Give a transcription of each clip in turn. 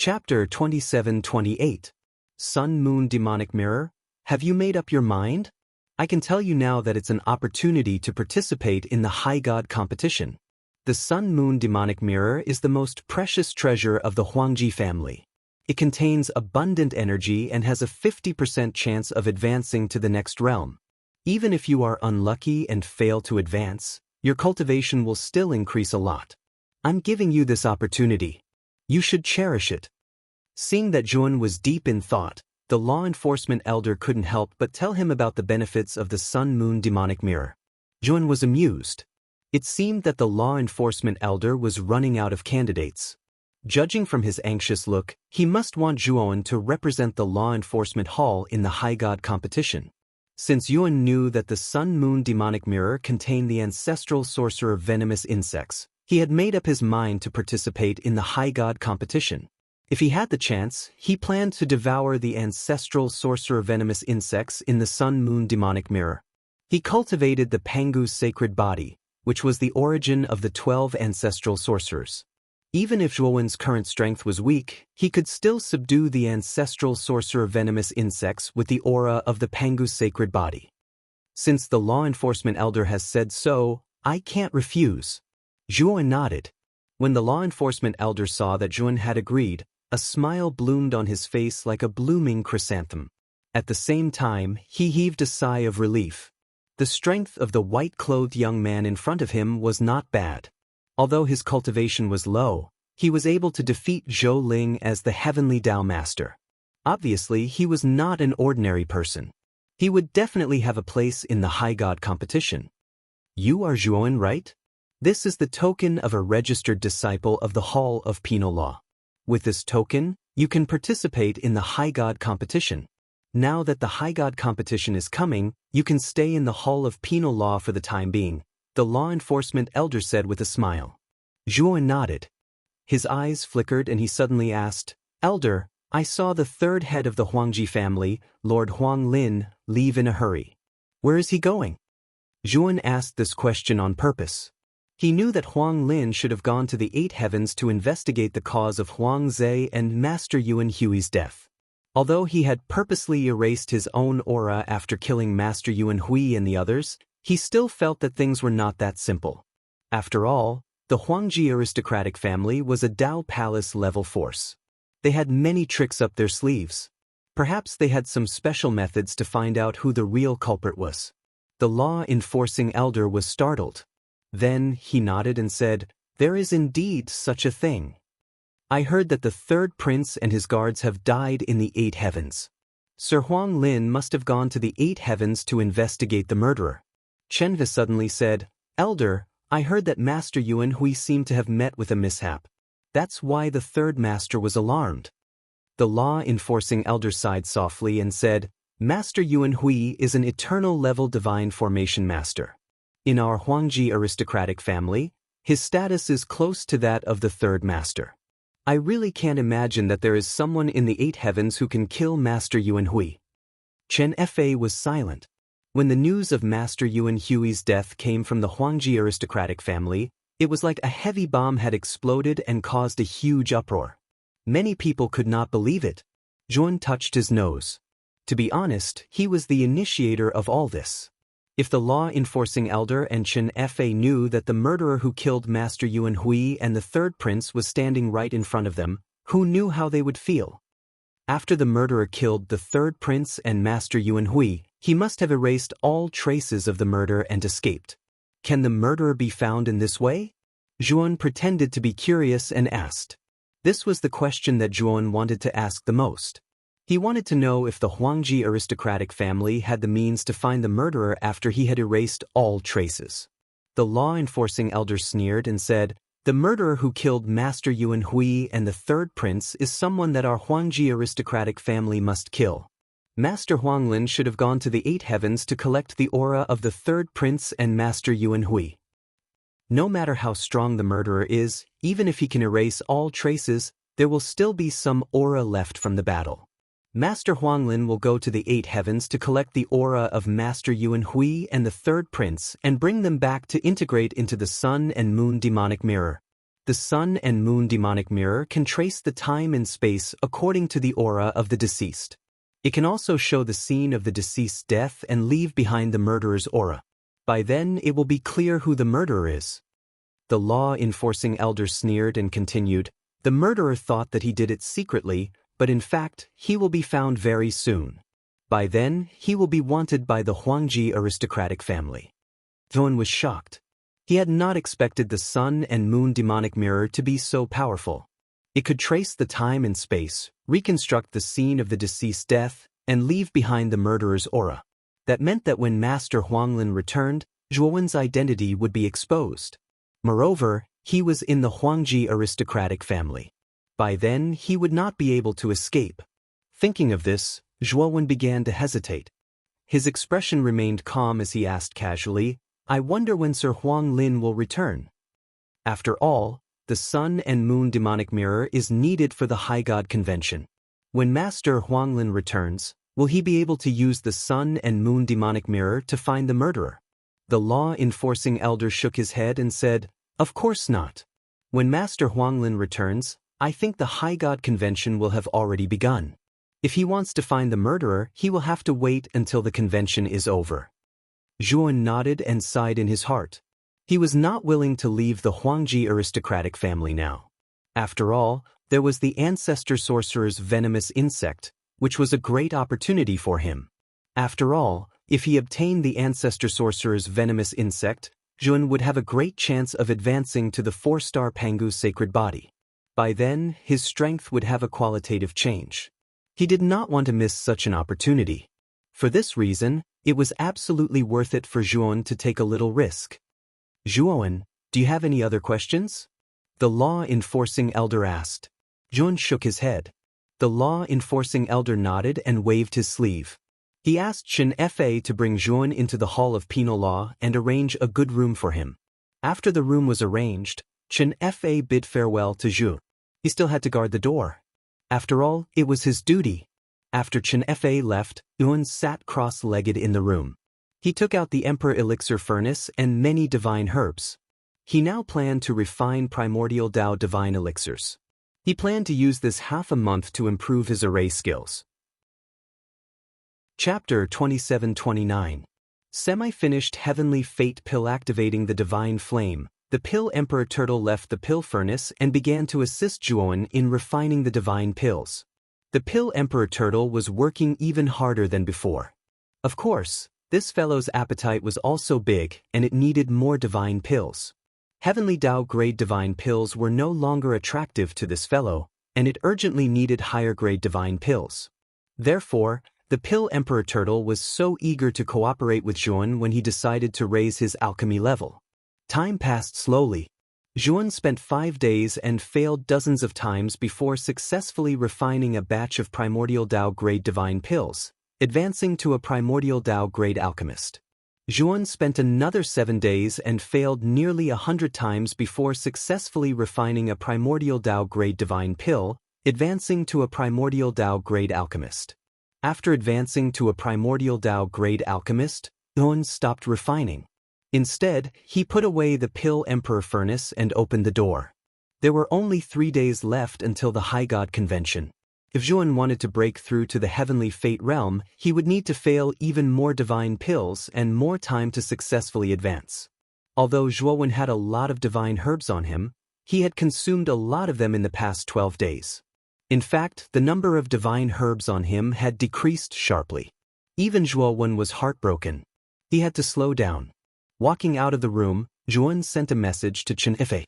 Chapter 27-28. Sun-Moon Demonic Mirror. Have you made up your mind? I can tell you now that it's an opportunity to participate in the High God competition. The Sun-Moon Demonic Mirror is the most precious treasure of the Huangji family. It contains abundant energy and has a 50% chance of advancing to the next realm. Even if you are unlucky and fail to advance, your cultivation will still increase a lot. I'm giving you this opportunity. You should cherish it. Seeing that Jun was deep in thought, the law enforcement elder couldn't help but tell him about the benefits of the Sun-Moon Demonic Mirror. Jun was amused. It seemed that the law enforcement elder was running out of candidates. Judging from his anxious look, he must want Juan to represent the law enforcement hall in the High God competition. Since Yuan knew that the Sun-Moon Demonic Mirror contained the ancestral sorcerer venomous insects, he had made up his mind to participate in the High God competition. If he had the chance, he planned to devour the ancestral sorcerer venomous insects in the Sun-Moon Demonic Mirror. He cultivated the Pangu's sacred body, which was the origin of the 12 ancestral sorcerers. Even if Zhuowen's current strength was weak, he could still subdue the ancestral sorcerer venomous insects with the aura of the Pangu's sacred body. Since the law enforcement elder has said so, I can't refuse. Zhuowen nodded. When the law enforcement elder saw that Zhuowen had agreed, a smile bloomed on his face like a blooming chrysanthemum. At the same time, he heaved a sigh of relief. The strength of the white-clothed young man in front of him was not bad. Although his cultivation was low, he was able to defeat Zhou Ling as the Heavenly Tao Master. Obviously, he was not an ordinary person. He would definitely have a place in the High God competition. You are Zhuowen, right? This is the token of a registered disciple of the Hall of Penal Law. With this token, you can participate in the High God competition. Now that the High God competition is coming, you can stay in the Hall of Penal Law for the time being, the law enforcement elder said with a smile. Zhuowen nodded. His eyes flickered and he suddenly asked, Elder, I saw the third head of the Huangji family, Lord Huang Lin, leave in a hurry. Where is he going? Zhuowen asked this question on purpose. He knew that Huang Lin should have gone to the 8 heavens to investigate the cause of Huang Zhe and Master Yuan Hui's death. Although he had purposely erased his own aura after killing Master Yuan Hui and the others, he still felt that things were not that simple. After all, the Huangji aristocratic family was a Dao Palace-level force. They had many tricks up their sleeves. Perhaps they had some special methods to find out who the real culprit was. The law-enforcing elder was startled. Then he nodded and said, There is indeed such a thing. I heard that the third prince and his guards have died in the 8 heavens. Sir Huang Lin must have gone to the 8 heavens to investigate the murderer. Chenve suddenly said, Elder, I heard that Master Yuan Hui seemed to have met with a mishap. That's why the third master was alarmed. The law-enforcing elder sighed softly and said, Master Yuan Hui is an eternal-level divine formation master. In our Huangji aristocratic family, his status is close to that of the third master. I really can't imagine that there is someone in the 8 heavens who can kill Master Yuan Hui. Chen Fa was silent. When the news of Master Yuan Hui's death came from the Huangji aristocratic family, it was like a heavy bomb had exploded and caused a huge uproar. Many people could not believe it. Zhuowen touched his nose. To be honest, he was the initiator of all this. If the law-enforcing elder and Chen Fa knew that the murderer who killed Master Yuan Hui and the third prince was standing right in front of them, who knew how they would feel? After the murderer killed the third prince and Master Yuan Hui, he must have erased all traces of the murder and escaped. Can the murderer be found in this way? Zhuowen pretended to be curious and asked. This was the question that Zhuowen wanted to ask the most. He wanted to know if the Huangji aristocratic family had the means to find the murderer after he had erased all traces. The law-enforcing elder sneered and said, The murderer who killed Master Yuan Hui and the third prince is someone that our Huangji aristocratic family must kill. Master Huanglin should have gone to the 8 heavens to collect the aura of the third prince and Master Yuan Hui. No matter how strong the murderer is, even if he can erase all traces, there will still be some aura left from the battle. Master Huanglin will go to the 8 heavens to collect the aura of Master Yuan Hui and the third prince and bring them back to integrate into the Sun and Moon Demonic Mirror. The sun and moon demonic mirror can trace the time and space according to the aura of the deceased. It can also show the scene of the deceased's death and leave behind the murderer's aura. By then, it will be clear who the murderer is. The law-enforcing elder sneered and continued, "The murderer thought that he did it secretly, but in fact, he will be found very soon. By then, he will be wanted by the Huangji aristocratic family." Zhuan was shocked. He had not expected the sun and moon demonic mirror to be so powerful. It could trace the time and space, reconstruct the scene of the deceased's death, and leave behind the murderer's aura. That meant that when Master Huanglin returned, Zhuowen's identity would be exposed. Moreover, he was in the Huangji aristocratic family. By then, he would not be able to escape. Thinking of this, Zhuowen began to hesitate. His expression remained calm as he asked casually, "I wonder when Sir Huanglin will return." After all, the sun and moon demonic mirror is needed for the High God Convention. When Master Huanglin returns, will he be able to use the sun and moon demonic mirror to find the murderer? The law-enforcing elder shook his head and said, "Of course not. When Master Huanglin returns, I think the High God Convention will have already begun. If he wants to find the murderer, he will have to wait until the convention is over." Zhuan nodded and sighed in his heart. He was not willing to leave the Huangji aristocratic family now. After all, there was the ancestor sorcerer's venomous insect, which was a great opportunity for him. After all, if he obtained the ancestor sorcerer's venomous insect, Zhuan would have a great chance of advancing to the 4-star Pangu sacred body. By then, his strength would have a qualitative change. He did not want to miss such an opportunity. For this reason, it was absolutely worth it for Zhuan to take a little risk. "Zhuan, do you have any other questions?" the law-enforcing elder asked. Zhuan shook his head. The law-enforcing elder nodded and waved his sleeve. He asked Chen Fa to bring Zhuan into the Hall of Penal Law and arrange a good room for him. After the room was arranged, Chen Fa bid farewell to Zhuan. He still had to guard the door. After all, it was his duty. After Chen Fa left, Zhuan sat cross-legged in the room. He took out the Emperor Elixir Furnace and many divine herbs. He now planned to refine primordial Tao divine elixirs. He planned to use this half a month to improve his array skills. Chapter 27-29. Semi-finished Heavenly Fate Pill. Activating the Divine Flame, the Pill Emperor Turtle left the Pill Furnace and began to assist Zhuan in refining the divine pills. The Pill Emperor Turtle was working even harder than before. Of course, this fellow's appetite was also big and it needed more divine pills. Heavenly Tao grade divine pills were no longer attractive to this fellow, and it urgently needed higher grade divine pills. Therefore, the Pill Emperor Turtle was so eager to cooperate with Zhuan when he decided to raise his alchemy level. Time passed slowly. Zhuan spent 5 days and failed dozens of times before successfully refining a batch of primordial Tao grade divine pills, advancing to a primordial Tao grade alchemist. Zhuan spent another 7 days and failed nearly 100 times before successfully refining a primordial Tao grade divine pill, advancing to a primordial Tao grade alchemist. After advancing to a primordial Tao grade alchemist, Zhuan stopped refining. Instead, he put away the Pill Emperor Furnace and opened the door. There were only 3 days left until the High God Convention. If Zhuan wanted to break through to the Heavenly Fate realm, he would need to fail even more divine pills and more time to successfully advance. Although Zhuan had a lot of divine herbs on him, he had consumed a lot of them in the past 12 days. In fact, the number of divine herbs on him had decreased sharply. Even Zhuan was heartbroken. He had to slow down. Walking out of the room, Zhuan sent a message to Chen Fa.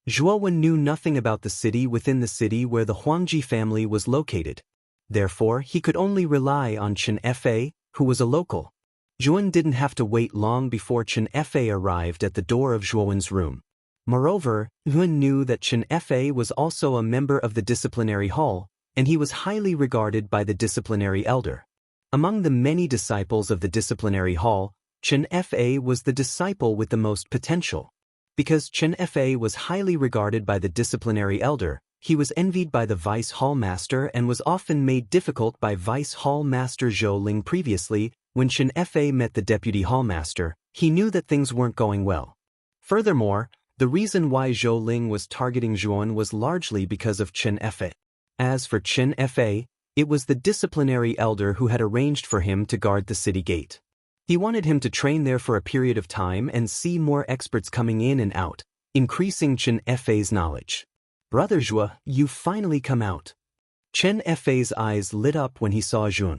Zhuan knew nothing about the city within the city where the Huangji family was located. Therefore, he could only rely on Chen Fa, who was a local. Zhuan didn't have to wait long before Chen Fa arrived at the door of Zhuan's room. Moreover, Zhuan knew that Chen Fa was also a member of the disciplinary hall, and he was highly regarded by the disciplinary elder. Among the many disciples of the disciplinary hall, Chen Fa was the disciple with the most potential. Because Chen Fa was highly regarded by the disciplinary elder, he was envied by the Vice Hall Master and was often made difficult by Vice Hall Master Zhou Ling. Previously, when Chen Fa met the Deputy Hall Master, he knew that things weren't going well. Furthermore, The reason why Zhou Ling was targeting Zhuan was largely because of Chen Fa. As for Chen Fa, it was the disciplinary elder who had arranged for him to guard the city gate. He wanted him to train there for a period of time and see more experts coming in and out, increasing Chen Fa's knowledge. Brother Zhua, you've finally come out. Chen Fa's eyes lit up when he saw Zhuan.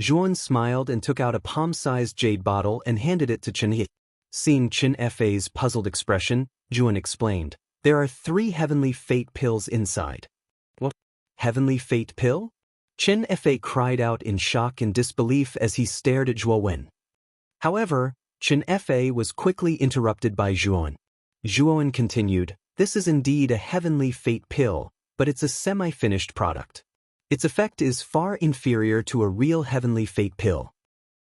Zhuan smiled and took out a palm-sized jade bottle and handed it to Chen He. Seeing Chen Fa's puzzled expression, Zhuan explained, "There are 3 heavenly fate pills inside." "What? Heavenly fate pill?" Chen Fa cried out in shock and disbelief as he stared at Zhuo Wen. However, Chen Fa was quickly interrupted by Zhuan. Zhuan continued, "This is indeed a heavenly fate pill, but it's a semi-finished product. Its effect is far inferior to a real heavenly fate pill.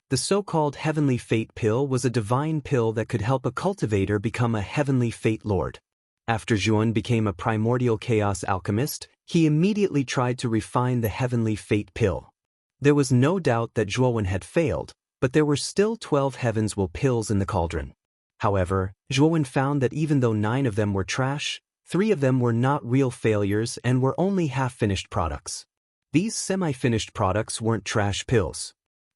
The so-called heavenly fate pill was a divine pill that could help a cultivator become a heavenly fate lord. After Zhuan became a primordial chaos alchemist, he immediately tried to refine the heavenly fate pill. There was no doubt that Zhuowen had failed, but there were still 12 heavens will pills in the cauldron. However, Zhuowen found that even though 9 of them were trash, 3 of them were not real failures and were only half-finished products. These semi-finished products weren't trash pills.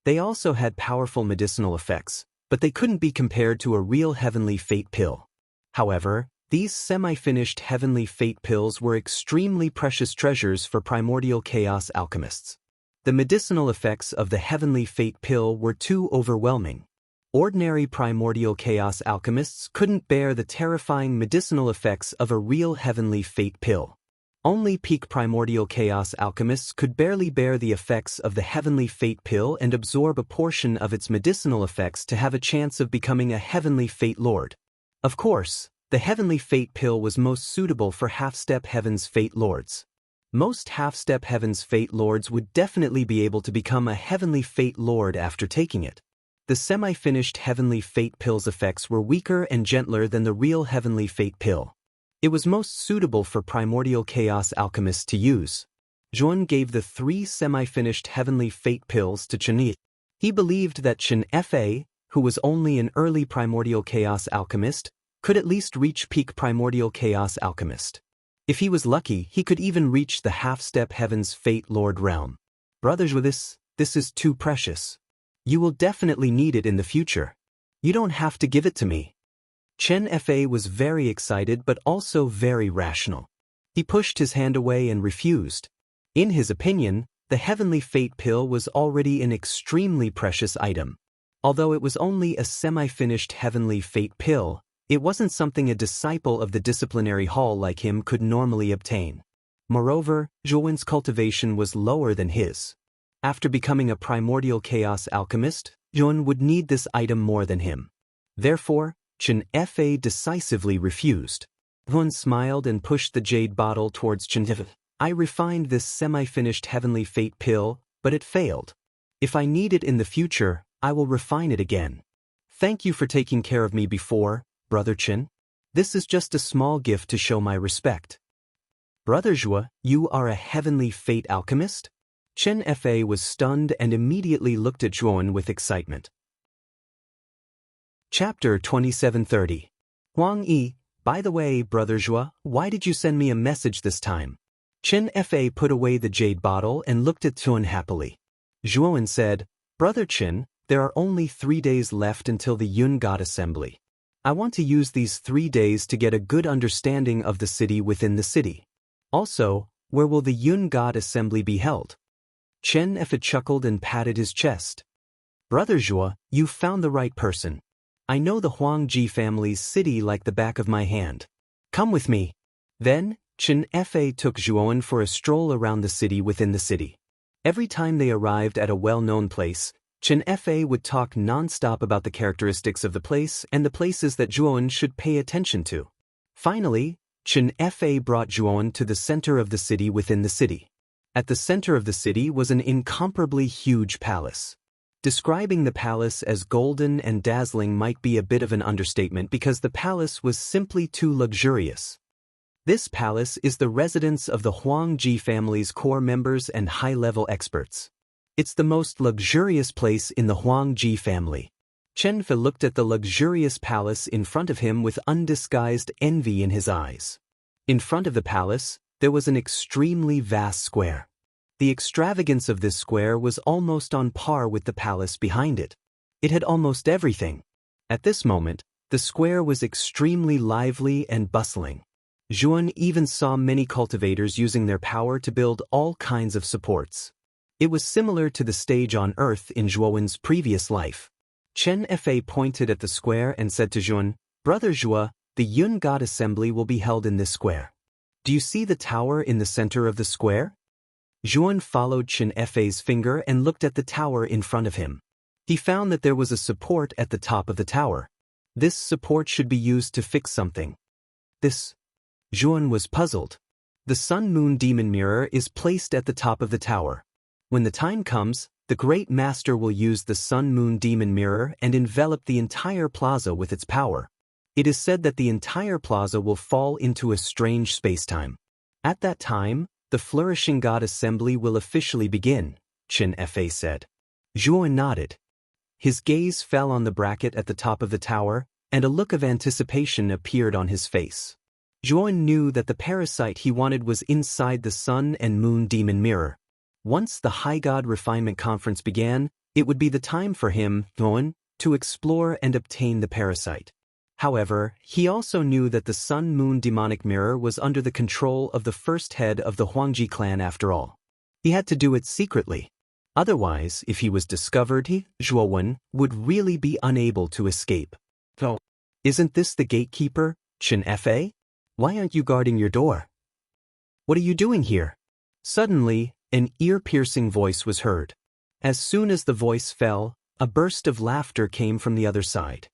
They also had powerful medicinal effects, but they couldn't be compared to a real heavenly fate pill. However, these semi-finished heavenly fate pills were extremely precious treasures for primordial chaos alchemists. The medicinal effects of the heavenly fate pill were too overwhelming. Ordinary primordial chaos alchemists couldn't bear the terrifying medicinal effects of a real heavenly fate pill. Only peak primordial chaos alchemists could barely bear the effects of the heavenly fate pill and absorb a portion of its medicinal effects to have a chance of becoming a heavenly fate lord. Of course, the heavenly fate pill was most suitable for half-step heaven's fate lords. Most half-step heaven's fate lords would definitely be able to become a heavenly fate lord after taking it. The semi-finished heavenly fate pill's effects were weaker and gentler than the real heavenly fate pill. It was most suitable for primordial chaos alchemists to use. Zhuan gave the 3 semi-finished heavenly fate pills to Chen Yi. He believed that Chen Fa, who was only an early primordial chaos alchemist, could at least reach peak primordial chaos alchemist. If he was lucky, he could even reach the half-step heaven's fate lord realm. Brothers, with this is too precious. You will definitely need it in the future. You don't have to give it to me. Chen Fa was very excited but also very rational. He pushed his hand away and refused. In his opinion, the heavenly fate pill was already an extremely precious item. Although it was only a semi-finished heavenly fate pill, it wasn't something a disciple of the disciplinary hall like him could normally obtain. Moreover, Zhuowen's cultivation was lower than his. After becoming a primordial chaos alchemist, Zhuowen would need this item more than him. Therefore, Chen Fa decisively refused. Zhuowen smiled and pushed the jade bottle towards Chen Fa. "I refined this semi-finished heavenly fate pill, but it failed. If I need it in the future, I will refine it again. Thank you for taking care of me before, Brother Chen. This is just a small gift to show my respect." "Brother Zhua, you are a heavenly fate alchemist?" Chen Fa was stunned and immediately looked at Zhuowen with excitement. Chapter 2730. Huang Yi, by the way, Brother Zhua, why did you send me a message this time? Chen Fa put away the jade bottle and looked at Zhuowen happily. Zhuowen said, "Brother Chen, there are only 3 days left until the Yun God Assembly. I want to use these 3 days to get a good understanding of the city within the city. Also, where will the Yun God Assembly be held?" Chen Fa chuckled and patted his chest. "Brother Zhua, you found the right person. I know the Huangji family's city like the back of my hand. Come with me." Then, Chen Fa took Zhuowen for a stroll around the city within the city. Every time they arrived at a well-known place, Chen Fa would talk non-stop about the characteristics of the place and the places that Zhuowen should pay attention to. Finally, Chen Fa brought Zhuowen to the center of the city within the city. At the center of the city was an incomparably huge palace. Describing the palace as golden and dazzling might be a bit of an understatement because the palace was simply too luxurious. This palace is the residence of the Huangji family's core members and high-level experts. It's the most luxurious place in the Huangji family. Chen Fe looked at the luxurious palace in front of him with undisguised envy in his eyes. In front of the palace, there was an extremely vast square. The extravagance of this square was almost on par with the palace behind it. It had almost everything. At this moment, the square was extremely lively and bustling. Zhuan even saw many cultivators using their power to build all kinds of supports. It was similar to the stage on Earth in Zhuowen's previous life. Chen Fa pointed at the square and said to Zhuan, "Brother Zhua, the Yun God Assembly will be held in this square. Do you see the tower in the center of the square?" Zhuan followed Chen Fa's finger and looked at the tower in front of him. He found that there was a support at the top of the tower. This support should be used to fix something. Zhuan was puzzled. The Sun-Moon Demon Mirror is placed at the top of the tower. When the time comes, the Great Master will use the Sun-Moon Demon Mirror and envelop the entire plaza with its power. It is said that the entire plaza will fall into a strange spacetime. At that time, the Flourishing God Assembly will officially begin, Chen Fa said. Zhuan nodded. His gaze fell on the bracket at the top of the tower, and a look of anticipation appeared on his face. Zhuan knew that the parasite he wanted was inside the Sun and Moon Demon Mirror. Once the High God Refinement Conference began, it would be the time for him, Zhuan, to explore and obtain the parasite. However, he also knew that the Sun-Moon Demonic Mirror was under the control of the first head of the Huangji clan after all. He had to do it secretly. Otherwise, if he was discovered, Zhuowen would really be unable to escape. "Oh, isn't this the gatekeeper, Chen Fa? Why aren't you guarding your door? What are you doing here?" Suddenly, an ear-piercing voice was heard. As soon as the voice fell, a burst of laughter came from the other side.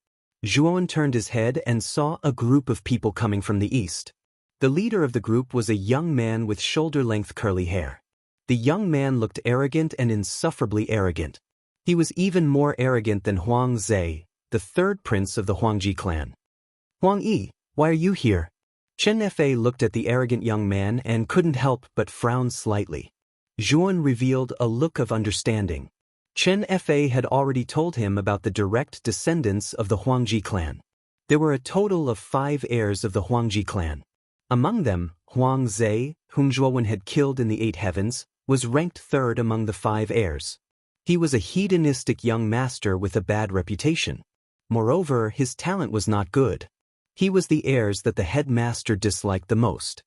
Zhuan turned his head and saw a group of people coming from the east. The leader of the group was a young man with shoulder-length curly hair. The young man looked arrogant and insufferably arrogant. He was even more arrogant than Huang Zhe, the third prince of the Huangji clan. "Huang Yi, why are you here?" Chen Fa looked at the arrogant young man and couldn't help but frown slightly. Zhuan revealed a look of understanding. Chen Fa had already told him about the direct descendants of the Huangji clan. There were a total of 5 heirs of the Huangji clan. Among them, Huang Zhe, whom Zhuowen had killed in the 8 heavens, was ranked 3rd among the 5 heirs. He was a hedonistic young master with a bad reputation. Moreover, his talent was not good. He was the heirs that the headmaster disliked the most.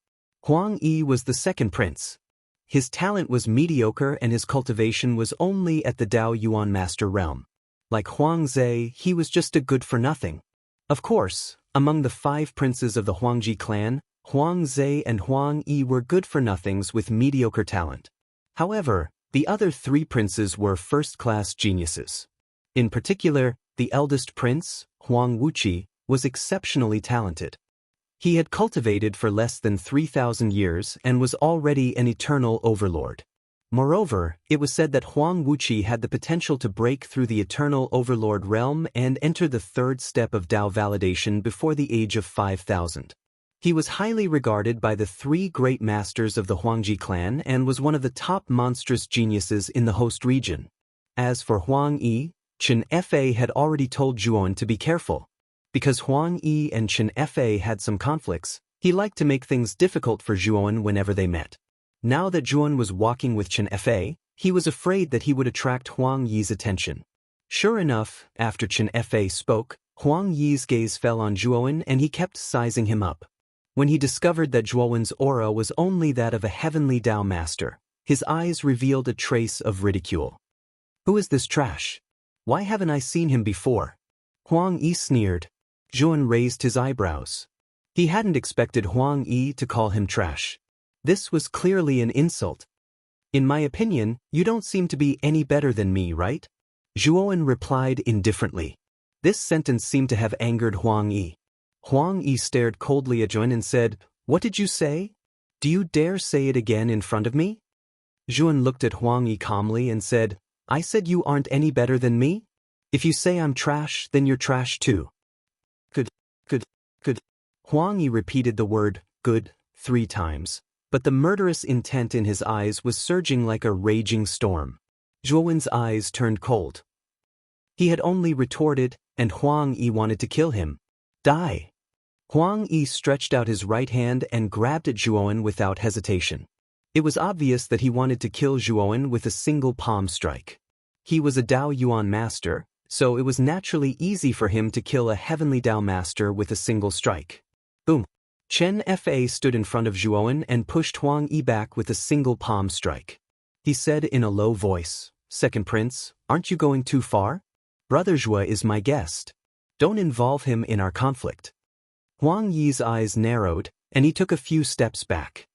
Huang Yi was the 2nd prince. His talent was mediocre and his cultivation was only at the Dao Yuan master realm. Like Huang Zhe, he was just a good-for-nothing. Of course, among the 5 princes of the Huangji clan, Huang Zhe and Huang Yi were good-for-nothings with mediocre talent. However, the other 3 princes were first-class geniuses. In particular, the eldest prince, Huang Wuqi, was exceptionally talented. He had cultivated for less than 3,000 years and was already an eternal overlord. Moreover, it was said that Huang Wuqi had the potential to break through the eternal overlord realm and enter the 3rd step of Dao validation before the age of 5,000. He was highly regarded by the 3 great masters of the Huangji clan and was one of the top monstrous geniuses in the host region. As for Huang Yi, Chen Fa had already told Zhuan to be careful. Because Huang Yi and Chen Fa had some conflicts, he liked to make things difficult for Zhuan whenever they met. Now that Zhuan was walking with Chen Fa, he was afraid that he would attract Huang Yi's attention. Sure enough, after Chen Fa spoke, Huang Yi's gaze fell on Zhuan and he kept sizing him up. When he discovered that Zhuowen's aura was only that of a heavenly Dao master, his eyes revealed a trace of ridicule. "Who is this trash? Why haven't I seen him before?" Huang Yi sneered. Zhuan raised his eyebrows. He hadn't expected Huang Yi to call him trash. This was clearly an insult. "In my opinion, you don't seem to be any better than me, right?" Zhuowen replied indifferently. This sentence seemed to have angered Huang Yi. Huang Yi stared coldly at Zhuan and said, "What did you say? Do you dare say it again in front of me?" Zhuan looked at Huang Yi calmly and said, "I said you aren't any better than me? If you say I'm trash, then you're trash too." Good. Huang Yi repeated the word, good, 3 times, but the murderous intent in his eyes was surging like a raging storm. Zhuowen's eyes turned cold. He had only retorted, and Huang Yi wanted to kill him. Die! Huang Yi stretched out his right hand and grabbed at Zhuowen without hesitation. It was obvious that he wanted to kill Zhuowen with a single palm strike. He was a Dao Yuan master, so it was naturally easy for him to kill a heavenly Dao master with a single strike. Boom! Chen Fa stood in front of Zhuowen and pushed Huang Yi back with a single palm strike. He said in a low voice, "Second Prince, aren't you going too far? Brother Zhua is my guest. Don't involve him in our conflict." Huang Yi's eyes narrowed, and he took a few steps back.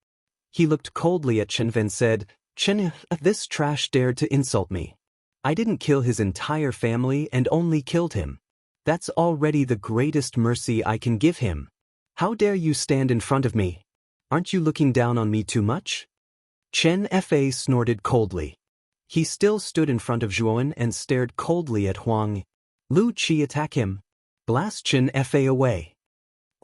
He looked coldly at Chen and said, "Chen, this trash dared to insult me. I didn't kill his entire family and only killed him. That's already the greatest mercy I can give him. How dare you stand in front of me? Aren't you looking down on me too much?" Chen Fa snorted coldly. He still stood in front of Zhuowen and stared coldly at Huang Yi. "Lu Qi, attack him. Blast Chen Fa away."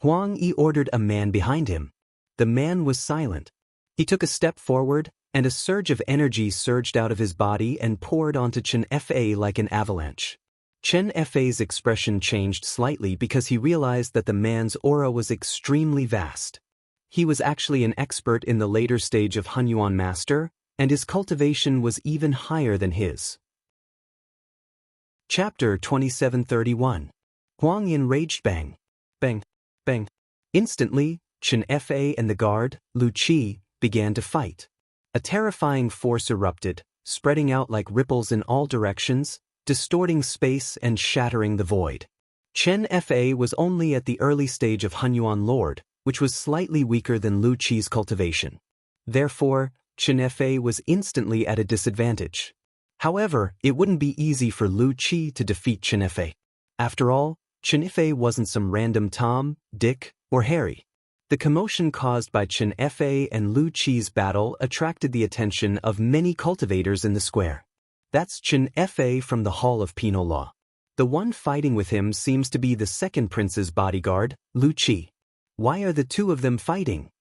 Huang Yi ordered a man behind him. The man was silent. He took a step forward, and a surge of energy surged out of his body and poured onto Chen Fa like an avalanche. Chen Fa's expression changed slightly because he realized that the man's aura was extremely vast. He was actually an expert in the later stage of Hunyuan Master, and his cultivation was even higher than his. Chapter 2731. Huang Yin raged bang, bang, bang. Instantly, Chen Fa and the guard, Lu Qi, began to fight. A terrifying force erupted, spreading out like ripples in all directions, distorting space and shattering the void. Chen Fa was only at the early stage of Hunyuan Lord, which was slightly weaker than Lu Qi's cultivation. Therefore, Chen Fa was instantly at a disadvantage. However, it wouldn't be easy for Lu Qi to defeat Chen Fa. After all, Chen Fa wasn't some random Tom, Dick, or Harry. The commotion caused by Chen Fa and Lu Qi's battle attracted the attention of many cultivators in the square. That's Chen Fa from the Hall of Penal Law. The one fighting with him seems to be the second prince's bodyguard, Lu Qi. Why are the two of them fighting?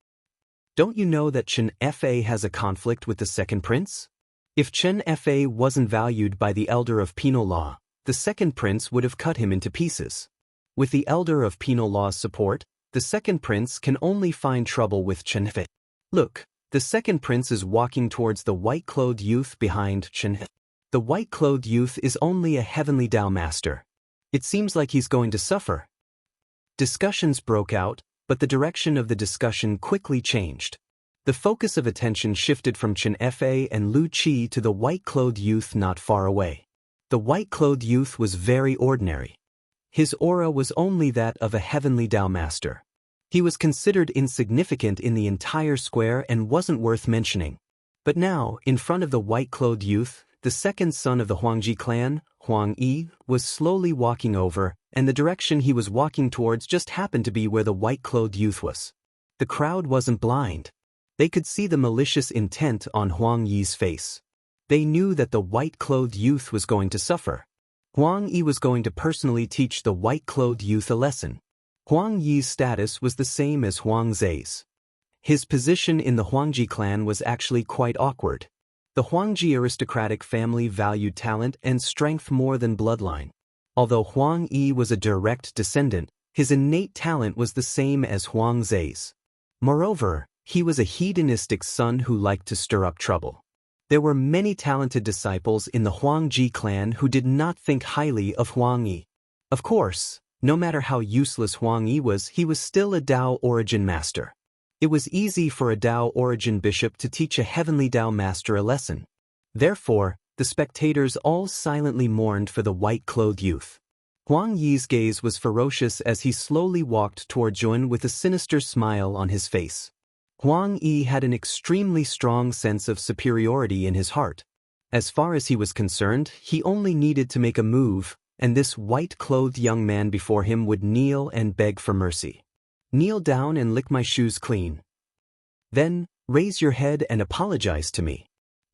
Don't you know that Chen Fa has a conflict with the second prince? If Chen Fa wasn't valued by the Elder of Penal Law, the second prince would have cut him into pieces. With the Elder of Penal Law's support, the second prince can only find trouble with Chen Fa. Look, the second prince is walking towards the white-clothed youth behind Chen Fa. The white-clothed youth is only a heavenly Dao master. It seems like he's going to suffer. Discussions broke out, but the direction of the discussion quickly changed. The focus of attention shifted from Chen Fa and Lu Qi to the white-clothed youth not far away. The white-clothed youth was very ordinary. His aura was only that of a heavenly Dao master. He was considered insignificant in the entire square and wasn't worth mentioning. But now, in front of the white-clothed youth, the second son of the Huangji clan, Huang Yi, was slowly walking over, and the direction he was walking towards just happened to be where the white-clothed youth was. The crowd wasn't blind. They could see the malicious intent on Huang Yi's face. They knew that the white-clothed youth was going to suffer. Huang Yi was going to personally teach the white-clothed youth a lesson. Huang Yi's status was the same as Huang Zai's. His position in the Huangji clan was actually quite awkward. The Huangji aristocratic family valued talent and strength more than bloodline. Although Huang Yi was a direct descendant, his innate talent was the same as Huang Zai's. Moreover, he was a hedonistic son who liked to stir up trouble. There were many talented disciples in the Huangji clan who did not think highly of Huang Yi. Of course, no matter how useless Huang Yi was, he was still a Dao origin master. It was easy for a Dao origin bishop to teach a heavenly Dao master a lesson. Therefore, the spectators all silently mourned for the white-clothed youth. Huang Yi's gaze was ferocious as he slowly walked toward Jun with a sinister smile on his face. Huang Yi had an extremely strong sense of superiority in his heart. As far as he was concerned, he only needed to make a move, and this white-clothed young man before him would kneel and beg for mercy. Kneel down and lick my shoes clean. Then, raise your head and apologize to me.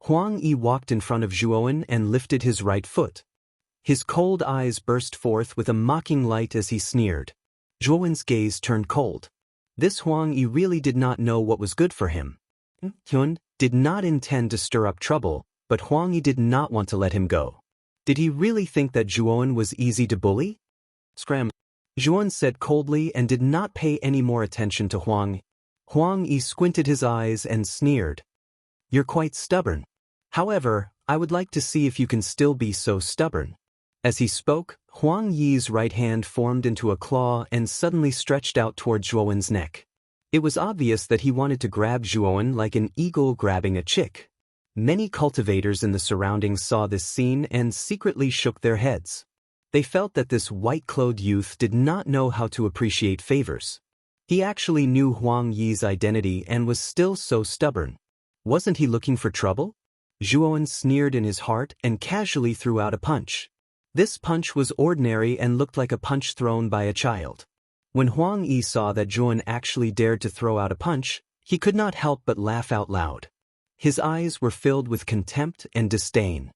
Huang Yi walked in front of Zhuowen and lifted his right foot. His cold eyes burst forth with a mocking light as he sneered. Zhuowen's gaze turned cold. This Huang Yi really did not know what was good for him. Hyun did not intend to stir up trouble, but Huang Yi did not want to let him go. Did he really think that Zhuowen was easy to bully? Scram. Zhuowen said coldly and did not pay any more attention to Huang. Huang Yi squinted his eyes and sneered. You're quite stubborn. However, I would like to see if you can still be so stubborn. As he spoke, Huang Yi's right hand formed into a claw and suddenly stretched out toward Zhuowen's neck. It was obvious that he wanted to grab Zhuowen like an eagle grabbing a chick. Many cultivators in the surroundings saw this scene and secretly shook their heads. They felt that this white-clothed youth did not know how to appreciate favors. He actually knew Huang Yi's identity and was still so stubborn. Wasn't he looking for trouble? Zhuowen sneered in his heart and casually threw out a punch. This punch was ordinary and looked like a punch thrown by a child. When Huang Yi saw that Zhuowen actually dared to throw out a punch, he could not help but laugh out loud. His eyes were filled with contempt and disdain.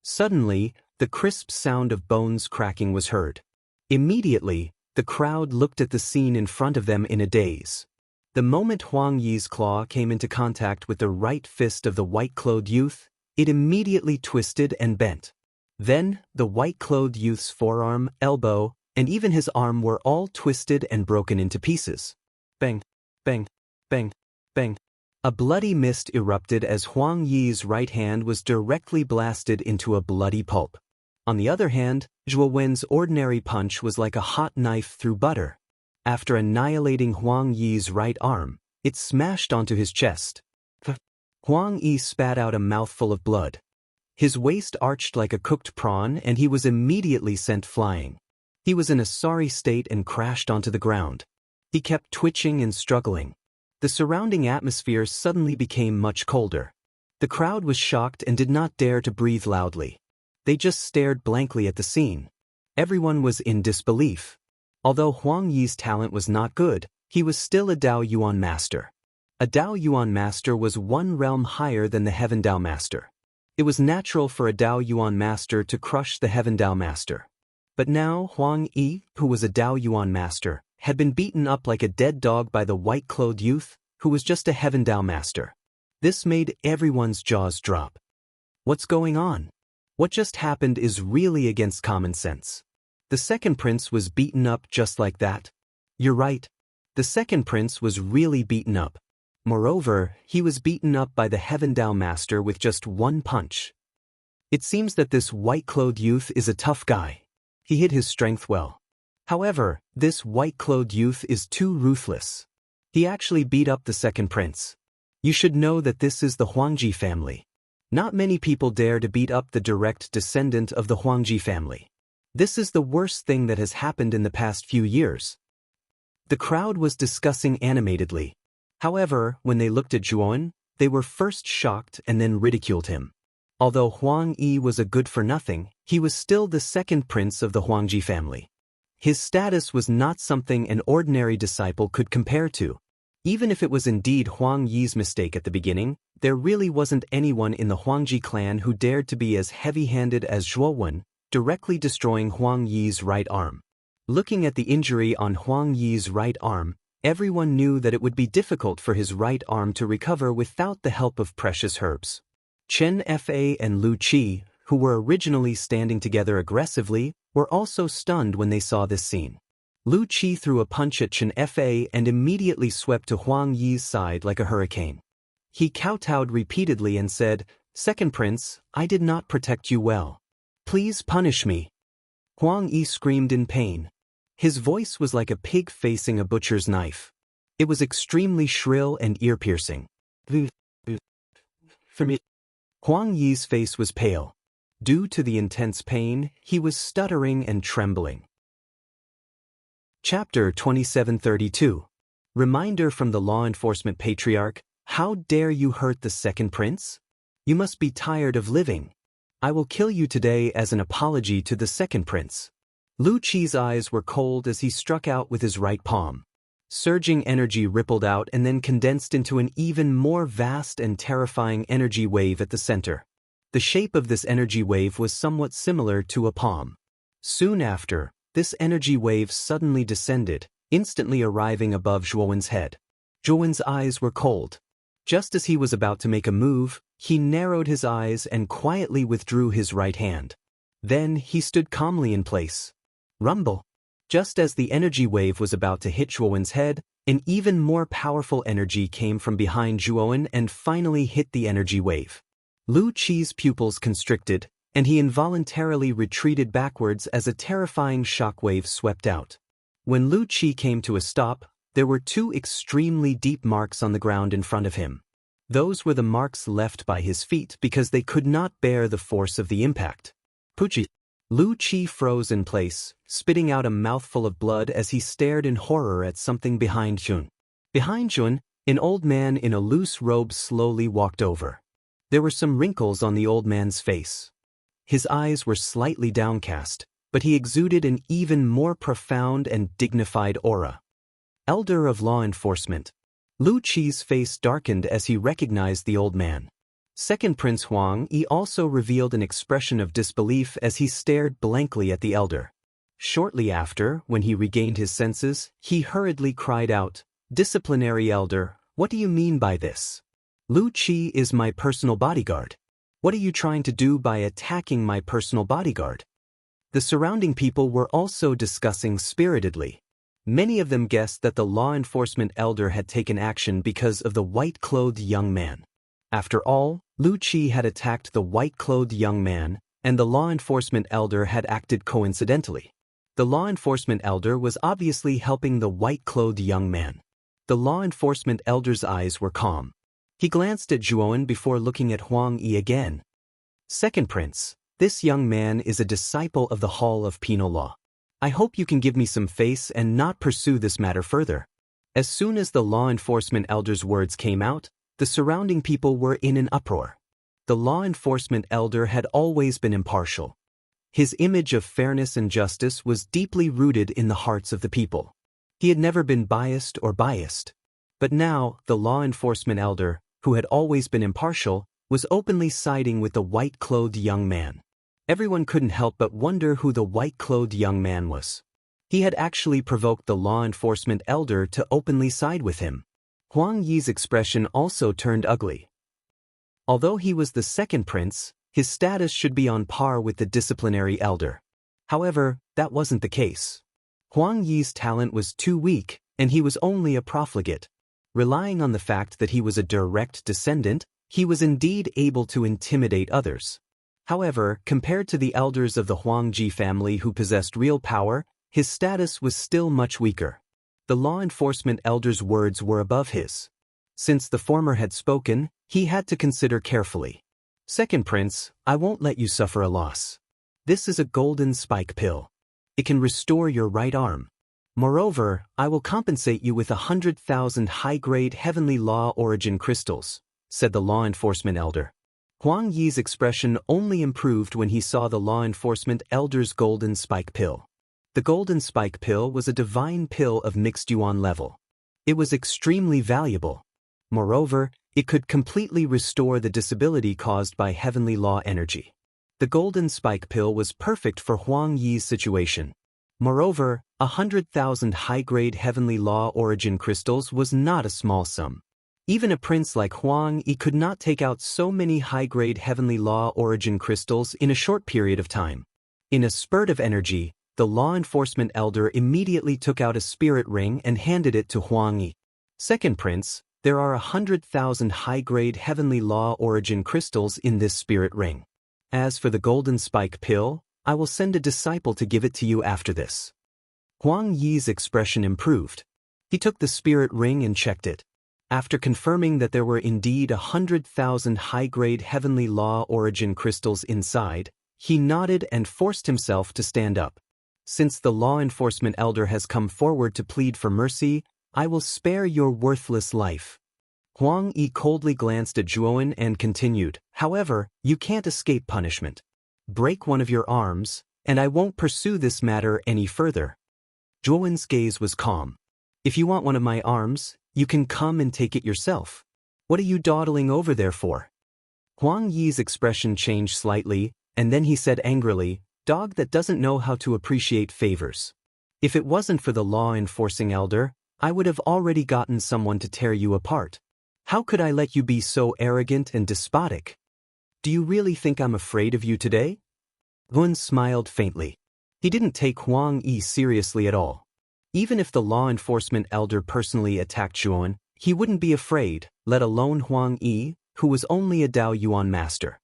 Suddenly, the crisp sound of bones cracking was heard. Immediately, the crowd looked at the scene in front of them in a daze. The moment Huang Yi's claw came into contact with the right fist of the white-clothed youth, it immediately twisted and bent. Then, the white-clothed youth's forearm, elbow, and even his arm were all twisted and broken into pieces. Bang, bang, bang, bang. A bloody mist erupted as Huang Yi's right hand was directly blasted into a bloody pulp. On the other hand, Zhuowen's ordinary punch was like a hot knife through butter. After annihilating Huang Yi's right arm, it smashed onto his chest. Huang Yi spat out a mouthful of blood. His waist arched like a cooked prawn and he was immediately sent flying. He was in a sorry state and crashed onto the ground. He kept twitching and struggling. The surrounding atmosphere suddenly became much colder. The crowd was shocked and did not dare to breathe loudly. They just stared blankly at the scene. Everyone was in disbelief. Although Huang Yi's talent was not good, he was still a Dao Yuan master. A Dao Yuan master was one realm higher than the Heaven Dao master. It was natural for a Dao Yuan master to crush the Heaven Dao master. But now Huang Yi, who was a Dao Yuan master, had been beaten up like a dead dog by the white-clothed youth, who was just a Heaven Dao master. This made everyone's jaws drop. What's going on? What just happened is really against common sense. The second prince was beaten up just like that. You're right. The second prince was really beaten up. Moreover, he was beaten up by the Heaven Dao master with just one punch. It seems that this white-clothed youth is a tough guy. He hid his strength well. However, this white-clothed youth is too ruthless. He actually beat up the second prince. You should know that this is the Huangji family. Not many people dare to beat up the direct descendant of the Huangji family. This is the worst thing that has happened in the past few years. The crowd was discussing animatedly. However, when they looked at Zhuowen, they were first shocked and then ridiculed him. Although Huang Yi was a good-for-nothing, he was still the second prince of the Huangji family. His status was not something an ordinary disciple could compare to. Even if it was indeed Huang Yi's mistake at the beginning, there really wasn't anyone in the Huangji clan who dared to be as heavy-handed as Zhuowen, directly destroying Huang Yi's right arm. Looking at the injury on Huang Yi's right arm, everyone knew that it would be difficult for his right arm to recover without the help of precious herbs. Chen Fa and Lu Qi, who were originally standing together aggressively, were also stunned when they saw this scene. Lu Qi threw a punch at Chen Fa and immediately swept to Huang Yi's side like a hurricane. He kowtowed repeatedly and said, "Second prince, I did not protect you well. Please punish me." Huang Yi screamed in pain. His voice was like a pig facing a butcher's knife. It was extremely shrill and ear-piercing. For me. Huang Yi's face was pale. Due to the intense pain, he was stuttering and trembling. Chapter 2732. Reminder from the law enforcement patriarch, how dare you hurt the second prince? You must be tired of living. I will kill you today as an apology to the second prince. Lu Qi's eyes were cold as he struck out with his right palm. Surging energy rippled out and then condensed into an even more vast and terrifying energy wave at the center. The shape of this energy wave was somewhat similar to a palm. Soon after, this energy wave suddenly descended, instantly arriving above Zhuowen's head. Zhuowen's eyes were cold. Just as he was about to make a move, he narrowed his eyes and quietly withdrew his right hand. Then he stood calmly in place. Rumble. Just as the energy wave was about to hit Zhuowen's head, an even more powerful energy came from behind Zhuowen and finally hit the energy wave. Lu Qi's pupils constricted, and he involuntarily retreated backwards as a terrifying shockwave swept out. When Lu Qi came to a stop, there were two extremely deep marks on the ground in front of him. Those were the marks left by his feet because they could not bear the force of the impact. Puchi. Lu Qi froze in place, spitting out a mouthful of blood as he stared in horror at something behind Jun. Behind Jun, an old man in a loose robe slowly walked over. There were some wrinkles on the old man's face. His eyes were slightly downcast, but he exuded an even more profound and dignified aura. Elder of Law Enforcement. Lu Qi's face darkened as he recognized the old man. Second Prince Huang Yi also revealed an expression of disbelief as he stared blankly at the elder. Shortly after, when he regained his senses, he hurriedly cried out, "Disciplinary elder, what do you mean by this? Lu Qi is my personal bodyguard. What are you trying to do by attacking my personal bodyguard?" The surrounding people were also discussing spiritedly. Many of them guessed that the law enforcement elder had taken action because of the white-clothed young man. After all, Lu Qi had attacked the white-clothed young man, and the law enforcement elder had acted coincidentally. The law enforcement elder was obviously helping the white-clothed young man. The law enforcement elder's eyes were calm. He glanced at Zhuowen before looking at Huang Yi again. "Second Prince, this young man is a disciple of the Hall of Penal Law. I hope you can give me some face and not pursue this matter further." As soon as the law enforcement elder's words came out, the surrounding people were in an uproar. The law enforcement elder had always been impartial. His image of fairness and justice was deeply rooted in the hearts of the people. He had never been biased. But now, the law enforcement elder, who had always been impartial, was openly siding with the white-clothed young man. Everyone couldn't help but wonder who the white-clothed young man was. He had actually provoked the law enforcement elder to openly side with him. Huang Yi's expression also turned ugly. Although he was the second prince, his status should be on par with the disciplinary elder. However, that wasn't the case. Huang Yi's talent was too weak, and he was only a profligate. Relying on the fact that he was a direct descendant, he was indeed able to intimidate others. However, compared to the elders of the Huangji family who possessed real power, his status was still much weaker. The law enforcement elder's words were above his. Since the former had spoken, he had to consider carefully. "Second Prince, I won't let you suffer a loss. This is a golden spike pill. It can restore your right arm. Moreover, I will compensate you with 100,000 high-grade heavenly law origin crystals," said the law enforcement elder. Huang Yi's expression only improved when he saw the law enforcement elder's golden spike pill. The golden spike pill was a divine pill of mixed yuan level. It was extremely valuable. Moreover, it could completely restore the disability caused by heavenly law energy. The golden spike pill was perfect for Huang Yi's situation. Moreover, 100,000 high-grade heavenly law origin crystals was not a small sum. Even a prince like Huang Yi could not take out so many high-grade heavenly law origin crystals in a short period of time. In a spurt of energy, the law enforcement elder immediately took out a spirit ring and handed it to Huang Yi. "Second Prince, there are 100,000 high-grade heavenly law origin crystals in this spirit ring. As for the golden spike pill, I will send a disciple to give it to you after this." Huang Yi's expression improved. He took the spirit ring and checked it. After confirming that there were indeed 100,000 high-grade heavenly law origin crystals inside, he nodded and forced himself to stand up. "Since the law enforcement elder has come forward to plead for mercy, I will spare your worthless life." Huang Yi coldly glanced at Zhuowen and continued, "However, you can't escape punishment. Break one of your arms, and I won't pursue this matter any further." Zhuowen's gaze was calm. "If you want one of my arms, you can come and take it yourself. What are you dawdling over there for?" Huang Yi's expression changed slightly, and then he said angrily, "Dog that doesn't know how to appreciate favors. If it wasn't for the law-enforcing elder, I would have already gotten someone to tear you apart. How could I let you be so arrogant and despotic? Do you really think I'm afraid of you today?" Zhuan smiled faintly. He didn't take Huang Yi seriously at all. Even if the law enforcement elder personally attacked Zhuan, he wouldn't be afraid, let alone Huang Yi, who was only a Dao Yuan master.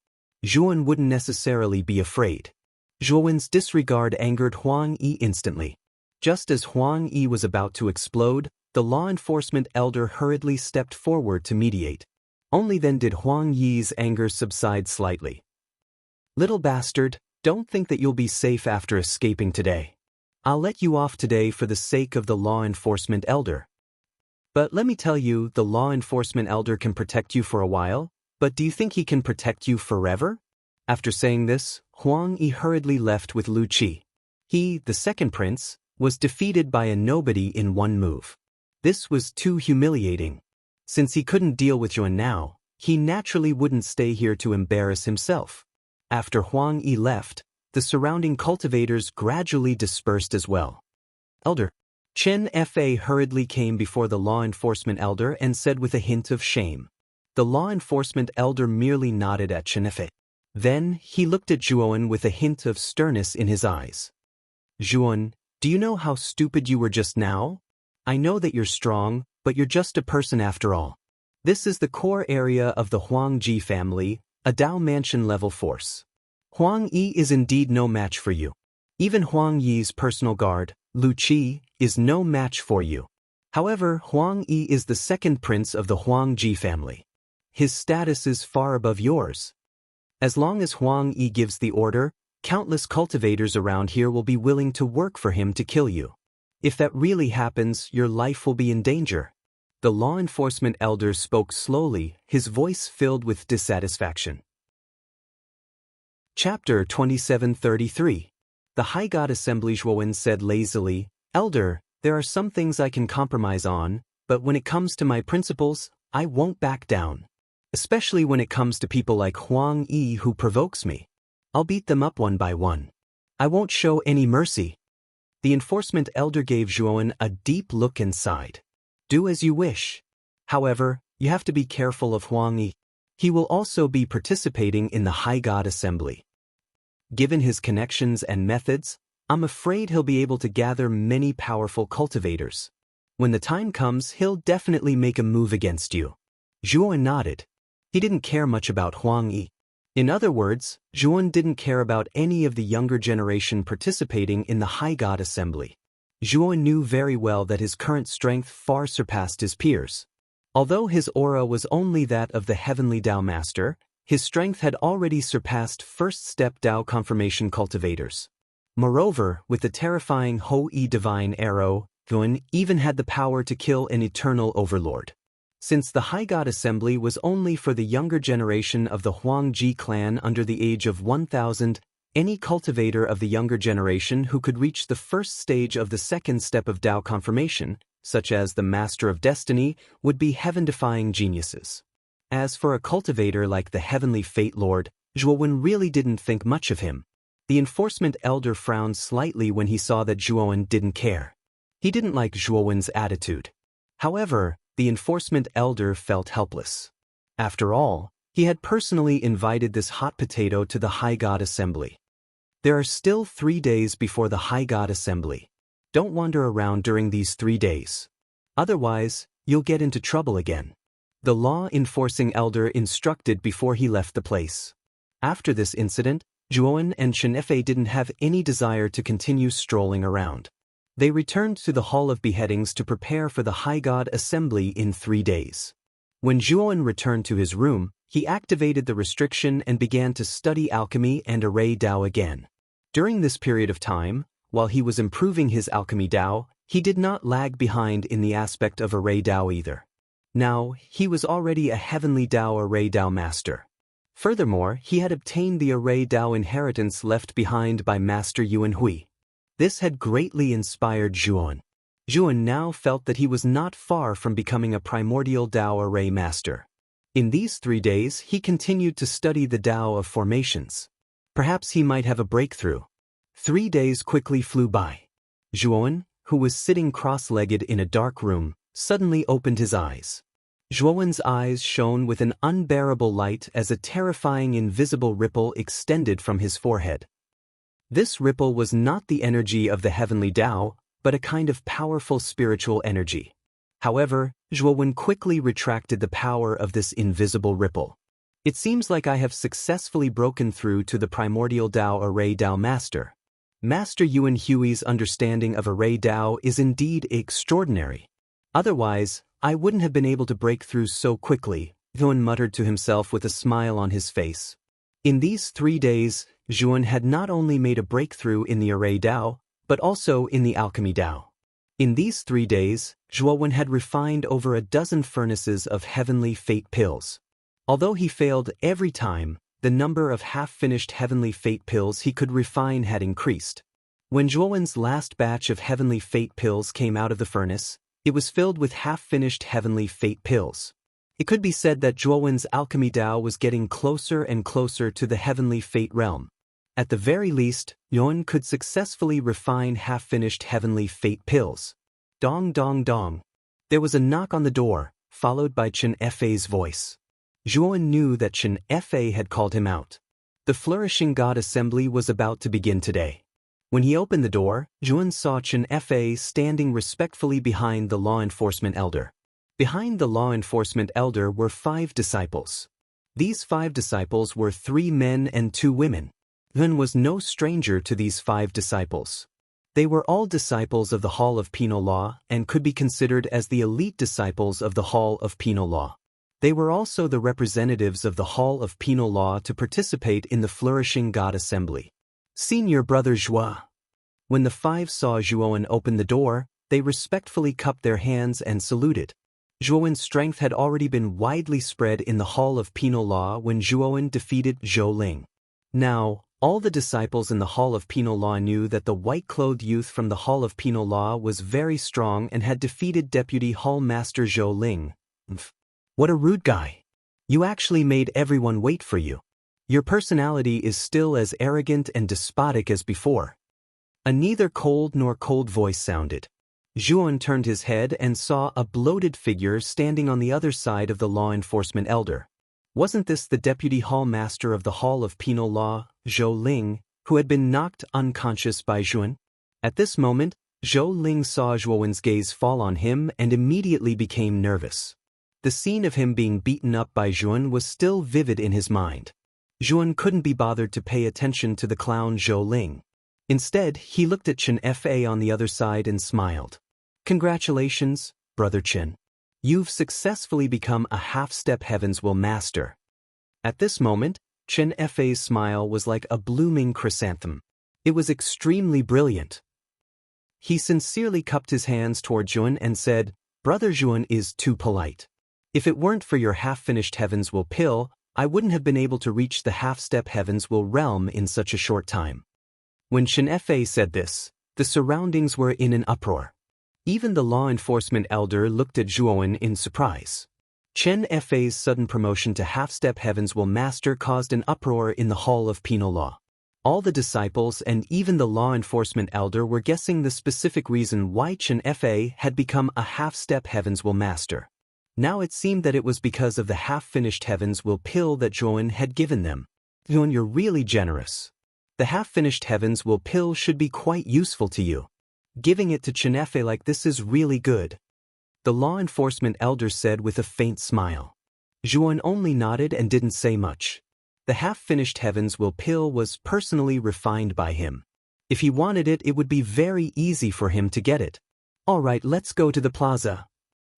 Zhuan wouldn't necessarily be afraid. Zhuan's disregard angered Huang Yi instantly. Just as Huang Yi was about to explode, the law enforcement elder hurriedly stepped forward to mediate. Only then did Huang Yi's anger subside slightly. "Little bastard, don't think that you'll be safe after escaping today. I'll let you off today for the sake of the law enforcement elder. But let me tell you, the law enforcement elder can protect you for a while, but do you think he can protect you forever?" After saying this, Huang Yi hurriedly left with Lu Qi. He, the second prince, was defeated by a nobody in one move. This was too humiliating. Since he couldn't deal with Zhuan now, he naturally wouldn't stay here to embarrass himself. After Huang Yi left, the surrounding cultivators gradually dispersed as well. "Elder." Chen Fa hurriedly came before the law enforcement elder and said with a hint of shame. The law enforcement elder merely nodded at Chen Fa. Then he looked at Zhuan with a hint of sternness in his eyes. "Zhuan, do you know how stupid you were just now? I know that you're strong, but you're just a person after all. This is the core area of the Huang Ji family, a Dao Mansion-level force. Huang Yi is indeed no match for you. Even Huang Yi's personal guard, Lu Qi, is no match for you. However, Huang Yi is the second prince of the Huang Ji family. His status is far above yours. As long as Huang Yi gives the order, countless cultivators around here will be willing to work for him to kill you. If that really happens, your life will be in danger." The law enforcement elder spoke slowly, his voice filled with dissatisfaction. Chapter 2733. The High God Assembly. Zhuan said lazily, "Elder, there are some things I can compromise on, but when it comes to my principles, I won't back down. Especially when it comes to people like Huang Yi who provokes me. I'll beat them up one by one. I won't show any mercy." The enforcement elder gave Zhuan a deep look and sighed. "Do as you wish. However, you have to be careful of Huang Yi. He will also be participating in the High God Assembly. Given his connections and methods, I'm afraid he'll be able to gather many powerful cultivators. When the time comes, he'll definitely make a move against you." Zhuan nodded. He didn't care much about Huang Yi. In other words, Zhuan didn't care about any of the younger generation participating in the High God Assembly. Zhuan knew very well that his current strength far surpassed his peers. Although his aura was only that of the Heavenly Dao Master, his strength had already surpassed first-step Dao confirmation cultivators. Moreover, with the terrifying Ho-Yi Divine Arrow, Zhuan even had the power to kill an eternal overlord. Since the High God Assembly was only for the younger generation of the Huang Ji clan under the age of 1,000, any cultivator of the younger generation who could reach the first stage of the second step of Dao confirmation, such as the Master of Destiny, would be heaven-defying geniuses. As for a cultivator like the Heavenly Fate Lord, Zhuan really didn't think much of him. The enforcement elder frowned slightly when he saw that Zhuan didn't care. He didn't like Zhuan's attitude. However, the enforcement elder felt helpless. After all, he had personally invited this hot potato to the High God Assembly. There are still 3 days before the High God Assembly. Don't wander around during these 3 days. Otherwise, you'll get into trouble again. The law-enforcing elder instructed before he left the place. After this incident, Zhuan and Chen Fa didn't have any desire to continue strolling around. They returned to the Hall of Beheadings to prepare for the High God Assembly in 3 days. When Zhuan returned to his room, he activated the restriction and began to study alchemy and array Dao again. During this period of time, while he was improving his alchemy Dao, he did not lag behind in the aspect of array Dao either. Now, he was already a Heavenly Dao array Dao master. Furthermore, he had obtained the array Dao inheritance left behind by Master Yuan Hui. This had greatly inspired Zhuan. Zhuan now felt that he was not far from becoming a primordial Dao array master. In these 3 days, he continued to study the Dao of formations. Perhaps he might have a breakthrough. 3 days quickly flew by. Zhuan, who was sitting cross-legged in a dark room, suddenly opened his eyes. Zhuan's eyes shone with an unbearable light as a terrifying invisible ripple extended from his forehead. This ripple was not the energy of the heavenly Tao, but a kind of powerful spiritual energy. However, Zhuowen quickly retracted the power of this invisible ripple. It seems like I have successfully broken through to the primordial Tao Array Tao Master. Master Yuan Hui's understanding of Array Tao is indeed extraordinary. Otherwise, I wouldn't have been able to break through so quickly, Zhuowen muttered to himself with a smile on his face. In these 3 days, Zhuowen had not only made a breakthrough in the Array Tao, but also in the Alchemy Tao. In these 3 days, Zhuowen had refined over a dozen furnaces of heavenly fate pills. Although he failed every time, the number of half-finished heavenly fate pills he could refine had increased. When Zhuowen's last batch of heavenly fate pills came out of the furnace, it was filled with half-finished heavenly fate pills. It could be said that Zhuowen's alchemy Tao was getting closer and closer to the heavenly fate realm. At the very least, Zhuowen could successfully refine half-finished heavenly fate pills. Dong dong dong. There was a knock on the door, followed by Chen Fei's voice. Zhuowen knew that Chen Fei had called him out. The Flourishing God Assembly was about to begin today. When he opened the door, Zhuowen saw Chen Fei standing respectfully behind the law enforcement elder. Behind the law enforcement elder were 5 disciples. These 5 disciples were 3 men and 2 women. Zhuowen was no stranger to these 5 disciples. They were all disciples of the Hall of Penal Law and could be considered as the elite disciples of the Hall of Penal Law. They were also the representatives of the Hall of Penal Law to participate in the Flourishing God Assembly. Senior Brother Zhuo. When the 5 saw Zhuowen open the door, they respectfully cupped their hands and saluted. Zhuowen's strength had already been widely spread in the Hall of Penal Law when Zhuowen defeated Zhou Ling. Now, all the disciples in the Hall of Penal Law knew that the white-clothed youth from the Hall of Penal Law was very strong and had defeated Deputy Hall Master Zhou Ling. What a rude guy. You actually made everyone wait for you. Your personality is still as arrogant and despotic as before. A neither cold nor cold voice sounded. Zhuowen turned his head and saw a bloated figure standing on the other side of the law enforcement elder. Wasn't this the Deputy Hall Master of the Hall of Penal Law, Zhou Ling, who had been knocked unconscious by Zhuowen? At this moment, Zhou Ling saw Zhuowen's gaze fall on him and immediately became nervous. The scene of him being beaten up by Zhuowen was still vivid in his mind. Zhuowen couldn't be bothered to pay attention to the clown Zhou Ling. Instead, he looked at Chen Fei on the other side and smiled. Congratulations, Brother Chen. You've successfully become a half-step Heaven's Will Master. At this moment, Chen Fei's smile was like a blooming chrysanthemum. It was extremely brilliant. He sincerely cupped his hands toward Zhuowen and said, Brother Zhuowen is too polite. If it weren't for your half-finished Heaven's Will pill, I wouldn't have been able to reach the half-step Heaven's Will realm in such a short time. When Chen Fei said this, the surroundings were in an uproar. Even the law enforcement elder looked at Zhuowen in surprise. Chen Fei's sudden promotion to half-step Heaven's Will Master caused an uproar in the Hall of Penal Law. All the disciples and even the law enforcement elder were guessing the specific reason why Chen Fei had become a half-step Heaven's Will Master. Now it seemed that it was because of the half-finished Heaven's Will pill that Zhuowen had given them. Zhuowen, you're really generous. The half-finished Heaven's Will pill should be quite useful to you. Giving it to Chen Fei like this is really good. The law enforcement elder said with a faint smile. Zhuowen only nodded and didn't say much. The half-finished Heaven's Will pill was personally refined by him. If he wanted it, it would be very easy for him to get it. All right, let's go to the plaza.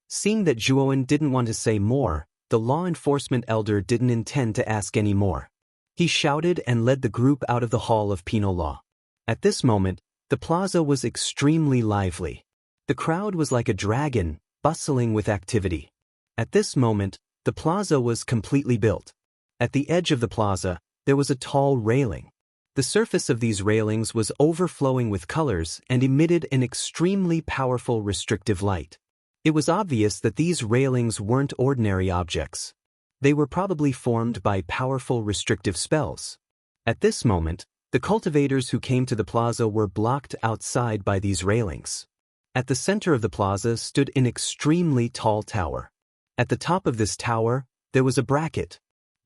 Seeing that Zhuowen didn't want to say more, the law enforcement elder didn't intend to ask any more. He shouted and led the group out of the Hall of Penal Law. At this moment, the plaza was extremely lively. The crowd was like a dragon, bustling with activity. At this moment, the plaza was completely built. At the edge of the plaza, there was a tall railing. The surface of these railings was overflowing with colors and emitted an extremely powerful restrictive light. It was obvious that these railings weren't ordinary objects. They were probably formed by powerful restrictive spells. At this moment, the cultivators who came to the plaza were blocked outside by these railings. At the center of the plaza stood an extremely tall tower. At the top of this tower, there was a bracket.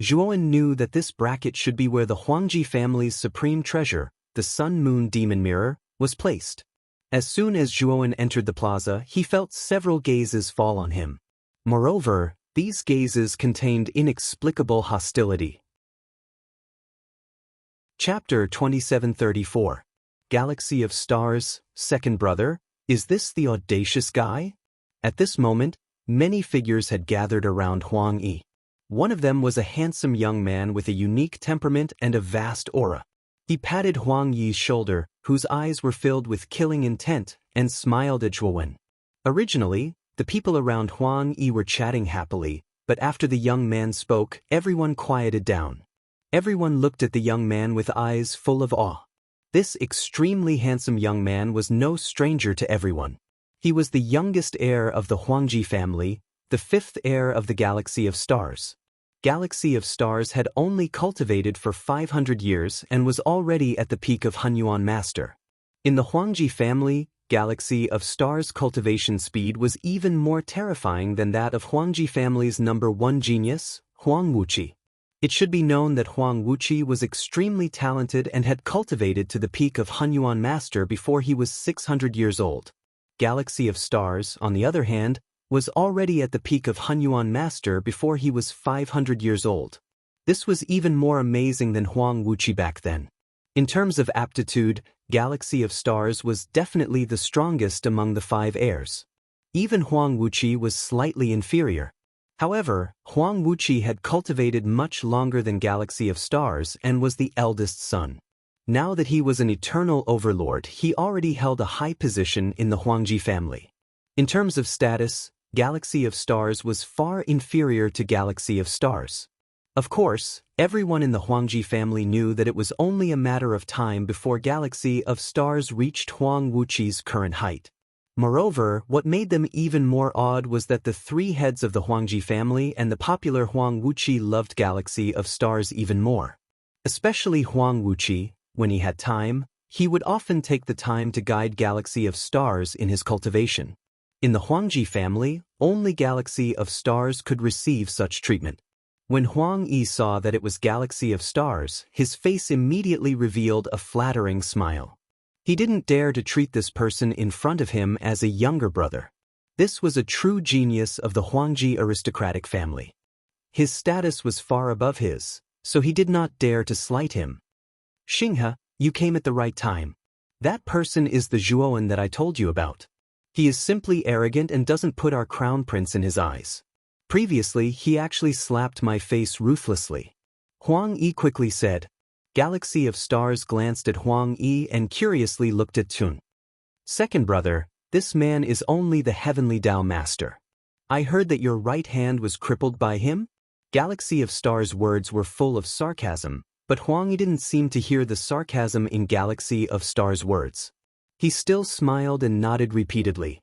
Zhuowen knew that this bracket should be where the Huangji family's supreme treasure, the sun-moon demon mirror, was placed. As soon as Zhuowen entered the plaza, he felt several gazes fall on him. Moreover, these gazes contained inexplicable hostility. Chapter 2734. Galaxy of Stars, Second Brother, is this the audacious guy? At this moment, many figures had gathered around Huang Yi. One of them was a handsome young man with a unique temperament and a vast aura. He patted Huang Yi's shoulder, whose eyes were filled with killing intent, and smiled at Zhuowen. Originally, the people around Huang Yi were chatting happily, but after the young man spoke, everyone quieted down. Everyone looked at the young man with eyes full of awe. This extremely handsome young man was no stranger to everyone. He was the youngest heir of the Huangji family, the fifth heir of the Galaxy of Stars. Galaxy of Stars had only cultivated for 500 years and was already at the peak of Hunyuan Master. In the Huangji family, Galaxy of Stars cultivation speed was even more terrifying than that of Huangji family's number one genius, Huang Wuqi. It should be known that Huang Wuqi was extremely talented and had cultivated to the peak of Hunyuan Master before he was 600 years old. Galaxy of Stars, on the other hand, was already at the peak of Hunyuan Master before he was 500 years old. This was even more amazing than Huang Wuqi back then. In terms of aptitude, Galaxy of Stars was definitely the strongest among the 5 heirs. Even Huang Wuqi was slightly inferior. However, Huang Wuqi had cultivated much longer than Galaxy of Stars and was the eldest son. Now that he was an eternal overlord, he already held a high position in the Huangji family. In terms of status, Galaxy of Stars was far inferior to Galaxy of Stars. Of course, everyone in the Huangji family knew that it was only a matter of time before Galaxy of Stars reached Huang Wuqi's current height. Moreover, what made them even more odd was that the 3 heads of the Huangji family and the popular Huang Wuqi loved Galaxy of Stars even more. Especially Huang Wuqi, when he had time, he would often take the time to guide Galaxy of Stars in his cultivation. In the Huangji family, only Galaxy of Stars could receive such treatment. When Huang Yi saw that it was Galaxy of Stars, his face immediately revealed a flattering smile. He didn't dare to treat this person in front of him as a younger brother. This was a true genius of the Huangji aristocratic family. His status was far above his, so he did not dare to slight him. Xinghe, you came at the right time. That person is the Zhuowen that I told you about. He is simply arrogant and doesn't put our crown prince in his eyes. Previously, he actually slapped my face ruthlessly. Huang Yi quickly said. Galaxy of Stars glanced at Huang Yi and curiously looked at Chun. Second brother, this man is only the Heavenly Dao Master. I heard that your right hand was crippled by him? Galaxy of Stars' words were full of sarcasm, but Huang Yi didn't seem to hear the sarcasm in Galaxy of Stars' words. He still smiled and nodded repeatedly.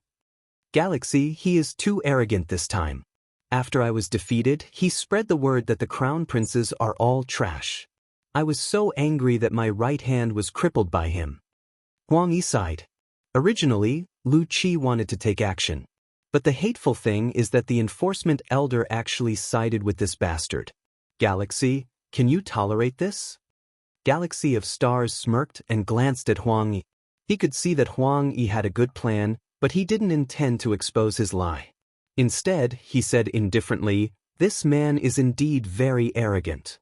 Galaxy, he is too arrogant this time. After I was defeated, he spread the word that the crown princes are all trash. I was so angry that my right hand was crippled by him. Huang Yi sighed. Originally, Lu Qi wanted to take action. But the hateful thing is that the enforcement elder actually sided with this bastard. Galaxy, can you tolerate this? Galaxy of Stars smirked and glanced at Huang Yi. He could see that Huang Yi had a good plan, but he didn't intend to expose his lie. Instead, he said indifferently, this man is indeed very arrogant.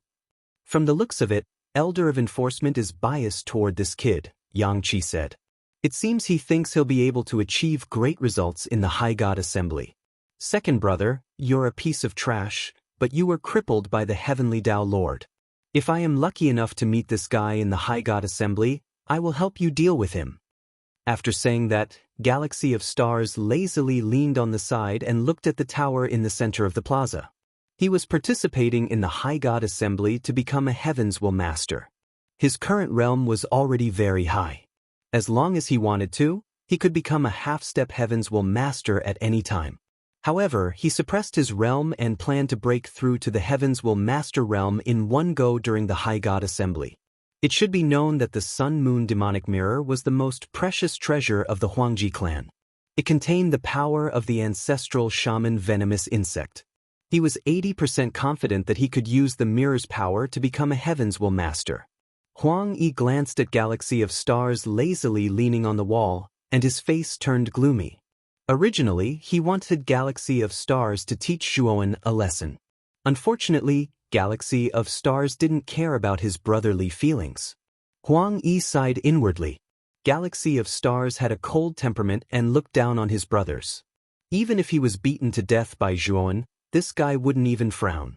From the looks of it, Elder of Enforcement is biased toward this kid, Yang Qi said. It seems he thinks he'll be able to achieve great results in the High God Assembly. Second brother, you're a piece of trash, but you were crippled by the Heavenly Dao Lord. If I am lucky enough to meet this guy in the High God Assembly, I will help you deal with him. After saying that, Galaxy of Stars lazily leaned on the side and looked at the tower in the center of the plaza. He was participating in the High God Assembly to become a Heavens Will Master. His current realm was already very high. As long as he wanted to, he could become a half-step Heavens Will Master at any time. However, he suppressed his realm and planned to break through to the Heavens Will Master realm in one go during the High God Assembly. It should be known that the Sun-Moon demonic mirror was the most precious treasure of the Huangji clan. It contained the power of the ancestral shaman venomous insect. He was 80% confident that he could use the mirror's power to become a Heavens Will Master. Huang Yi glanced at Galaxy of Stars lazily leaning on the wall, and his face turned gloomy. Originally, he wanted Galaxy of Stars to teach Zhuowen a lesson. Unfortunately, Galaxy of Stars didn't care about his brotherly feelings. Huang Yi sighed inwardly. Galaxy of Stars had a cold temperament and looked down on his brothers. Even if he was beaten to death by Zhuowen, this guy wouldn't even frown.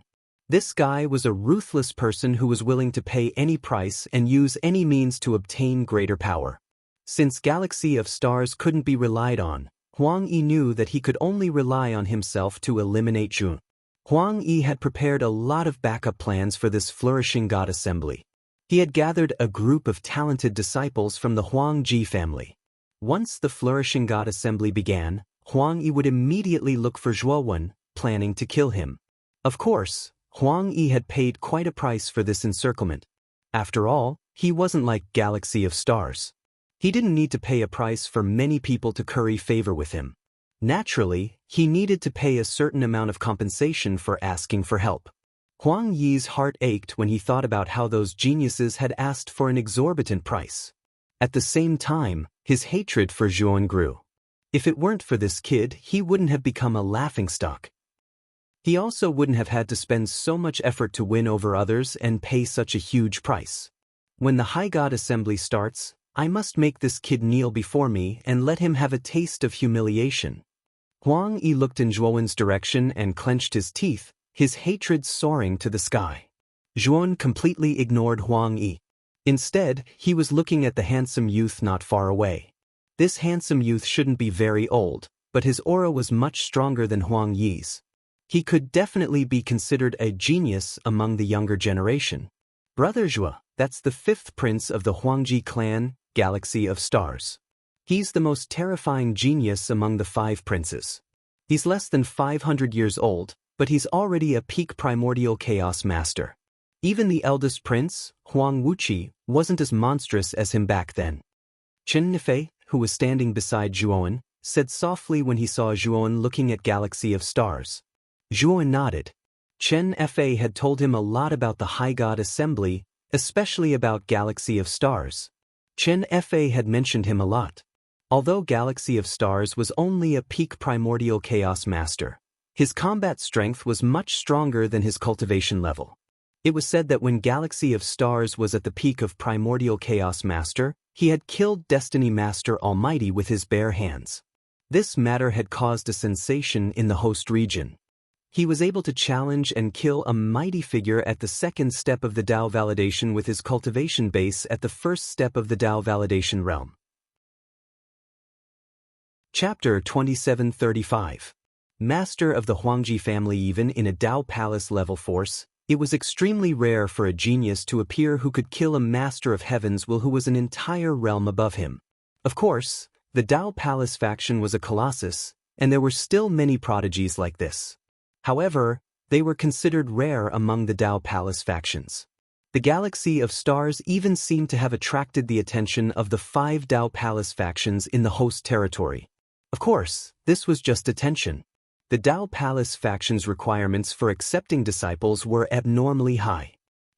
This guy was a ruthless person who was willing to pay any price and use any means to obtain greater power. Since Galaxy of Stars couldn't be relied on, Huang Yi knew that he could only rely on himself to eliminate Zhuowen. Huang Yi had prepared a lot of backup plans for this flourishing god assembly. He had gathered a group of talented disciples from the Huang Ji family. Once the flourishing god assembly began, Huang Yi would immediately look for Zhuowen, planning to kill him. Of course, Huang Yi had paid quite a price for this encirclement. After all, he wasn't like Galaxy of Stars. He didn't need to pay a price for many people to curry favor with him. Naturally, he needed to pay a certain amount of compensation for asking for help. Huang Yi's heart ached when he thought about how those geniuses had asked for an exorbitant price. At the same time, his hatred for Zhuowen grew. If it weren't for this kid, he wouldn't have become a laughingstock. He also wouldn't have had to spend so much effort to win over others and pay such a huge price. When the High God Assembly starts, I must make this kid kneel before me and let him have a taste of humiliation. Huang Yi looked in Zhuowen's direction and clenched his teeth, his hatred soaring to the sky. Zhuowen completely ignored Huang Yi. Instead, he was looking at the handsome youth not far away. This handsome youth shouldn't be very old, but his aura was much stronger than Huang Yi's. He could definitely be considered a genius among the younger generation. Brother Zhuo, that's the 5th prince of the Huangji clan, Galaxy of Stars. He's the most terrifying genius among the 5 princes. He's less than 500 years old, but he's already a peak primordial chaos master. Even the eldest prince, Huang Wuqi, wasn't as monstrous as him back then. Chen Nifei, who was standing beside Zhuowen, said softly when he saw Zhuowen looking at Galaxy of Stars. Zhuowen nodded. Chen Fei had told him a lot about the High God Assembly, especially about Galaxy of Stars. Chen Fei had mentioned him a lot. Although Galaxy of Stars was only a peak primordial chaos master, his combat strength was much stronger than his cultivation level. It was said that when Galaxy of Stars was at the peak of primordial chaos master, he had killed Destiny Master Almighty with his bare hands. This matter had caused a sensation in the host region. He was able to challenge and kill a mighty figure at the 2nd step of the Dao validation with his cultivation base at the 1st step of the Dao validation realm. Chapter 2735. Master of the Huangji family. Even in a Dao Palace level force, it was extremely rare for a genius to appear who could kill a Master of Heavens who was an entire realm above him. Of course, the Dao Palace faction was a colossus, and there were still many prodigies like this. However, they were considered rare among the Dao Palace factions. The Galaxy of Stars even seemed to have attracted the attention of the 5 Dao Palace factions in the host territory. Of course, this was just attention. The Dao Palace faction's requirements for accepting disciples were abnormally high.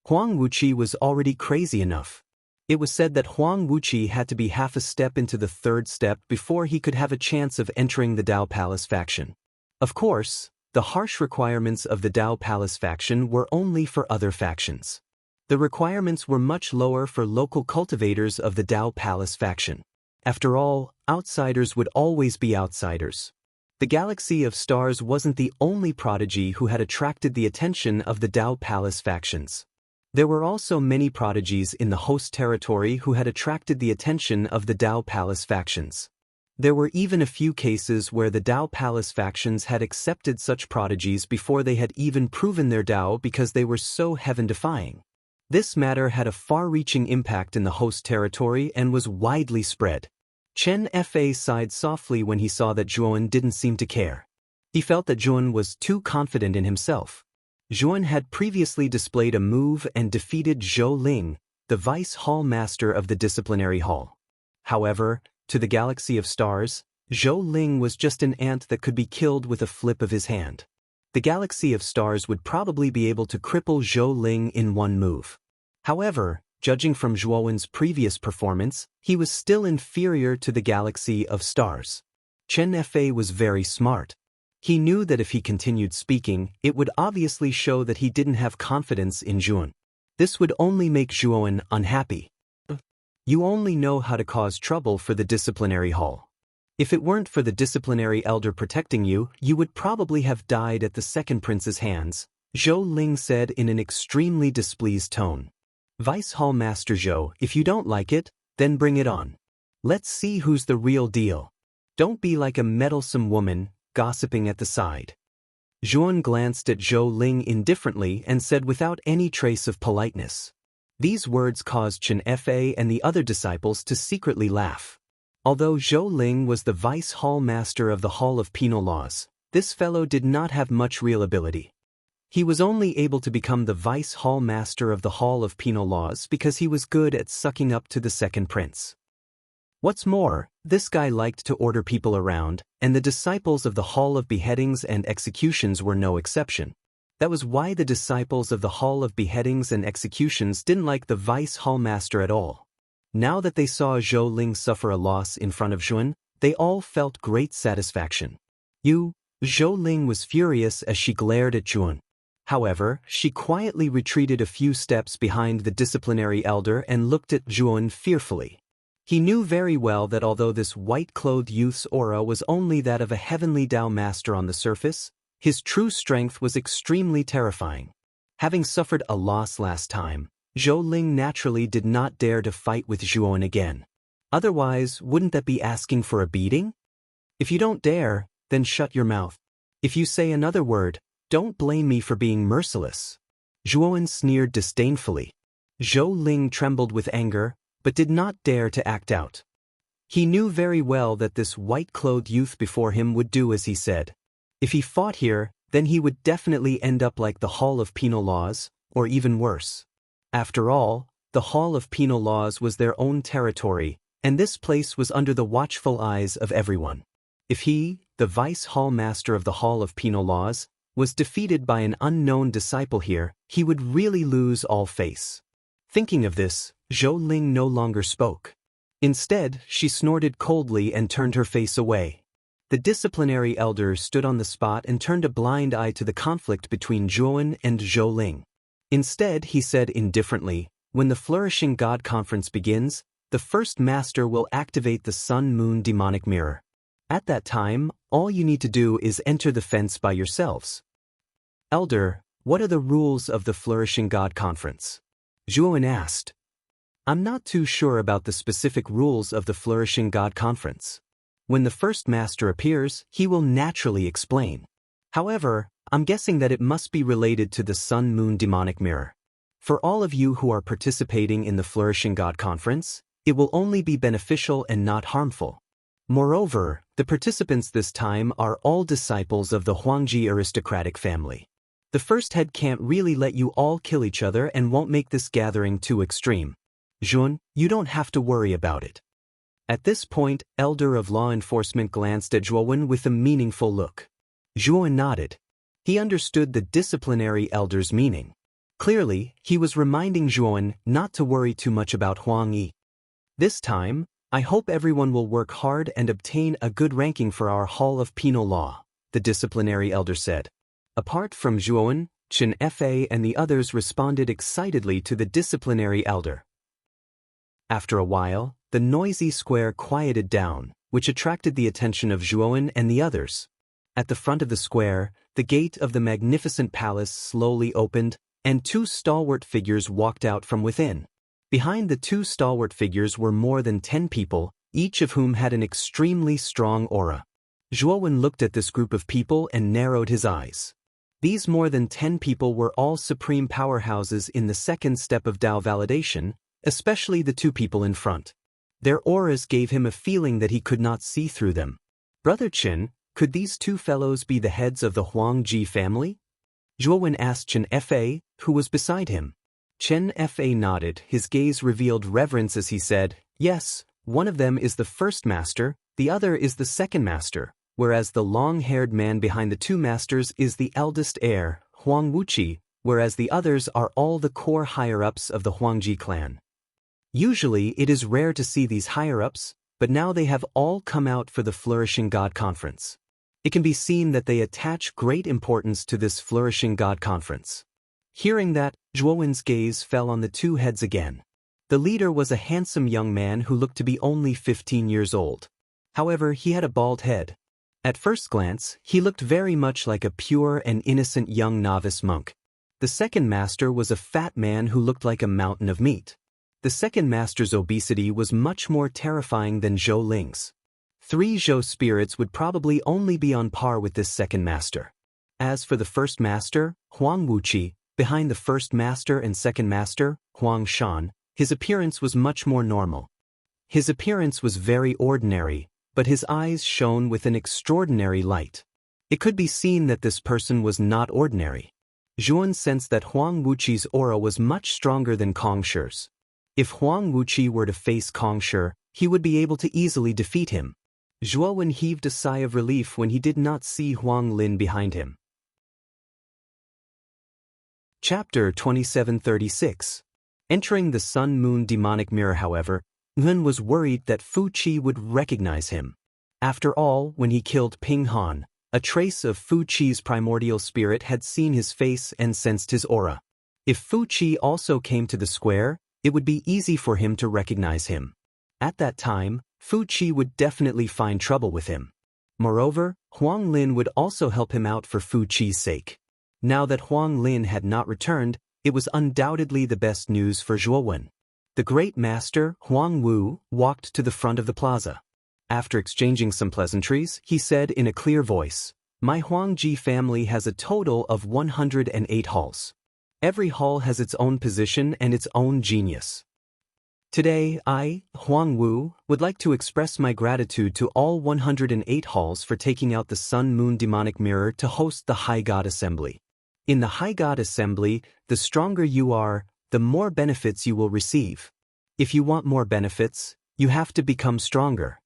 Huang Wuqi was already crazy enough. It was said that Huang Wuqi had to be half a step into the 3rd step before he could have a chance of entering the Dao Palace faction. Of course, the harsh requirements of the Dao Palace faction were only for other factions. The requirements were much lower for local cultivators of the Dao Palace faction. After all, outsiders would always be outsiders. The Galaxy of Stars wasn't the only prodigy who had attracted the attention of the Dao Palace factions. There were also many prodigies in the host territory who had attracted the attention of the Dao Palace factions. There were even a few cases where the Dao Palace factions had accepted such prodigies before they had even proven their Dao because they were so heaven-defying. This matter had a far-reaching impact in the host territory and was widely spread. Chen Fei sighed softly when he saw that Zhuowen didn't seem to care. He felt that Zhuowen was too confident in himself. Zhuowen had previously displayed a move and defeated Zhou Ling, the Vice Hall Master of the Disciplinary Hall. However, to the Galaxy of Stars, Zhou Ling was just an ant that could be killed with a flip of his hand. The Galaxy of Stars would probably be able to cripple Zhou Ling in one move. However, Judging from Zhuowen's previous performance, he was still inferior to the galaxy of stars. Chen Fa was very smart. He knew that if he continued speaking, it would obviously show that he didn't have confidence in Zhuon. This would only make Zhuon unhappy. You only know how to cause trouble for the disciplinary hall. If it weren't for the disciplinary elder protecting you, you would probably have died at the second prince's hands, Zhou Ling said in an extremely displeased tone. Vice Hall Master Zhou, if you don't like it, then bring it on. Let's see who's the real deal. Don't be like a meddlesome woman, gossiping at the side. Zhuon glanced at Zhou Ling indifferently and said without any trace of politeness. These words caused Chen Fa and the other disciples to secretly laugh. Although Zhou Ling was the vice hall master of the Hall of Penal Laws, this fellow did not have much real ability. He was only able to become the vice hall master of the Hall of Penal Laws because he was good at sucking up to the second prince. What's more, this guy liked to order people around, and the disciples of the Hall of Beheadings and Executions were no exception. That was why the disciples of the Hall of Beheadings and Executions didn't like the vice hall master at all. Now that they saw Zhou Ling suffer a loss in front of Zhuon, they all felt great satisfaction. Zhou Ling was furious as she glared at Zhuon. However, she quietly retreated a few steps behind the disciplinary elder and looked at Zhuon fearfully. He knew very well that although this white-clothed youth's aura was only that of a heavenly Tao master on the surface, his true strength was extremely terrifying. Having suffered a loss last time, Zhou Ling naturally did not dare to fight with Zhuon again. Otherwise, wouldn't that be asking for a beating? If you don't dare, then shut your mouth. If you say another word, don't blame me for being merciless. Zhuon sneered disdainfully. Zhou Ling trembled with anger, but did not dare to act out. He knew very well that this white-clothed youth before him would do as he said. If he fought here, then he would definitely end up like the Hall of Penal Laws, or even worse. After all, the Hall of Penal Laws was their own territory, and this place was under the watchful eyes of everyone. If he, the vice hall master of the Hall of Penal Laws, was defeated by an unknown disciple here, he would really lose all face. Thinking of this, Zhou Ling no longer spoke. Instead, she snorted coldly and turned her face away. The disciplinary elder stood on the spot and turned a blind eye to the conflict between Zhuon and Zhou Ling. Instead, he said indifferently, when the Flourishing God Conference begins, the first master will activate the Sun-Moon demonic mirror. At that time, all you need to do is enter the fence by yourselves. Elder, what are the rules of the Flourishing God Conference? Zhuon asked. I'm not too sure about the specific rules of the Flourishing God Conference. When the first master appears, he will naturally explain. However, I'm guessing that it must be related to the Sun-Moon demonic mirror. For all of you who are participating in the Flourishing God Conference, it will only be beneficial and not harmful. Moreover, the participants this time are all disciples of the Huangji aristocratic family. The first head can't really let you all kill each other and won't make this gathering too extreme. Zhuon, you don't have to worry about it. At this point, Elder of Law Enforcement glanced at Zhuon with a meaningful look. Zhuon nodded. He understood the disciplinary elder's meaning. Clearly, he was reminding Zhuon not to worry too much about Huang Yi. This time, I hope everyone will work hard and obtain a good ranking for our Hall of Penal Law, the disciplinary elder said. Apart from Zhuon, Chen Fa and the others responded excitedly to the disciplinary elder. After a while, the noisy square quieted down, which attracted the attention of Zhuon and the others. At the front of the square, the gate of the magnificent palace slowly opened, and two stalwart figures walked out from within. Behind the two stalwart figures were more than 10 people, each of whom had an extremely strong aura. Zhuon looked at this group of people and narrowed his eyes. These more than 10 people were all supreme powerhouses in the second step of Tao validation, especially the two people in front. Their auras gave him a feeling that he could not see through them. Brother Chen, could these two fellows be the heads of the Huangji family? Zhuon asked Chen Fa, who was beside him. Chen Fa nodded, his gaze revealed reverence as he said, yes, one of them is the first master, the other is the second master, whereas the long-haired man behind the two masters is the eldest heir, Huang Wuqi, whereas the others are all the core higher-ups of the Huangji clan. Usually it is rare to see these higher-ups, but now they have all come out for the Flourishing God Conference. It can be seen that they attach great importance to this Flourishing God Conference. Hearing that, Zhuowen's gaze fell on the two heads again. The leader was a handsome young man who looked to be only 15 years old. However, he had a bald head. At first glance, he looked very much like a pure and innocent young novice monk. The second master was a fat man who looked like a mountain of meat. The second master's obesity was much more terrifying than Zhou Ling's. 3 Zhou spirits would probably only be on par with this second master. As for the first master, Huang Wuqi, behind the first master and second master, Huang Shan, his appearance was much more normal. His appearance was very ordinary, but his eyes shone with an extraordinary light. It could be seen that this person was not ordinary. Zhuan sensed that Huang Wuqi's aura was much stronger than Kong Shi's. If Huang Wuqi were to face Kong Shi, he would be able to easily defeat him. Zhuowen heaved a sigh of relief when he did not see Huang Lin behind him. Chapter 2736. Entering the Sun-Moon demonic mirror, however, Yun was worried that Fu Qi would recognize him. After all, when he killed Ping Han, a trace of Fu Qi's primordial spirit had seen his face and sensed his aura. If Fu Qi also came to the square, it would be easy for him to recognize him. At that time, Fu Qi would definitely find trouble with him. Moreover, Huang Lin would also help him out for Fu Qi's sake. Now that Huang Lin had not returned, it was undoubtedly the best news for Zhuowen. The great master, Huang Wu, walked to the front of the plaza. After exchanging some pleasantries, he said in a clear voice, "My Huangji family has a total of 108 halls. Every hall has its own position and its own genius. Today, I, Huang Wu, would like to express my gratitude to all 108 halls for taking out the Sun-Moon demonic mirror to host the High God Assembly. In the High God Assembly, the stronger you are, the more benefits you will receive. If you want more benefits, you have to become stronger."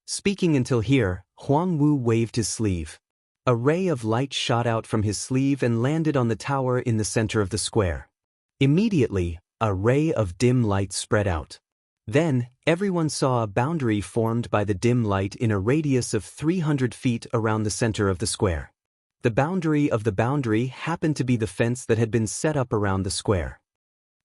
Speaking until here, Huang Wu waved his sleeve. A ray of light shot out from his sleeve and landed on the tower in the center of the square. Immediately, a ray of dim light spread out. Then, everyone saw a boundary formed by the dim light in a radius of 300 feet around the center of the square. The boundary of the boundary happened to be the fence that had been set up around the square.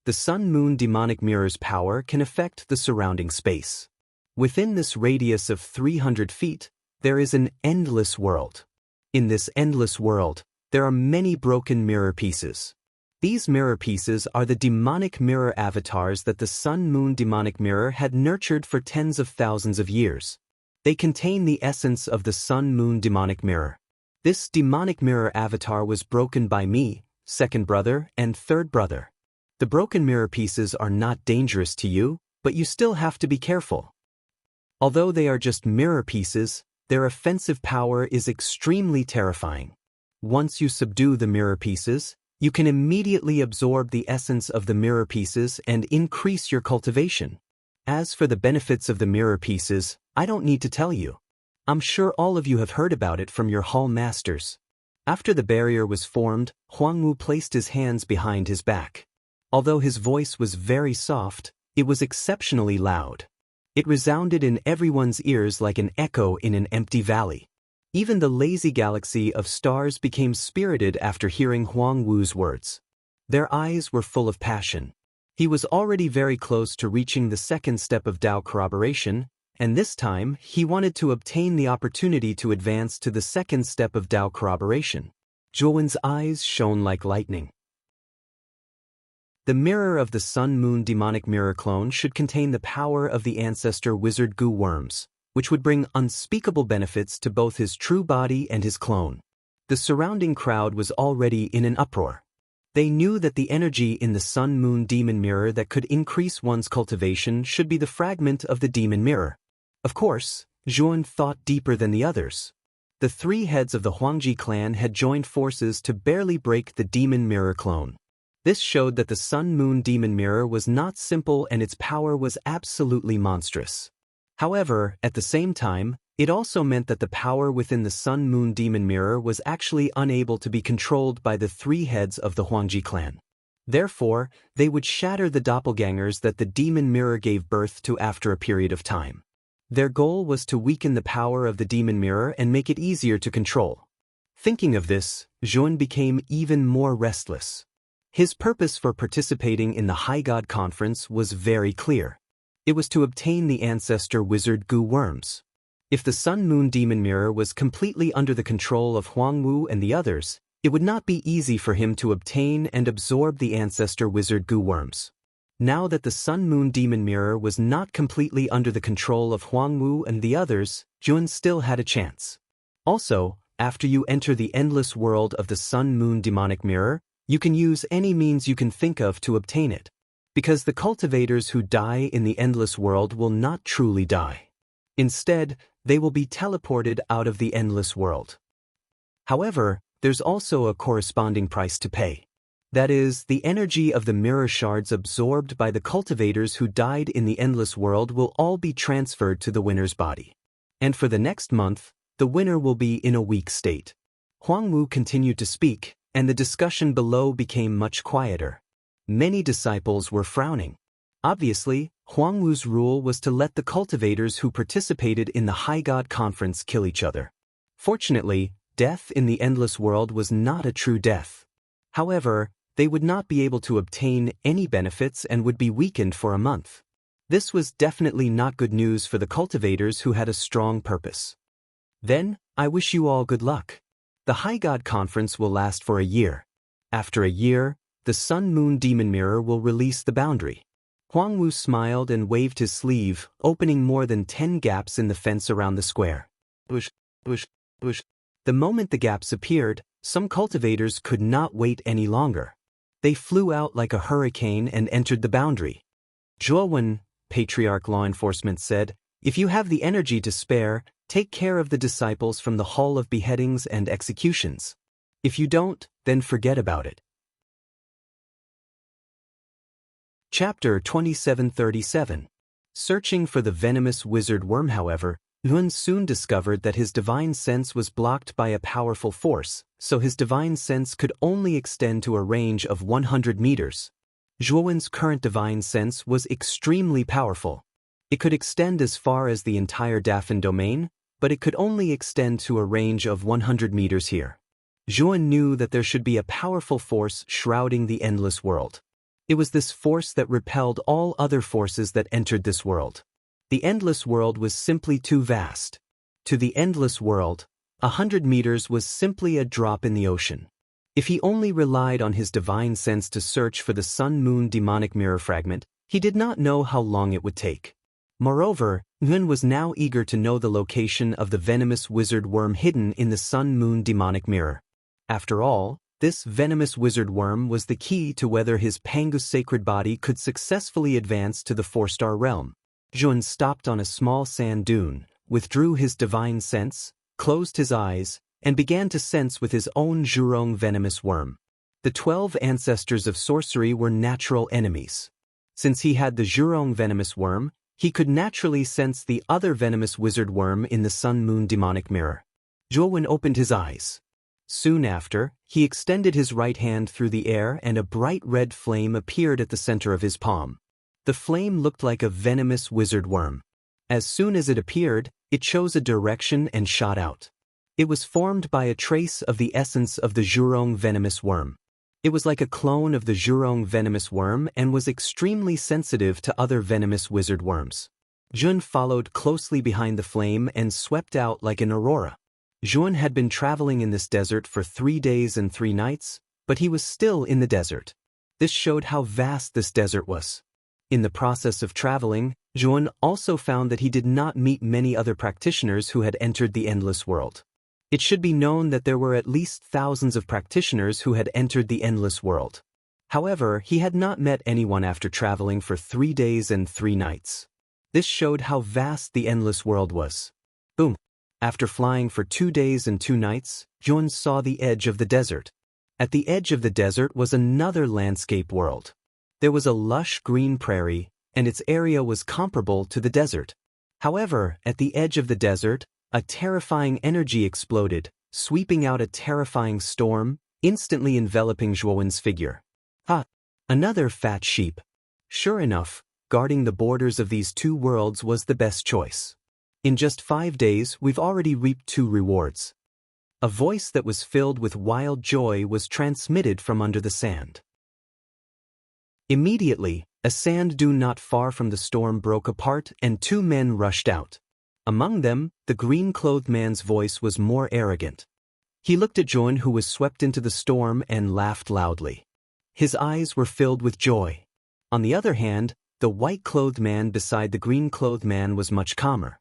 The Sun-Moon demonic mirror's power can affect the surrounding space. Within this radius of 300 feet, there is an endless world. In this endless world, there are many broken mirror pieces. These mirror pieces are the demonic mirror avatars that the Sun-Moon demonic mirror had nurtured for tens of thousands of years. They contain the essence of the Sun-Moon demonic mirror. This demonic mirror avatar was broken by me, second brother, and third brother. The broken mirror pieces are not dangerous to you, but you still have to be careful. Although they are just mirror pieces, their offensive power is extremely terrifying. Once you subdue the mirror pieces, you can immediately absorb the essence of the mirror pieces and increase your cultivation. As for the benefits of the mirror pieces, I don't need to tell you. I'm sure all of you have heard about it from your hall masters. After the barrier was formed, Huang Wu placed his hands behind his back. Although his voice was very soft, it was exceptionally loud. It resounded in everyone's ears like an echo in an empty valley. Even the lazy galaxy of stars became spirited after hearing Huang Wu's words. Their eyes were full of passion. He was already very close to reaching the second step of Tao corroboration, and this time he wanted to obtain the opportunity to advance to the second step of Tao corroboration. Zhuowen's eyes shone like lightning. The mirror of the Sun-Moon demonic mirror clone should contain the power of the ancestor wizard goo worms, which would bring unspeakable benefits to both his true body and his clone. The surrounding crowd was already in an uproar. They knew that the energy in the Sun-Moon demon mirror that could increase one's cultivation should be the fragment of the demon mirror. Of course, Zhuan thought deeper than the others. The 3 heads of the Huangji clan had joined forces to barely break the demon mirror clone. This showed that the Sun-Moon demon mirror was not simple and its power was absolutely monstrous. However, at the same time, it also meant that the power within the Sun-Moon demon mirror was actually unable to be controlled by the 3 heads of the Huangji clan. Therefore, they would shatter the doppelgangers that the demon mirror gave birth to after a period of time. Their goal was to weaken the power of the demon mirror and make it easier to control. Thinking of this, Zhuan became even more restless. His purpose for participating in the High God Conference was very clear. It was to obtain the ancestor wizard Gu worms. If the Sun-Moon Demon Mirror was completely under the control of Huang Wu and the others, it would not be easy for him to obtain and absorb the ancestor wizard Gu worms. Now that the Sun-Moon Demon Mirror was not completely under the control of Huang Wu and the others, Zhuan still had a chance. Also, after you enter the endless world of the Sun-Moon Demonic Mirror, you can use any means you can think of to obtain it. Because the cultivators who die in the endless world will not truly die. Instead, they will be teleported out of the endless world. However, there's also a corresponding price to pay. That is, the energy of the mirror shards absorbed by the cultivators who died in the endless world will all be transferred to the winner's body. And for the next month, the winner will be in a weak state. Huang Wu continued to speak, and the discussion below became much quieter. Many disciples were frowning. Obviously, Huang Wu's rule was to let the cultivators who participated in the High God Conference kill each other. Fortunately, death in the endless world was not a true death. However, they would not be able to obtain any benefits and would be weakened for a month. This was definitely not good news for the cultivators who had a strong purpose. Then, I wish you all good luck. The High God Conference will last for a year. After a year, the Sun-Moon Demon Mirror will release the boundary. Huang Wu smiled and waved his sleeve, opening more than 10 gaps in the fence around the square. Bush, bush, bush. The moment the gaps appeared, some cultivators could not wait any longer. They flew out like a hurricane and entered the boundary. Zhuowen, Patriarch Law Enforcement said, "If you have the energy to spare, take care of the disciples from the Hall of Beheadings and Executions. If you don't, then forget about it." Chapter 2737. Searching for the venomous wizard worm. However, Yuan soon discovered that his divine sense was blocked by a powerful force, so his divine sense could only extend to a range of 100 meters. Zhuowen's current divine sense was extremely powerful. It could extend as far as the entire Dafan domain, but it could only extend to a range of 100 meters here. Zhuowen knew that there should be a powerful force shrouding the endless world. It was this force that repelled all other forces that entered this world. The endless world was simply too vast. To the endless world, 100 meters was simply a drop in the ocean. If he only relied on his divine sense to search for the Sun-Moon Demonic Mirror fragment, he did not know how long it would take. Moreover, Yuan was now eager to know the location of the venomous wizard worm hidden in the Sun-Moon Demonic Mirror. After all, this venomous wizard worm was the key to whether his Pangus sacred body could successfully advance to the 4-star realm. Zhuan stopped on a small sand dune, withdrew his divine sense, closed his eyes, and began to sense with his own Zhurong venomous worm. The 12 ancestors of sorcery were natural enemies. Since he had the Zhurong venomous worm, he could naturally sense the other venomous wizard worm in the Sun-Moon Demonic Mirror. Zhuowen opened his eyes. Soon after, he extended his right hand through the air and a bright red flame appeared at the center of his palm. The flame looked like a venomous wizard worm. As soon as it appeared, it chose a direction and shot out. It was formed by a trace of the essence of the Zhurong venomous worm. It was like a clone of the Zhurong venomous worm and was extremely sensitive to other venomous wizard worms. Zhuan followed closely behind the flame and swept out like an aurora. Zhuan had been traveling in this desert for 3 days and 3 nights, but he was still in the desert. This showed how vast this desert was. In the process of traveling, Zhuan also found that he did not meet many other practitioners who had entered the endless world. It should be known that there were at least thousands of practitioners who had entered the endless world. However, he had not met anyone after traveling for 3 days and 3 nights. This showed how vast the endless world was. Boom! After flying for 2 days and 2 nights, Zhuan saw the edge of the desert. At the edge of the desert was another landscape world. There was a lush green prairie, and its area was comparable to the desert. However, at the edge of the desert, a terrifying energy exploded, sweeping out a terrifying storm, instantly enveloping Zhuowen's figure. Ha! Another fat sheep. Sure enough, guarding the borders of these two worlds was the best choice. In just 5 days, we've already reaped 2 rewards. A voice that was filled with wild joy was transmitted from under the sand. Immediately, a sand dune not far from the storm broke apart and 2 men rushed out. Among them, the green-clothed man's voice was more arrogant. He looked at Joan, who was swept into the storm, and laughed loudly. His eyes were filled with joy. On the other hand, the white-clothed man beside the green-clothed man was much calmer.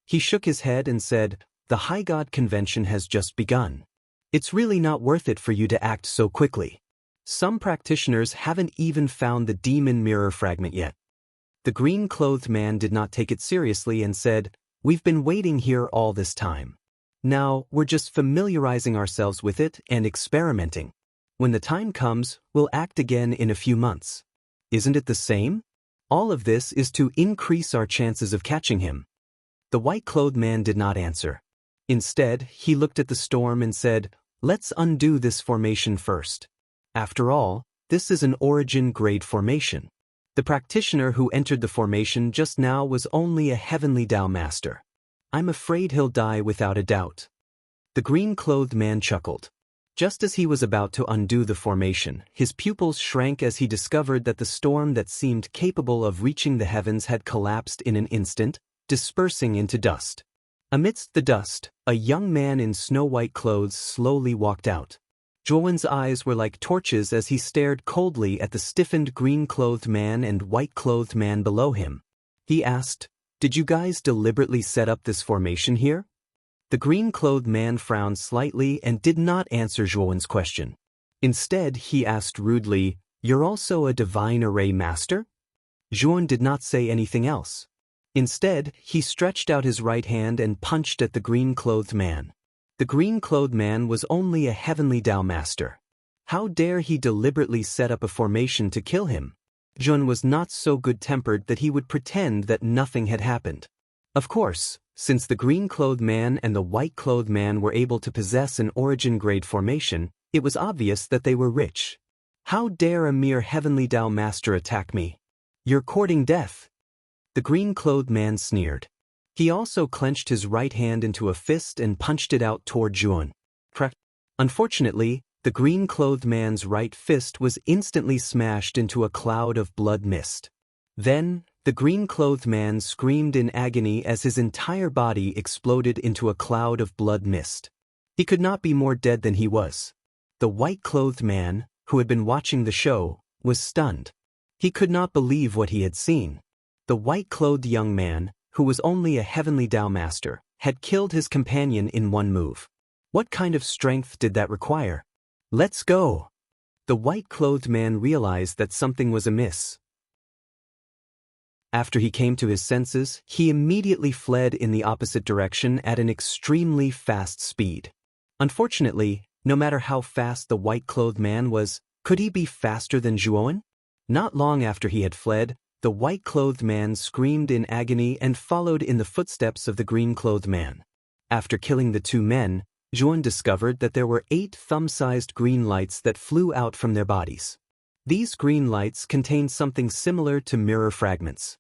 He shook his head and said, "The High God Convention has just begun. It's really not worth it for you to act so quickly. Some practitioners haven't even found the demon mirror fragment yet." The green-clothed man did not take it seriously and said, "We've been waiting here all this time. Now, we're just familiarizing ourselves with it and experimenting. When the time comes, we'll act again in a few months. Isn't it the same? All of this is to increase our chances of catching him." The white-clothed man did not answer. Instead, he looked at the storm and said, "Let's undo this formation first. After all, this is an origin-grade formation. The practitioner who entered the formation just now was only a heavenly Tao master. I'm afraid he'll die without a doubt." The green-clothed man chuckled. Just as he was about to undo the formation, his pupils shrank as he discovered that the storm that seemed capable of reaching the heavens had collapsed in an instant, dispersing into dust. Amidst the dust, a young man in snow-white clothes slowly walked out. Joan's eyes were like torches as he stared coldly at the stiffened green-clothed man and white-clothed man below him. He asked, "Did you guys deliberately set up this formation here?" The green-clothed man frowned slightly and did not answer Joan's question. Instead, he asked rudely, "You're also a divine array master?" Joan did not say anything else. Instead, he stretched out his right hand and punched at the green-clothed man. The green-clothed man was only a heavenly Tao master. How dare he deliberately set up a formation to kill him? Joan was not so good-tempered that he would pretend that nothing had happened. Of course, since the green-clothed man and the white-clothed man were able to possess an origin-grade formation, it was obvious that they were rich. "How dare a mere heavenly Tao master attack me? You're courting death." The green-clothed man sneered. He also clenched his right hand into a fist and punched it out toward Joan. Unfortunately, the green-clothed man's right fist was instantly smashed into a cloud of blood mist. Then, the green-clothed man screamed in agony as his entire body exploded into a cloud of blood mist. He could not be more dead than he was. The white-clothed man, who had been watching the show, was stunned. He could not believe what he had seen. The white-clothed young man, who was only a heavenly Tao master, had killed his companion in one move. What kind of strength did that require? "Let's go." The white-clothed man realized that something was amiss. After he came to his senses, he immediately fled in the opposite direction at an extremely fast speed. Unfortunately, no matter how fast the white-clothed man was, could he be faster than Zhuowen? Not long after he had fled, the white-clothed man screamed in agony and followed in the footsteps of the green-clothed man. After killing the 2 men, Zhuowen discovered that there were 8 thumb-sized green lights that flew out from their bodies. These green lights contained something similar to mirror fragments.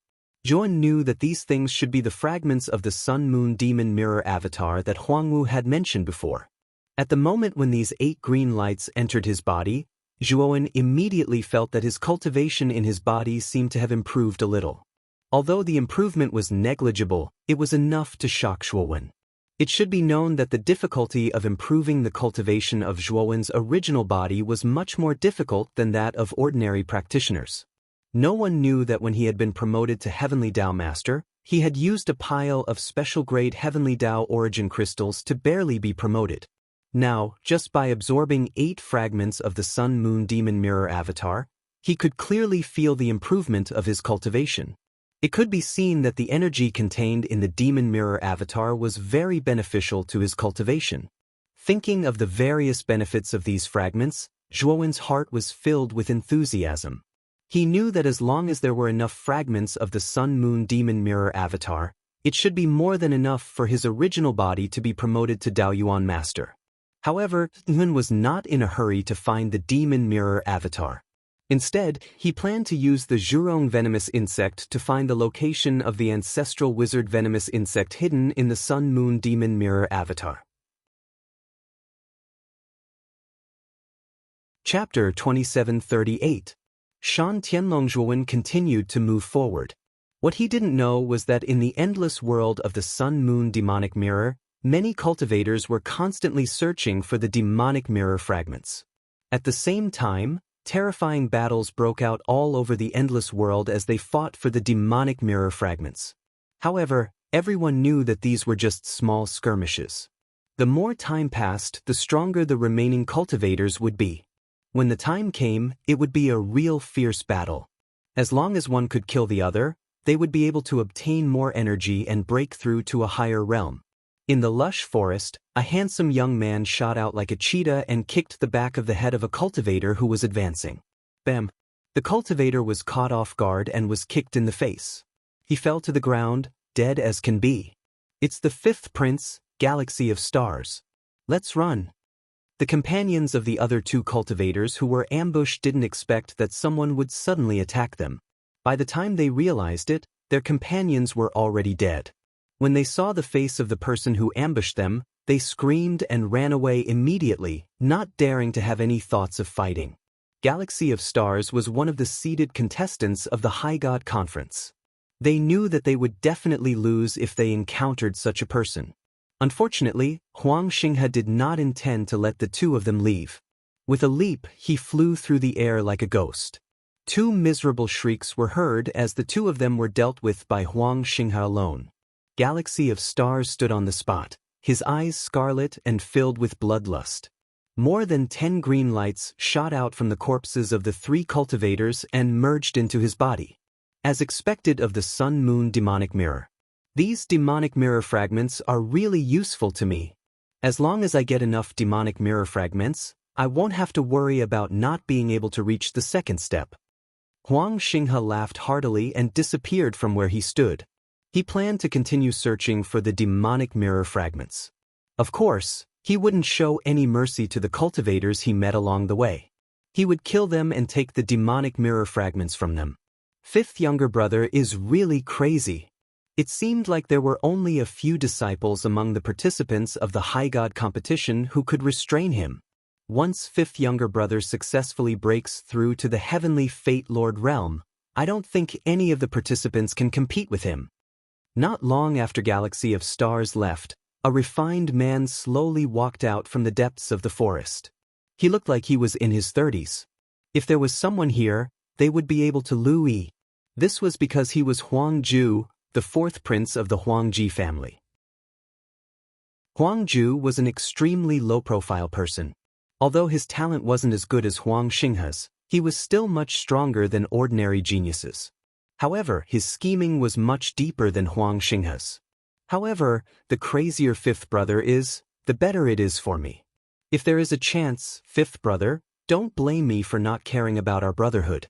Zhuowen knew that these things should be the fragments of the Sun-Moon Demon Mirror avatar that Huangwu had mentioned before. At the moment when these 8 green lights entered his body, Zhuowen immediately felt that his cultivation in his body seemed to have improved a little. Although the improvement was negligible, it was enough to shock Zhuowen. It should be known that the difficulty of improving the cultivation of Zhuowen's original body was much more difficult than that of ordinary practitioners. No one knew that when he had been promoted to Heavenly Tao Master, he had used a pile of special-grade Heavenly Tao origin crystals to barely be promoted. Now, just by absorbing 8 fragments of the Sun-Moon Demon Mirror avatar, he could clearly feel the improvement of his cultivation. It could be seen that the energy contained in the Demon Mirror avatar was very beneficial to his cultivation. Thinking of the various benefits of these fragments, Zhuowen's heart was filled with enthusiasm. He knew that as long as there were enough fragments of the Sun-Moon Demon Mirror avatar, it should be more than enough for his original body to be promoted to Daoyuan Master. However, Zhuowen was not in a hurry to find the Demon Mirror avatar. Instead, he planned to use the Zhurong venomous insect to find the location of the ancestral wizard venomous insect hidden in the Sun-Moon Demon Mirror avatar. Chapter 2738. Shan Tianlongzhuan continued to move forward. What he didn't know was that in the endless world of the Sun-Moon demonic mirror, many cultivators were constantly searching for the demonic mirror fragments. At the same time, terrifying battles broke out all over the endless world as they fought for the demonic mirror fragments. However, everyone knew that these were just small skirmishes. The more time passed, the stronger the remaining cultivators would be. When the time came, it would be a real fierce battle. As long as one could kill the other, they would be able to obtain more energy and break through to a higher realm. In the lush forest, a handsome young man shot out like a cheetah and kicked the back of the head of a cultivator who was advancing. Bam! The cultivator was caught off guard and was kicked in the face. He fell to the ground, dead as can be. It's the fifth prince, Galaxy of Stars. Let's run. The companions of the other two cultivators who were ambushed didn't expect that someone would suddenly attack them. By the time they realized it, their companions were already dead. When they saw the face of the person who ambushed them, they screamed and ran away immediately, not daring to have any thoughts of fighting. Galaxy of Stars was one of the seeded contestants of the High God Conference. They knew that they would definitely lose if they encountered such a person. Unfortunately, Huang Xinghe did not intend to let the two of them leave. With a leap, he flew through the air like a ghost. Two miserable shrieks were heard as the two of them were dealt with by Huang Xinghe alone. Galaxy of Stars stood on the spot, his eyes scarlet and filled with bloodlust. More than 10 green lights shot out from the corpses of the three cultivators and merged into his body. As expected of the Sun-Moon demonic mirror. These demonic mirror fragments are really useful to me. As long as I get enough demonic mirror fragments, I won't have to worry about not being able to reach the second step. Huang Xinghe laughed heartily and disappeared from where he stood. He planned to continue searching for the demonic mirror fragments. Of course, he wouldn't show any mercy to the cultivators he met along the way. He would kill them and take the demonic mirror fragments from them. Fifth younger brother is really crazy. It seemed like there were only a few disciples among the participants of the High God competition who could restrain him. Once fifth younger brother successfully breaks through to the heavenly Fate Lord realm, I don't think any of the participants can compete with him. Not long after Galaxy of Stars left, a refined man slowly walked out from the depths of the forest. He looked like he was in his 30s. If there was someone here, they would be able to Lui. This was because he was Huang Ju, the fourth prince of the Huangji family. Huang Ju was an extremely low-profile person. Although his talent wasn't as good as Huang Xinghe's, he was still much stronger than ordinary geniuses. However, his scheming was much deeper than Huang Xinghe's. However, the crazier fifth brother is, the better it is for me. If there is a chance, fifth brother, don't blame me for not caring about our brotherhood.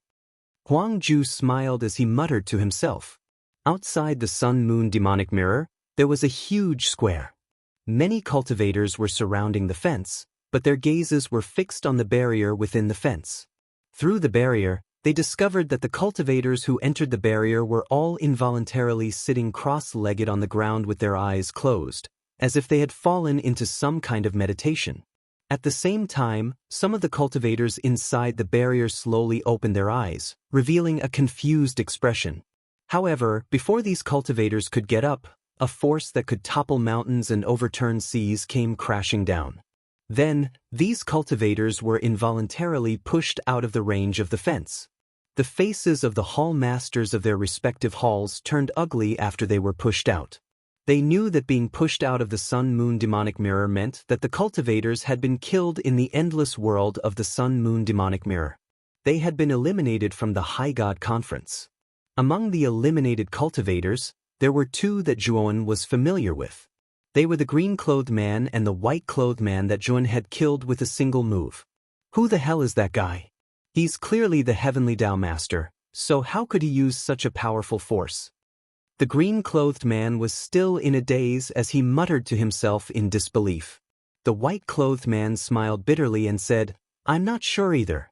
Huang Ju smiled as he muttered to himself. Outside the Sun-Moon demonic mirror, there was a huge square. Many cultivators were surrounding the fence, but their gazes were fixed on the barrier within the fence. Through the barrier, they discovered that the cultivators who entered the barrier were all involuntarily sitting cross-legged on the ground with their eyes closed, as if they had fallen into some kind of meditation. At the same time, some of the cultivators inside the barrier slowly opened their eyes, revealing a confused expression. However, before these cultivators could get up, a force that could topple mountains and overturn seas came crashing down. Then, these cultivators were involuntarily pushed out of the range of the fence. The faces of the hall masters of their respective halls turned ugly after they were pushed out. They knew that being pushed out of the Sun-Moon demonic mirror meant that the cultivators had been killed in the endless world of the Sun-Moon demonic mirror. They had been eliminated from the High God Conference. Among the eliminated cultivators, there were two that Zhuan was familiar with. They were the green-clothed man and the white-clothed man that Zhuan had killed with a single move. Who the hell is that guy? He's clearly the heavenly Tao master, so how could he use such a powerful force? The green-clothed man was still in a daze as he muttered to himself in disbelief. The white-clothed man smiled bitterly and said, "I'm not sure either.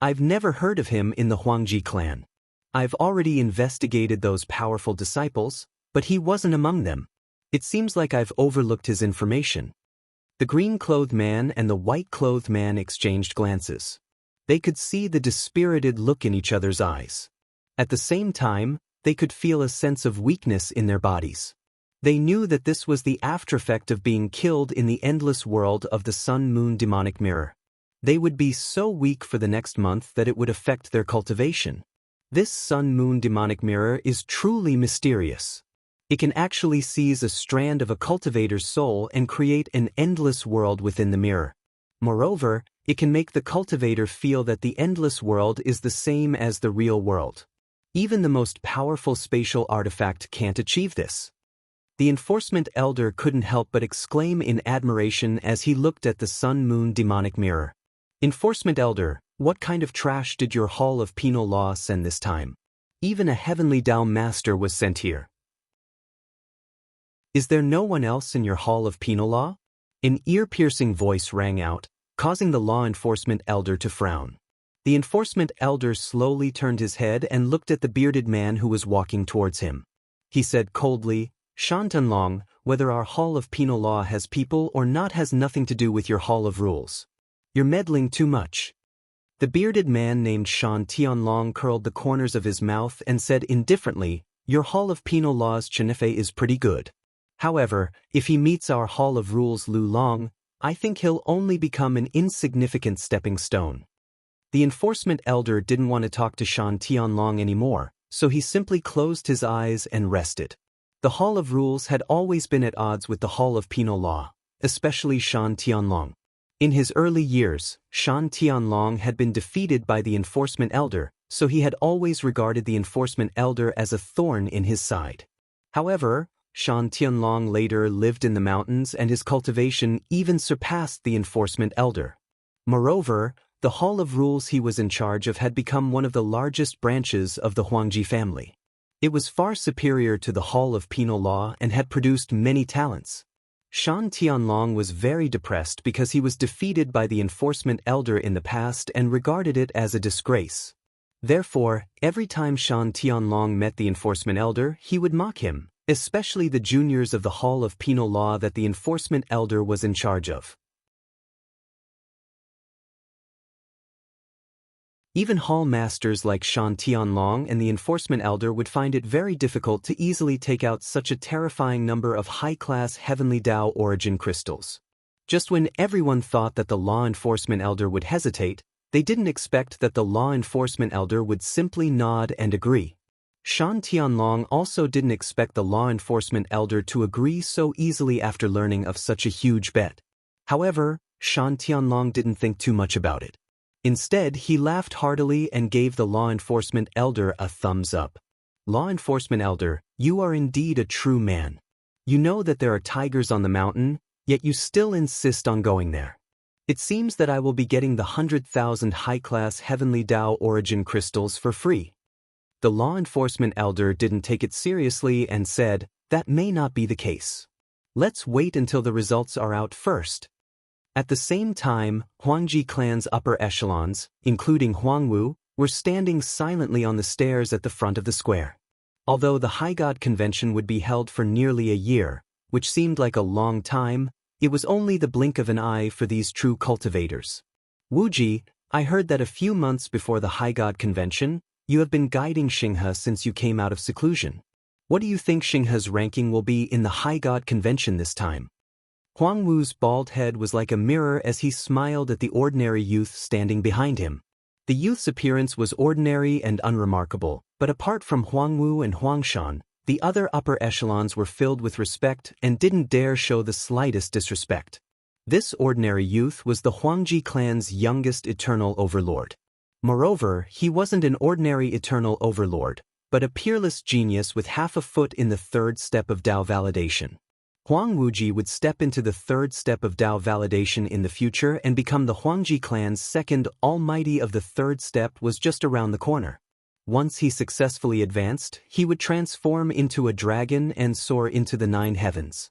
I've never heard of him in the Huangji clan. I've already investigated those powerful disciples, but he wasn't among them. It seems like I've overlooked his information. The green-clothed man and the white-clothed man exchanged glances. They could see the dispirited look in each other's eyes. At the same time, they could feel a sense of weakness in their bodies. They knew that this was the aftereffect of being killed in the endless world of the sun-moon demonic mirror. They would be so weak for the next month that it would affect their cultivation. This sun-moon demonic mirror is truly mysterious. It can actually seize a strand of a cultivator's soul and create an endless world within the mirror. Moreover, it can make the cultivator feel that the endless world is the same as the real world. Even the most powerful spatial artifact can't achieve this. The enforcement elder couldn't help but exclaim in admiration as he looked at the sun-moon demonic mirror. Enforcement elder, what kind of trash did your Hall of Penal Law send this time? Even a heavenly Tao master was sent here. Is there no one else in your Hall of Penal Law? An ear-piercing voice rang out, causing the law enforcement elder to frown. The enforcement elder slowly turned his head and looked at the bearded man who was walking towards him. He said coldly, Shan Tianlong, whether our Hall of Penal Law has people or not has nothing to do with your Hall of Rules. You're meddling too much. The bearded man named Shan Tianlong curled the corners of his mouth and said indifferently, Your Hall of Penal Laws Chenefei is pretty good. However, if he meets our Hall of Rules Lu Long, I think he'll only become an insignificant stepping stone. The enforcement elder didn't want to talk to Shan Tianlong anymore, so he simply closed his eyes and rested. The Hall of Rules had always been at odds with the Hall of Penal Law, especially Shan Tianlong. In his early years, Shan Tianlong had been defeated by the enforcement elder, so he had always regarded the enforcement elder as a thorn in his side. However, Shan Tianlong later lived in the mountains and his cultivation even surpassed the enforcement elder. Moreover, the Hall of Rules he was in charge of had become one of the largest branches of the Huangji family. It was far superior to the Hall of Penal Law and had produced many talents. Shan Tianlong was very depressed because he was defeated by the enforcement elder in the past and regarded it as a disgrace. Therefore, every time Shan Tianlong met the enforcement elder, he would mock him, especially the juniors of the Hall of Penal Law that the enforcement elder was in charge of. Even hall masters like Shan Tianlong and the enforcement elder would find it very difficult to easily take out such a terrifying number of high-class heavenly Tao origin crystals. Just when everyone thought that the law enforcement elder would hesitate, they didn't expect that the law enforcement elder would simply nod and agree. Shan Tianlong also didn't expect the law enforcement elder to agree so easily after learning of such a huge bet. However, Shan Tianlong didn't think too much about it. Instead, he laughed heartily and gave the law enforcement elder a thumbs up. Law enforcement elder, you are indeed a true man. You know that there are tigers on the mountain, yet you still insist on going there. It seems that I will be getting the 100,000 high-class heavenly Tao origin crystals for free. The law enforcement elder didn't take it seriously and said, that may not be the case. Let's wait until the results are out first. At the same time, Huangji clan's upper echelons, including Huangwu, were standing silently on the stairs at the front of the square. Although the High God Convention would be held for nearly a year, which seemed like a long time, it was only the blink of an eye for these true cultivators. Wuji, I heard that a few months before the High God Convention, you have been guiding Xinghe since you came out of seclusion. What do you think Xinghe's ranking will be in the High God Convention this time? Huang Wu's bald head was like a mirror as he smiled at the ordinary youth standing behind him. The youth's appearance was ordinary and unremarkable, but apart from Huang Wu and Huang Shan, the other upper echelons were filled with respect and didn't dare show the slightest disrespect. This ordinary youth was the Huangji clan's youngest eternal overlord. Moreover, he wasn't an ordinary eternal overlord, but a peerless genius with half a foot in the third step of Tao validation. Huang Wuji would step into the third step of Tao validation in the future and become the Huangji clan's second almighty of the third step was just around the corner. Once he successfully advanced, he would transform into a dragon and soar into the 9 heavens.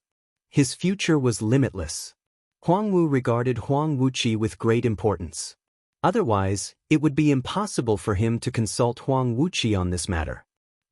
His future was limitless. Huang Wu regarded Huang Wuqi with great importance. Otherwise, it would be impossible for him to consult Huang Wuqi on this matter.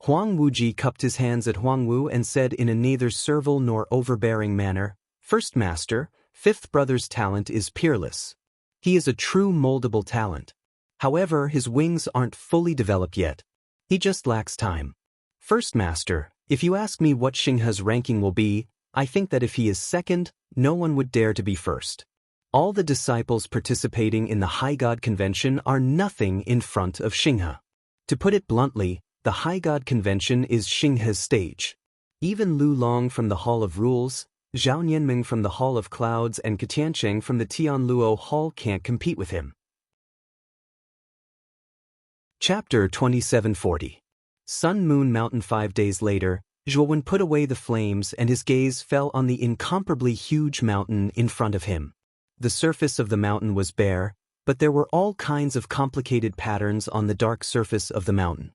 Huang Wuji cupped his hands at Huang Wu and said in a neither servile nor overbearing manner, "First Master, Fifth Brother's talent is peerless. He is a true moldable talent. However, his wings aren't fully developed yet. He just lacks time. First Master, if you ask me what Xinghe's ranking will be, I think that if he is second, no one would dare to be first. All the disciples participating in the High God Convention are nothing in front of Xinghe. To put it bluntly, the High God Convention is Xinghe's stage. Even Lu Long from the Hall of Rules, Zhao Nianming from the Hall of Clouds and Katiancheng from the Tianluo Hall can't compete with him." Chapter 2740. Sun Moon Mountain. 5 days later, Zhuowen put away the flames and his gaze fell on the incomparably huge mountain in front of him. The surface of the mountain was bare, but there were all kinds of complicated patterns on the dark surface of the mountain.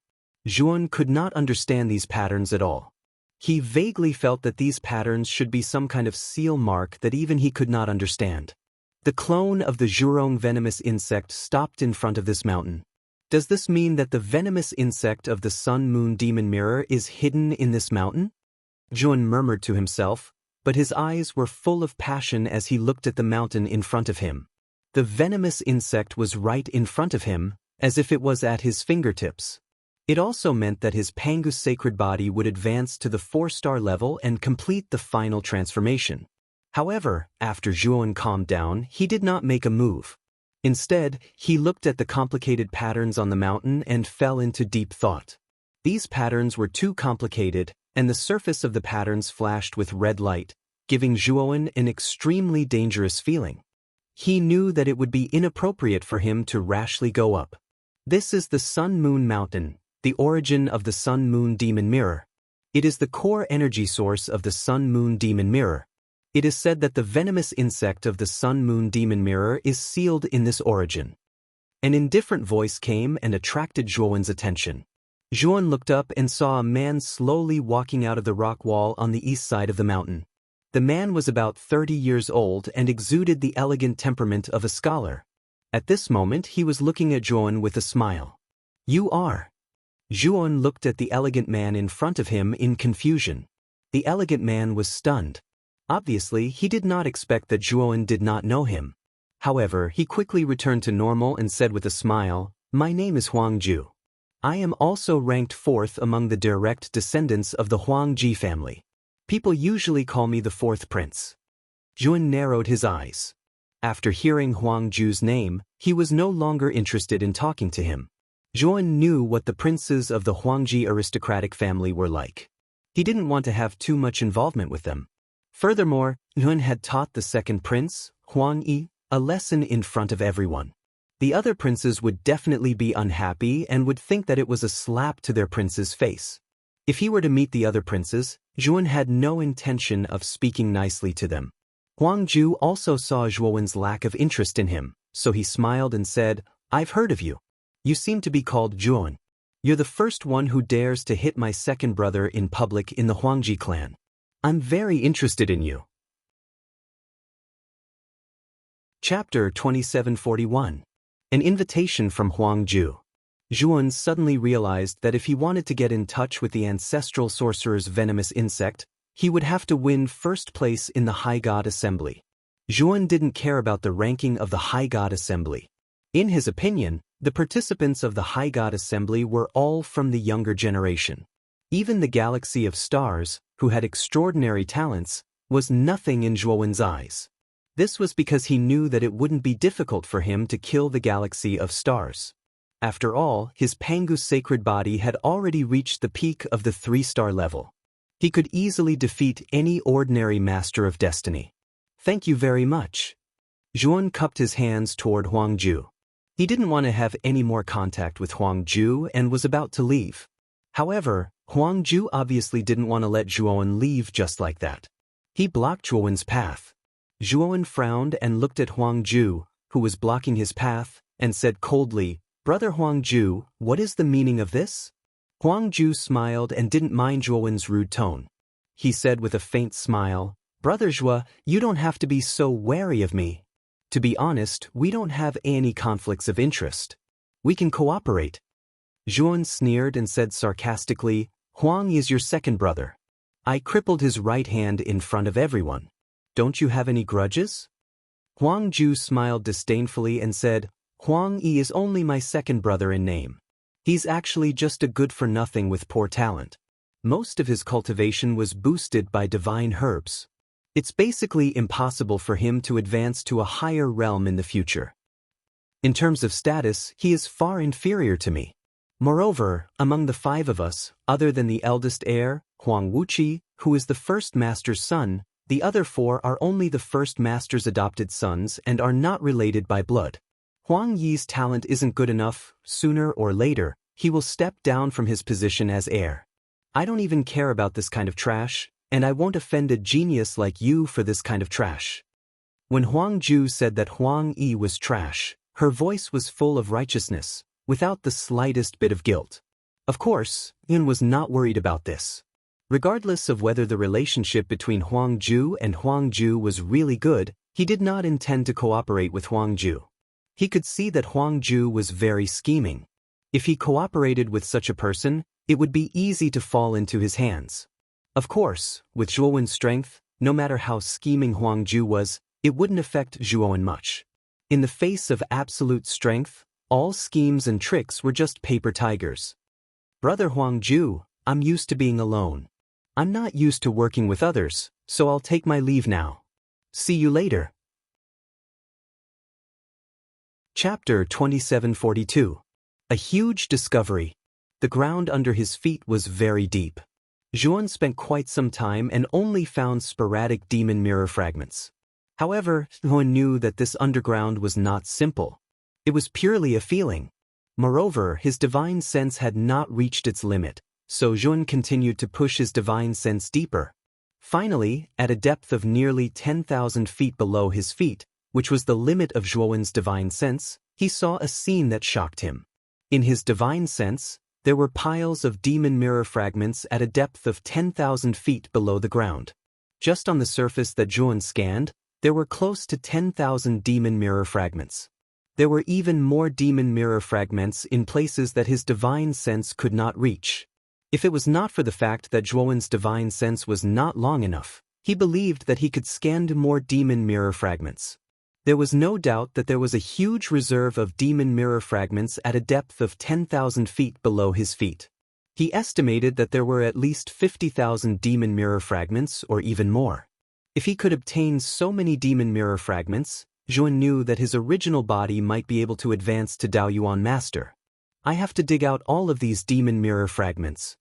Zhuowen could not understand these patterns at all. He vaguely felt that these patterns should be some kind of seal mark that even he could not understand. The clone of the Zhurong venomous insect stopped in front of this mountain. Does this mean that the venomous insect of the Sun Moon Demon Mirror is hidden in this mountain? Zhuowen murmured to himself, but his eyes were full of passion as he looked at the mountain in front of him. The venomous insect was right in front of him, as if it was at his fingertips. It also meant that his Pangus sacred body would advance to the 4-star level and complete the final transformation. However, after Zhuowen calmed down, he did not make a move. Instead, he looked at the complicated patterns on the mountain and fell into deep thought. These patterns were too complicated, and the surface of the patterns flashed with red light, giving Zhuowen an extremely dangerous feeling. He knew that it would be inappropriate for him to rashly go up. This is the Sun Moon Mountain, the origin of the Sun Moon Demon Mirror. It is the core energy source of the Sun Moon Demon Mirror. It is said that the venomous insect of the Sun Moon Demon Mirror is sealed in this origin. An indifferent voice came and attracted Zhuowen's attention. Zhuowen looked up and saw a man slowly walking out of the rock wall on the east side of the mountain. The man was about 30 years old and exuded the elegant temperament of a scholar. At this moment he was looking at Zhuowen with a smile. "You are." Zhuowen looked at the elegant man in front of him in confusion. The elegant man was stunned. Obviously, he did not expect that Zhuowen did not know him. However, he quickly returned to normal and said with a smile, "My name is Huang Ju. I am also ranked 4th among the direct descendants of the Huang Ji family. People usually call me the 4th prince." Zhuowen narrowed his eyes. After hearing Huang Ju's name, he was no longer interested in talking to him. Zhuowen knew what the princes of the Huangji aristocratic family were like. He didn't want to have too much involvement with them. Furthermore, Zhuowen had taught the second prince, Huang Yi, a lesson in front of everyone. The other princes would definitely be unhappy and would think that it was a slap to their prince's face. If he were to meet the other princes, Zhuowen had no intention of speaking nicely to them. Huang Ju also saw Zhuowen's lack of interest in him, so he smiled and said, "I've heard of you. You seem to be called Zhuowen. You're the first one who dares to hit my second brother in public in the Huangji clan. I'm very interested in you." Chapter 2741. An invitation from Huang Ju. Zhuowen suddenly realized that if he wanted to get in touch with the ancestral sorcerer's venomous insect, he would have to win first place in the High God Assembly. Zhuowen didn't care about the ranking of the High God Assembly. In his opinion, the participants of the High God Assembly were all from the younger generation. Even the galaxy of stars, who had extraordinary talents, was nothing in Zhuowen's eyes. This was because he knew that it wouldn't be difficult for him to kill the galaxy of stars. After all, his Pangus sacred body had already reached the peak of the 3-star level. He could easily defeat any ordinary master of destiny. "Thank you very much." Zhuowen cupped his hands toward Huang Ju. He didn't want to have any more contact with Huang Ju and was about to leave. However, Huang Ju obviously didn't want to let Zhuowen leave just like that. He blocked Zhuowen's path. Zhuowen frowned and looked at Huang Ju, who was blocking his path, and said coldly, "Brother Huang Ju, what is the meaning of this?" Huang Ju smiled and didn't mind Zhuowen's rude tone. He said with a faint smile, "Brother Zhuo, you don't have to be so wary of me." To be honest, we don't have any conflicts of interest. We can cooperate. Zhuan sneered and said sarcastically, Huang is your second brother. I crippled his right hand in front of everyone. Don't you have any grudges? Huang Ju smiled disdainfully and said, Huang Yi is only my second brother in name. He's actually just a good-for-nothing with poor talent. Most of his cultivation was boosted by divine herbs. It's basically impossible for him to advance to a higher realm in the future. In terms of status, he is far inferior to me. Moreover, among the 5 of us, other than the eldest heir, Huang Wuqi, who is the first master's son, the other 4 are only the first master's adopted sons and are not related by blood. Huang Yi's talent isn't good enough. Sooner or later, he will step down from his position as heir. I don't even care about this kind of trash, and I won't offend a genius like you for this kind of trash. When Huang Ju said that Huang Yi was trash, her voice was full of righteousness, without the slightest bit of guilt. Of course, Yin was not worried about this. Regardless of whether the relationship between Huang Ju and Huang Ju was really good, he did not intend to cooperate with Huang Ju. He could see that Huang Ju was very scheming. If he cooperated with such a person, it would be easy to fall into his hands. Of course, with Zhuowen's strength, no matter how scheming Huang Ju was, it wouldn't affect Zhuowen much. In the face of absolute strength, all schemes and tricks were just paper tigers. Brother Huang Ju, I'm used to being alone. I'm not used to working with others, so I'll take my leave now. See you later. Chapter 2742. A huge discovery. The ground under his feet was very deep. Zhuan spent quite some time and only found sporadic demon mirror fragments. However, Zhuan knew that this underground was not simple. It was purely a feeling. Moreover, his divine sense had not reached its limit, so Zhuan continued to push his divine sense deeper. Finally, at a depth of nearly 10,000 feet below his feet, which was the limit of Zhuowen's divine sense, he saw a scene that shocked him. In his divine sense, there were piles of demon mirror fragments at a depth of 10,000 feet below the ground. Just on the surface that Zhuan scanned, there were close to 10,000 demon mirror fragments. There were even more demon mirror fragments in places that his divine sense could not reach. If it was not for the fact that Zhuowen's divine sense was not long enough, he believed that he could scan more demon mirror fragments. There was no doubt that there was a huge reserve of demon mirror fragments at a depth of 10,000 feet below his feet. He estimated that there were at least 50,000 demon mirror fragments or even more. If he could obtain so many demon mirror fragments, Zhuan knew that his original body might be able to advance to Daoyuan Master. I have to dig out all of these demon mirror fragments.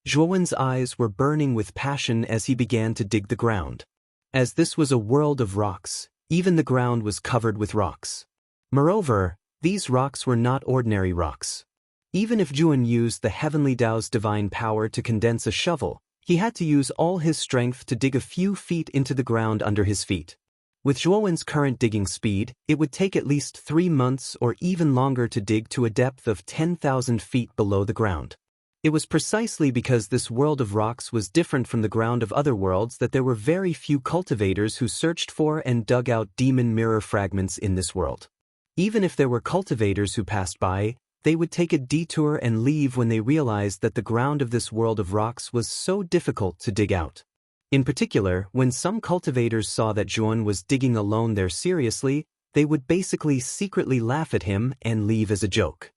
Zhuowen's eyes were burning with passion as he began to dig the ground. As this was a world of rocks, even the ground was covered with rocks. Moreover, these rocks were not ordinary rocks. Even if Zhuan used the Heavenly Tao's divine power to condense a shovel, he had to use all his strength to dig a few feet into the ground under his feet. With Zhuowen's current digging speed, it would take at least 3 months or even longer to dig to a depth of 10,000 feet below the ground. It was precisely because this world of rocks was different from the ground of other worlds that there were very few cultivators who searched for and dug out demon mirror fragments in this world. Even if there were cultivators who passed by, they would take a detour and leave when they realized that the ground of this world of rocks was so difficult to dig out. In particular, when some cultivators saw that Zhuan was digging alone there seriously, they would basically secretly laugh at him and leave as a joke.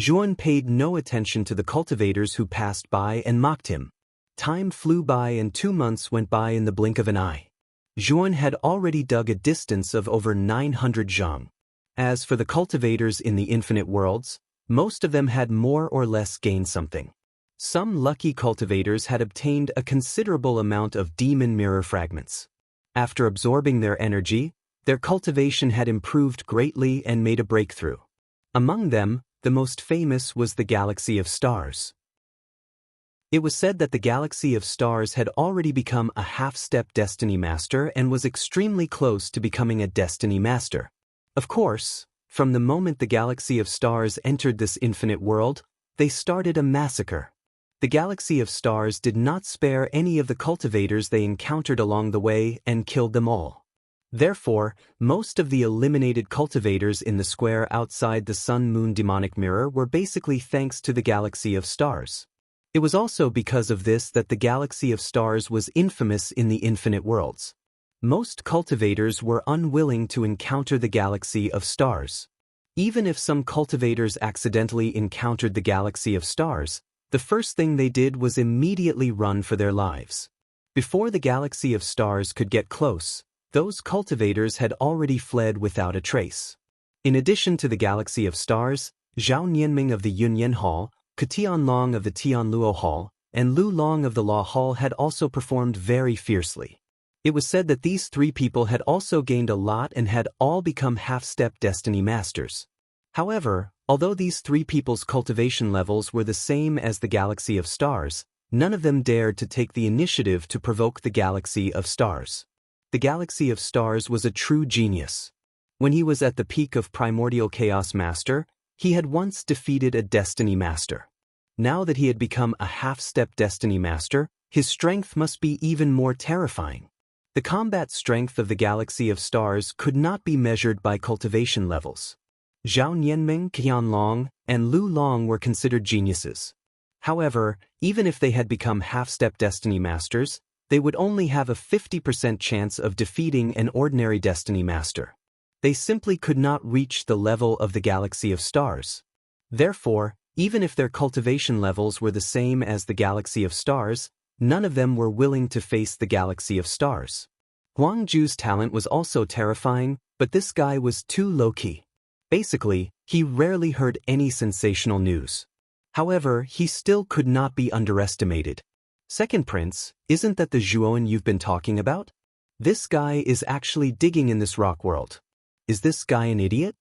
Zhuan paid no attention to the cultivators who passed by and mocked him. Time flew by and 2 months went by in the blink of an eye. Zhuan had already dug a distance of over 900 zhang. As for the cultivators in the infinite worlds, most of them had more or less gained something. Some lucky cultivators had obtained a considerable amount of demon mirror fragments. After absorbing their energy, their cultivation had improved greatly and made a breakthrough. Among them, the most famous was the Galaxy of Stars. It was said that the Galaxy of Stars had already become a half-step Destiny Master and was extremely close to becoming a Destiny Master. Of course, from the moment the Galaxy of Stars entered this infinite world, they started a massacre. The Galaxy of Stars did not spare any of the cultivators they encountered along the way and killed them all. Therefore, most of the eliminated cultivators in the square outside the Sun-Moon demonic mirror were basically thanks to the galaxy of stars. It was also because of this that the galaxy of stars was infamous in the infinite worlds. Most cultivators were unwilling to encounter the galaxy of stars. Even if some cultivators accidentally encountered the galaxy of stars, the first thing they did was immediately run for their lives. Before the galaxy of stars could get close, those cultivators had already fled without a trace. In addition to the galaxy of stars, Zhao Nianming of the Yunyan Hall, Tianlong of the Tianluo Hall, and Lu Long of the Law Hall had also performed very fiercely. It was said that these three people had also gained a lot and had all become half-step destiny masters. However, although these three people's cultivation levels were the same as the galaxy of stars, none of them dared to take the initiative to provoke the galaxy of stars. The galaxy of stars was a true genius. When he was at the peak of primordial chaos master, he had once defeated a destiny master. Now that he had become a half-step destiny master, his strength must be even more terrifying. The combat strength of the galaxy of stars could not be measured by cultivation levels. Zhao Nianming, Qianlong, and Lu Long were considered geniuses. However, even if they had become half-step destiny masters, they would only have a 50% chance of defeating an ordinary destiny master. They simply could not reach the level of the galaxy of stars. Therefore, even if their cultivation levels were the same as the galaxy of stars, none of them were willing to face the galaxy of stars. Huang Ju's talent was also terrifying, but this guy was too low-key. Basically, he rarely heard any sensational news. However, he still could not be underestimated. Second Prince, isn't that the Zhuoan you've been talking about? This guy is actually digging in this rock world. Is this guy an idiot?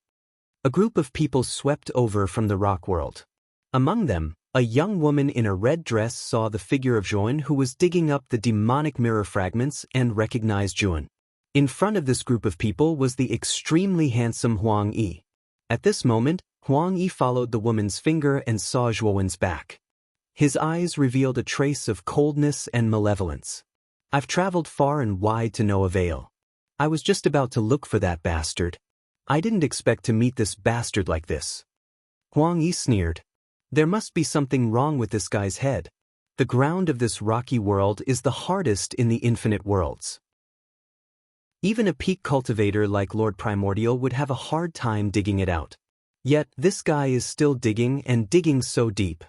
A group of people swept over from the rock world. Among them, a young woman in a red dress saw the figure of Zhuan who was digging up the demonic mirror fragments and recognized Zhuan. In front of this group of people was the extremely handsome Huang Yi. At this moment, Huang Yi followed the woman's finger and saw Zhuan's back. His eyes revealed a trace of coldness and malevolence. I've traveled far and wide to no avail. I was just about to look for that bastard. I didn't expect to meet this bastard like this. Huang Yi sneered. There must be something wrong with this guy's head. The ground of this rocky world is the hardest in the infinite worlds. Even a peak cultivator like Lord Primordial would have a hard time digging it out. Yet, this guy is still digging and digging so deep.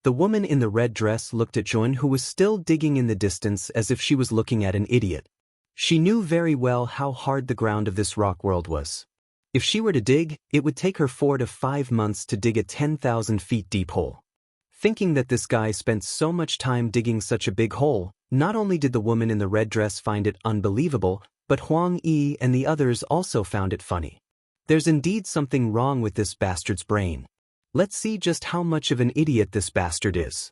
The woman in the red dress looked at Zhuan who was still digging in the distance as if she was looking at an idiot. She knew very well how hard the ground of this rock world was. If she were to dig, it would take her 4 to 5 months to dig a 10,000 feet deep hole. Thinking that this guy spent so much time digging such a big hole, not only did the woman in the red dress find it unbelievable, but Huang Yi and the others also found it funny. There's indeed something wrong with this bastard's brain. Let's see just how much of an idiot this bastard is.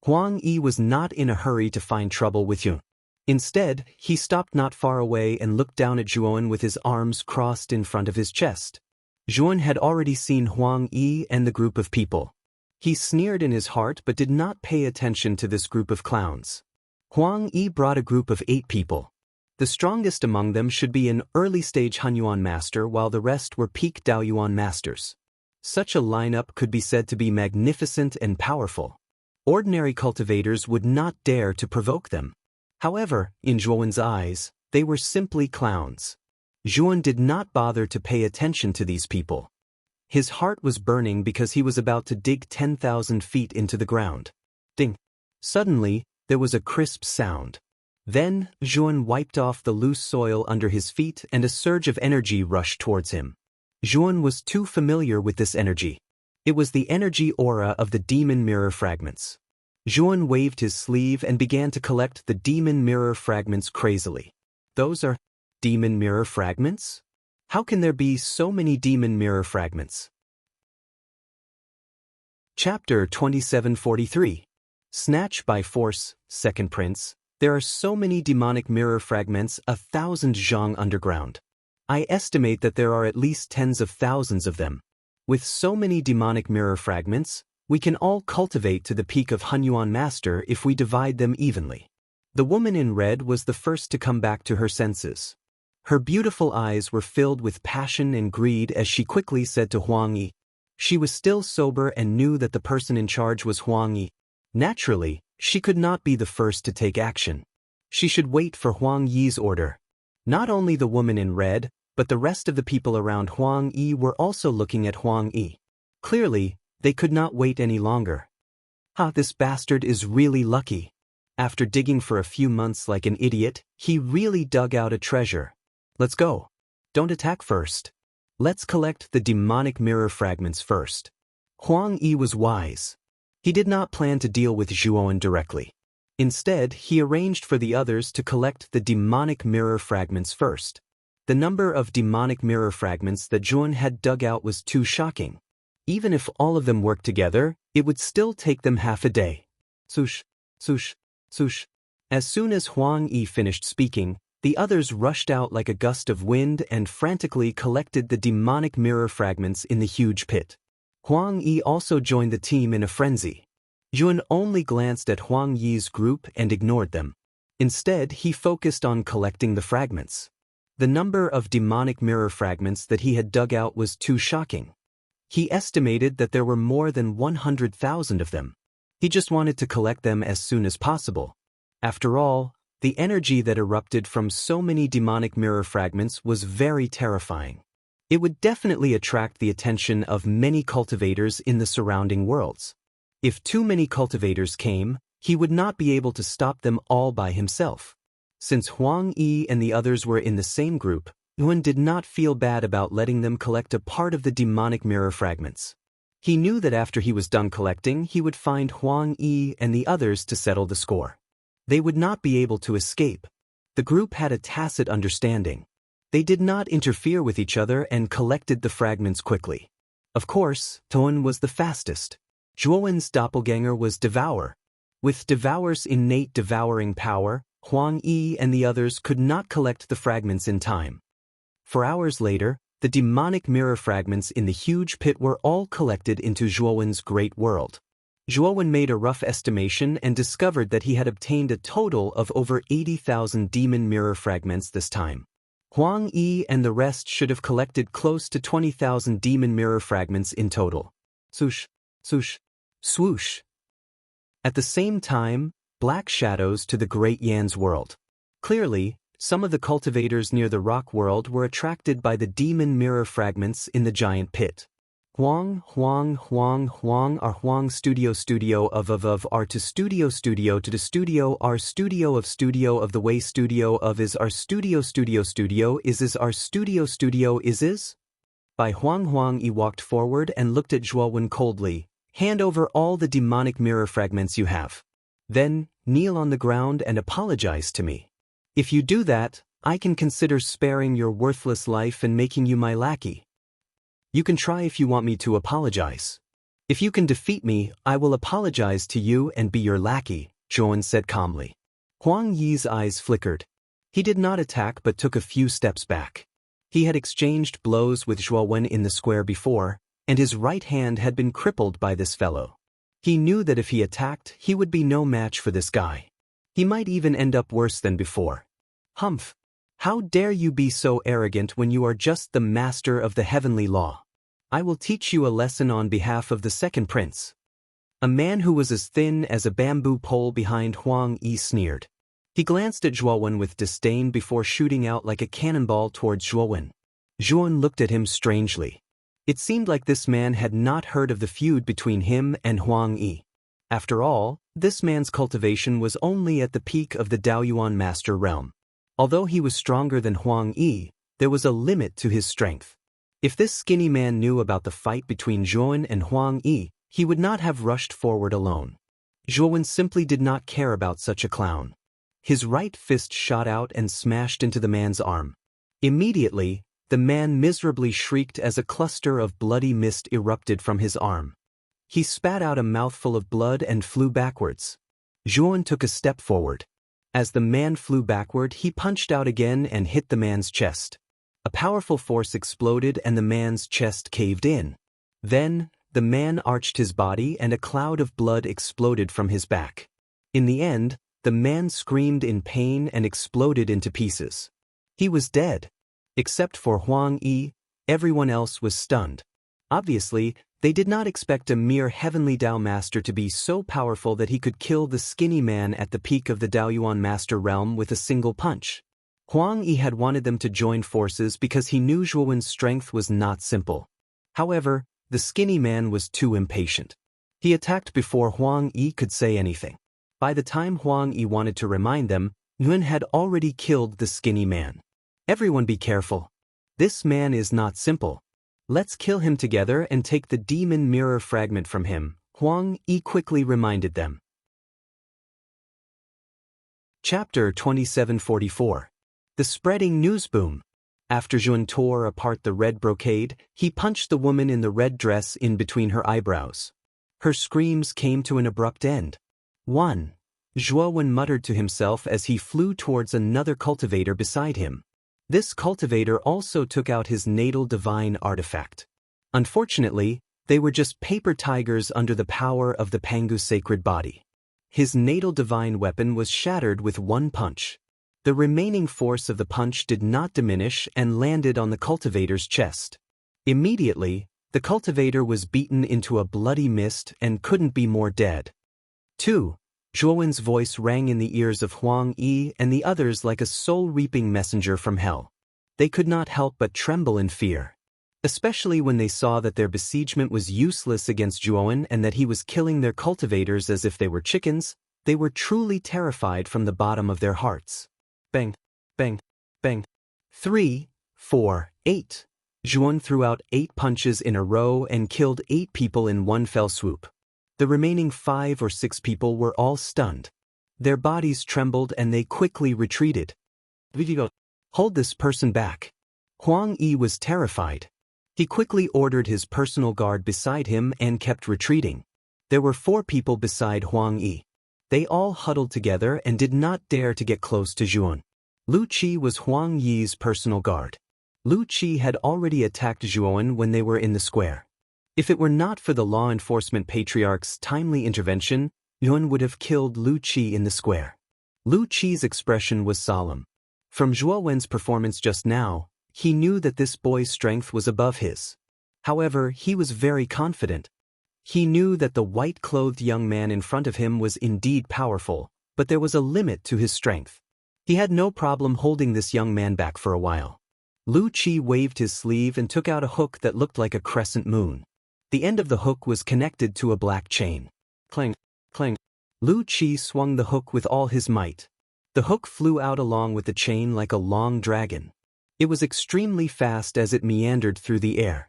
Huang Yi was not in a hurry to find trouble with Yun. Instead, he stopped not far away and looked down at Zhuan with his arms crossed in front of his chest. Zhuan had already seen Huang Yi and the group of people. He sneered in his heart but did not pay attention to this group of clowns. Huang Yi brought a group of 8 people. The strongest among them should be an early-stage Hunyuan master while the rest were peak Daoyuan masters. Such a lineup could be said to be magnificent and powerful. Ordinary cultivators would not dare to provoke them. However, in Zhuan's eyes, they were simply clowns. Zhuan did not bother to pay attention to these people. His heart was burning because he was about to dig 10,000 feet into the ground. Ding! Suddenly, there was a crisp sound. Then, Zhuan wiped off the loose soil under his feet and a surge of energy rushed towards him. Zhuan was too familiar with this energy. It was the energy aura of the demon mirror fragments. Zhuan waved his sleeve and began to collect the demon mirror fragments crazily. Those are demon mirror fragments? How can there be so many demon mirror fragments? Chapter 2743. Snatch by Force, Second Prince. There are so many demonic mirror fragments 1,000 zhang underground. I estimate that there are at least tens of thousands of them. With so many demonic mirror fragments, we can all cultivate to the peak of Hunyuan Master if we divide them evenly. The woman in red was the first to come back to her senses. Her beautiful eyes were filled with passion and greed as she quickly said to Huang Yi. She was still sober and knew that the person in charge was Huang Yi. Naturally, she could not be the first to take action. She should wait for Huang Yi's order. Not only the woman in red, but the rest of the people around Huang Yi were also looking at Huang Yi. Clearly, they could not wait any longer. This bastard is really lucky. After digging for a few months like an idiot, he really dug out a treasure. Let's go. Don't attack first. Let's collect the demonic mirror fragments first. Huang Yi was wise. He did not plan to deal with Zhuowen directly. Instead, he arranged for the others to collect the demonic mirror fragments first. The number of demonic mirror fragments that Zhuowen had dug out was too shocking. Even if all of them worked together, it would still take them half a day. Swoosh, swoosh, swoosh. As soon as Huang Yi finished speaking, the others rushed out like a gust of wind and frantically collected the demonic mirror fragments in the huge pit. Huang Yi also joined the team in a frenzy. Zhuowen only glanced at Huang Yi's group and ignored them. Instead, he focused on collecting the fragments. The number of demonic mirror fragments that he had dug out was too shocking. He estimated that there were more than 100,000 of them. He just wanted to collect them as soon as possible. After all, the energy that erupted from so many demonic mirror fragments was very terrifying. It would definitely attract the attention of many cultivators in the surrounding worlds. If too many cultivators came, he would not be able to stop them all by himself. Since Huang Yi and the others were in the same group, Yuan did not feel bad about letting them collect a part of the demonic mirror fragments. He knew that after he was done collecting, he would find Huang Yi and the others to settle the score. They would not be able to escape. The group had a tacit understanding. They did not interfere with each other and collected the fragments quickly. Of course, Tuan was the fastest. Zhuowen's doppelganger was Devour. With Devour's innate devouring power, Huang Yi and the others could not collect the fragments in time. For hours later, the demonic mirror fragments in the huge pit were all collected into Zhuowen's great world. Zhuowen made a rough estimation and discovered that he had obtained a total of over 80,000 demon mirror fragments this time. Huang Yi and the rest should have collected close to 20,000 demon mirror fragments in total. Swoosh, swoosh, swoosh. At the same time, black shadows to the Great Yan's world. Clearly, some of the cultivators near the rock world were attracted by the demon mirror fragments in the giant pit. Huang are Huang studio of are to studio to the studio of the way studio of is our studio is our studio is. By Huang Yi walked forward and looked at Zhuowen coldly. Hand over all the demonic mirror fragments you have. Then, kneel on the ground and apologize to me. If you do that, I can consider sparing your worthless life and making you my lackey. You can try if you want me to apologize. If you can defeat me, I will apologize to you and be your lackey, Zhuowen said calmly. Huang Yi's eyes flickered. He did not attack but took a few steps back. He had exchanged blows with Zhuowen in the square before, and his right hand had been crippled by this fellow. He knew that if he attacked, he would be no match for this guy. He might even end up worse than before. Humph! How dare you be so arrogant when you are just the master of the heavenly law? I will teach you a lesson on behalf of the second prince. A man who was as thin as a bamboo pole behind Huang Yi sneered. He glanced at Zhuowen with disdain before shooting out like a cannonball towards Zhuowen. Zhuowen looked at him strangely. It seemed like this man had not heard of the feud between him and Huang Yi. After all, this man's cultivation was only at the peak of the Daoyuan master realm. Although he was stronger than Huang Yi, there was a limit to his strength. If this skinny man knew about the fight between Zhuowen and Huang Yi, he would not have rushed forward alone. Zhuowen simply did not care about such a clown. His right fist shot out and smashed into the man's arm. Immediately, the man miserably shrieked as a cluster of bloody mist erupted from his arm. He spat out a mouthful of blood and flew backwards. Zhuowen took a step forward. As the man flew backward, he punched out again and hit the man's chest. A powerful force exploded and the man's chest caved in. Then, the man arched his body and a cloud of blood exploded from his back. In the end, the man screamed in pain and exploded into pieces. He was dead. Except for Huang Yi, everyone else was stunned. Obviously, they did not expect a mere heavenly Dao master to be so powerful that he could kill the skinny man at the peak of the Daoyuan master realm with a single punch. Huang Yi had wanted them to join forces because he knew Zhuowen's strength was not simple. However, the skinny man was too impatient. He attacked before Huang Yi could say anything. By the time Huang Yi wanted to remind them, Nguyen had already killed the skinny man. Everyone be careful. This man is not simple. Let's kill him together and take the demon mirror fragment from him, Huang Yi quickly reminded them. Chapter 2744. The Spreading News Boom. After Zhuan tore apart the red brocade, he punched the woman in the red dress in between her eyebrows. Her screams came to an abrupt end. 1. Zhuowen muttered to himself as he flew towards another cultivator beside him. This cultivator also took out his natal divine artifact. Unfortunately, they were just paper tigers under the power of the Pangu sacred body. His natal divine weapon was shattered with one punch. The remaining force of the punch did not diminish and landed on the cultivator's chest. Immediately, the cultivator was beaten into a bloody mist and couldn't be more dead. 2. Zhuowen's voice rang in the ears of Huang Yi and the others like a soul-reaping messenger from hell. They could not help but tremble in fear. Especially when they saw that their besiegement was useless against Zhuowen and that he was killing their cultivators as if they were chickens, they were truly terrified from the bottom of their hearts. Bang, bang, bang. 3, 4, 8. Zhuowen threw out 8 punches in a row and killed 8 people in one fell swoop. The remaining 5 or 6 people were all stunned. Their bodies trembled and they quickly retreated. Hold this person back. Huang Yi was terrified. He quickly ordered his personal guard beside him and kept retreating. There were 4 people beside Huang Yi. They all huddled together and did not dare to get close to Zhuowen. Lu Qi was Huang Yi's personal guard. Lu Qi had already attacked Zhuowen when they were in the square. If it were not for the law enforcement patriarch's timely intervention, Yuan would have killed Lu Qi in the square. Lu Qi's expression was solemn. From Zhuowen's performance just now, he knew that this boy's strength was above his. However, he was very confident. He knew that the white-clothed young man in front of him was indeed powerful, but there was a limit to his strength. He had no problem holding this young man back for a while. Lu Qi waved his sleeve and took out a hook that looked like a crescent moon. The end of the hook was connected to a black chain. Clang, clang. Lu Qi swung the hook with all his might. The hook flew out along with the chain like a long dragon. It was extremely fast as it meandered through the air.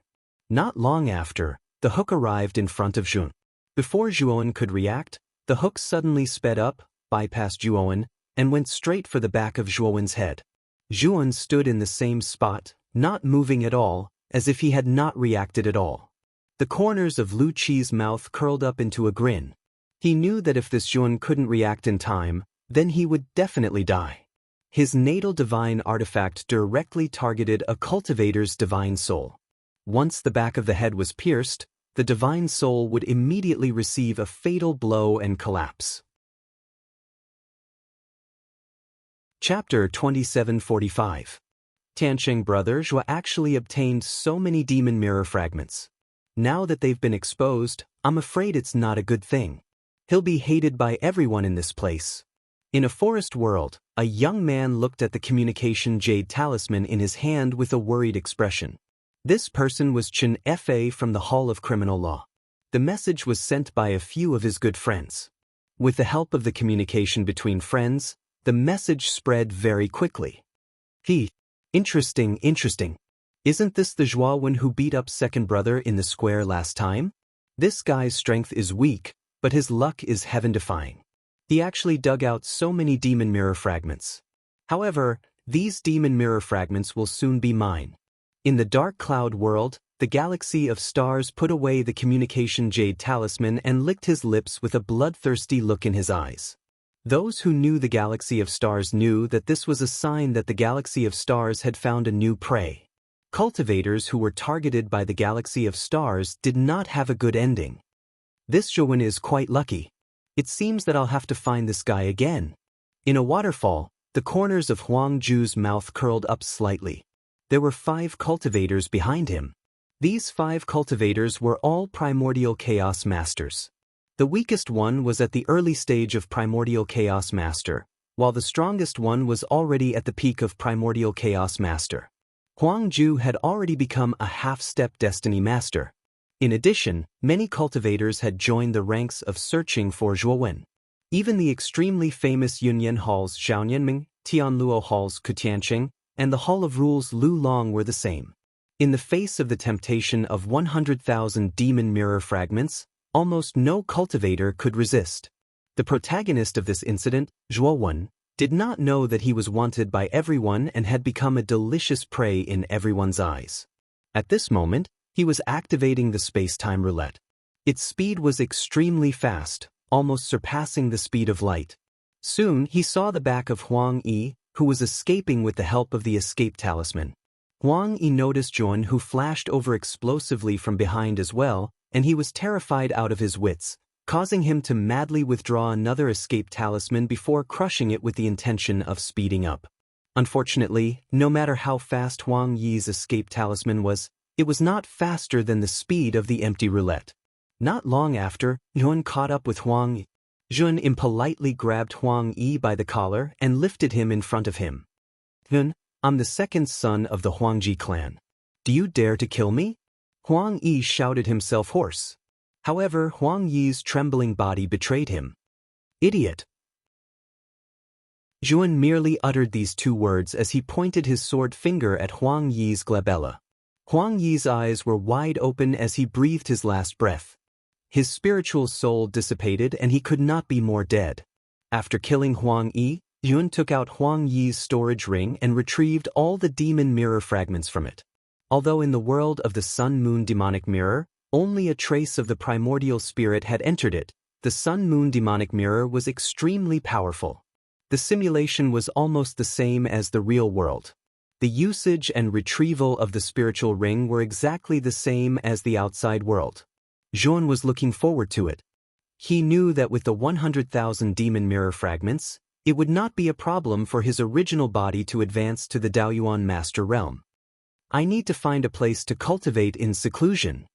Not long after, the hook arrived in front of Zhuowen. Before Zhuowen could react, the hook suddenly sped up, bypassed Zhuowen, and went straight for the back of Zhuowen's head. Zhuowen stood in the same spot, not moving at all, as if he had not reacted at all. The corners of Lu Qi's mouth curled up into a grin. He knew that if this Zhuowen couldn't react in time, then he would definitely die. His natal divine artifact directly targeted a cultivator's divine soul. Once the back of the head was pierced, the divine soul would immediately receive a fatal blow and collapse. Chapter 2745. Tiansheng brother Zhua actually obtained so many demon mirror fragments. Now that they've been exposed, I'm afraid it's not a good thing. He'll be hated by everyone in this place. In a forest world, a young man looked at the communication jade talisman in his hand with a worried expression. This person was Chen Fa from the Hall of Criminal Law. The message was sent by a few of his good friends. With the help of the communication between friends, the message spread very quickly. Interesting. Isn't this the Zhuowen who beat up second brother in the square last time? This guy's strength is weak, but his luck is heaven-defying. He actually dug out so many demon mirror fragments. However, these demon mirror fragments will soon be mine. In the dark cloud world, the galaxy of stars put away the communication jade talisman and licked his lips with a bloodthirsty look in his eyes. Those who knew the galaxy of stars knew that this was a sign that the galaxy of stars had found a new prey. Cultivators who were targeted by the galaxy of stars did not have a good ending. This Zhuowen is quite lucky. It seems that I'll have to find this guy again. In a waterfall, The corners of Huang Ju's mouth curled up slightly. There were 5 cultivators behind him. These 5 cultivators were all primordial chaos masters. The weakest one was at the early stage of primordial chaos master, while the strongest one was already at the peak of primordial chaos master. Huang Ju had already become a half-step destiny master. In addition, many cultivators had joined the ranks of searching for Zhuowen. Even the extremely famous Yunyan Halls Xiaoyanming, Tianluo Halls Kutianqing, and the Hall of Rules Lu Long were the same. In the face of the temptation of 100,000 demon mirror fragments, almost no cultivator could resist. The protagonist of this incident, Zhuowen, did not know that he was wanted by everyone and had become a delicious prey in everyone's eyes. At this moment, he was activating the space-time roulette. Its speed was extremely fast, almost surpassing the speed of light. Soon he saw the back of Huang Yi, who was escaping with the help of the escape talisman. Huang Yi noticed Zhuowen, who flashed over explosively from behind as well, and he was terrified out of his wits, causing him to madly withdraw another escape talisman before crushing it with the intention of speeding up. Unfortunately, no matter how fast Huang Yi's escape talisman was, it was not faster than the speed of the empty roulette. Not long after, Zhuowen caught up with Huang Yi. Zhuowen impolitely grabbed Huang Yi by the collar and lifted him in front of him. "Zhuowen, I'm the second son of the Huangji clan. Do you dare to kill me?" Huang Yi shouted himself hoarse. However, Huang Yi's trembling body betrayed him. "Idiot!" Zhuowen merely uttered these 2 words as he pointed his sword finger at Huang Yi's glabella. Huang Yi's eyes were wide open as he breathed his last breath. His spiritual soul dissipated and he could not be more dead. After killing Huang Yi, Zhuowen took out Huang Yi's storage ring and retrieved all the demon mirror fragments from it. Although in the world of the Sun-Moon demonic mirror, only a trace of the primordial spirit had entered it, the Sun-Moon demonic mirror was extremely powerful. The simulation was almost the same as the real world. The usage and retrieval of the spiritual ring were exactly the same as the outside world. Zhuowen was looking forward to it. He knew that with the 100,000 demon mirror fragments, it would not be a problem for his original body to advance to the Daoyuan Master Realm. "I need to find a place to cultivate in seclusion,"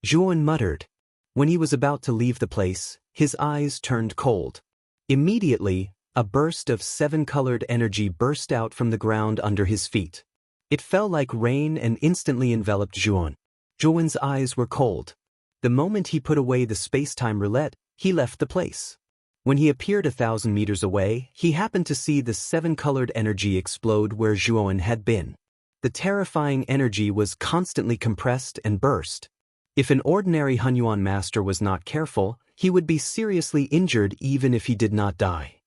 Zhuowen muttered. When he was about to leave the place, his eyes turned cold. Immediately, a burst of 7-colored energy burst out from the ground under his feet. It fell like rain and instantly enveloped Zhuowen. Zhuowen's eyes were cold. The moment he put away the space-time roulette, he left the place. When he appeared 1,000 meters away, he happened to see the 7-colored energy explode where Zhuowen had been. The terrifying energy was constantly compressed and burst. If an ordinary Hunyuan master was not careful, he would be seriously injured even if he did not die.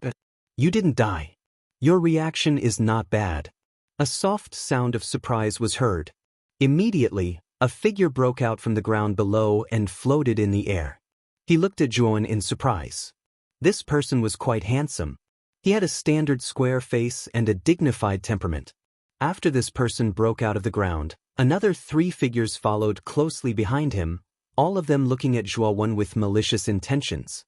"But you didn't die. Your reaction is not bad." A soft sound of surprise was heard. Immediately, a figure broke out from the ground below and floated in the air. He looked at Zhuowen in surprise. This person was quite handsome. He had a standard square face and a dignified temperament. After this person broke out of the ground, another 3 figures followed closely behind him, all of them looking at Zhuowen with malicious intentions.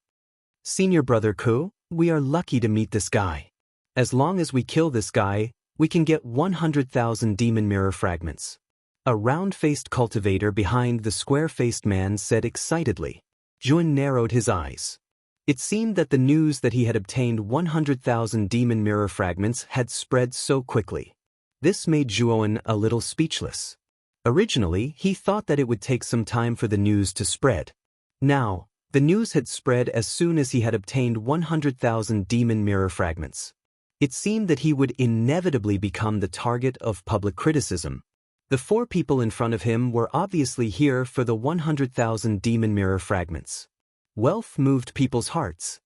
"Senior Brother Ku, we are lucky to meet this guy. As long as we kill this guy, we can get 100,000 demon mirror fragments." A round-faced cultivator behind the square-faced man said excitedly. Zhuowen narrowed his eyes. It seemed that the news that he had obtained 100,000 demon mirror fragments had spread so quickly. This made Zhuowen a little speechless. Originally, he thought that it would take some time for the news to spread. Now, the news had spread as soon as he had obtained 100,000 demon mirror fragments. It seemed that he would inevitably become the target of public criticism. The 4 people in front of him were obviously here for the 100,000 demon mirror fragments. Wealth moved people's hearts.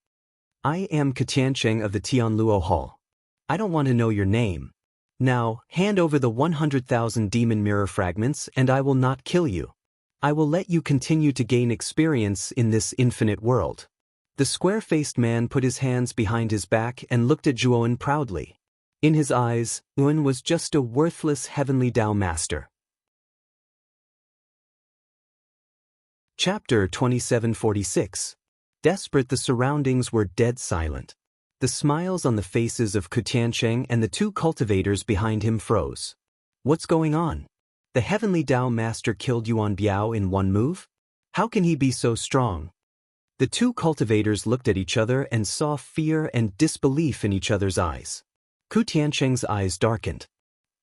"I am Katiancheng of the Tianluo Hall. I don't want to know your name. Now, hand over the 100,000 demon mirror fragments and I will not kill you. I will let you continue to gain experience in this infinite world." The square-faced man put his hands behind his back and looked at Zhuowen proudly. In his eyes, Zhuowen was just a worthless heavenly Tao master. Chapter 2746. Desperate, the surroundings were dead silent. The smiles on the faces of Ku Tiancheng and the two cultivators behind him froze. What's going on? The heavenly Tao master killed Yuan Biao in one move? How can he be so strong? The two cultivators looked at each other and saw fear and disbelief in each other's eyes. Ku Tiancheng's eyes darkened.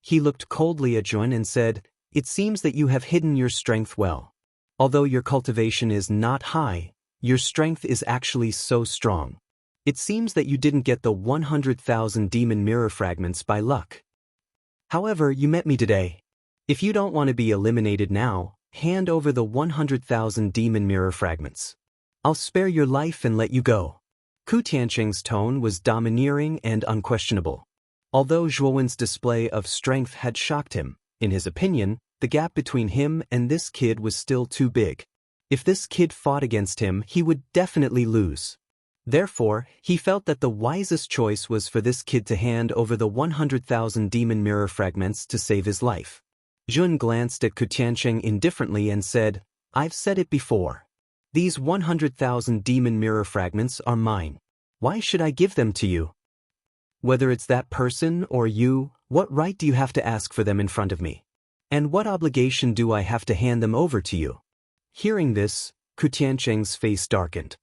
He looked coldly at Juan and said, "It seems that you have hidden your strength well. Although your cultivation is not high, your strength is actually so strong. It seems that you didn't get the 100,000 demon mirror fragments by luck. However, you met me today. If you don't want to be eliminated now, hand over the 100,000 demon mirror fragments. I'll spare your life and let you go." Ku Tiancheng's tone was domineering and unquestionable. Although Zhuowen's display of strength had shocked him, in his opinion, the gap between him and this kid was still too big. If this kid fought against him, he would definitely lose. Therefore, he felt that the wisest choice was for this kid to hand over the 100,000 demon mirror fragments to save his life. Jun glanced at Ku Tiancheng indifferently and said, "I've said it before. These 100,000 demon mirror fragments are mine. Why should I give them to you? Whether it's that person or you, what right do you have to ask for them in front of me? And what obligation do I have to hand them over to you?" Hearing this, Ku Tiancheng's face darkened.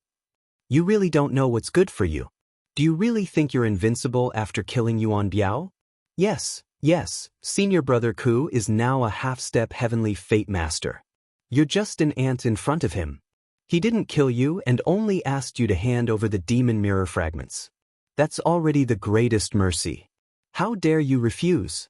"You really don't know what's good for you. Do you really think you're invincible after killing Yuan Biao? Yes, senior brother Ku is now a half-step heavenly fate master. You're just an ant in front of him. He didn't kill you and only asked you to hand over the demon mirror fragments. That's already the greatest mercy. How dare you refuse?"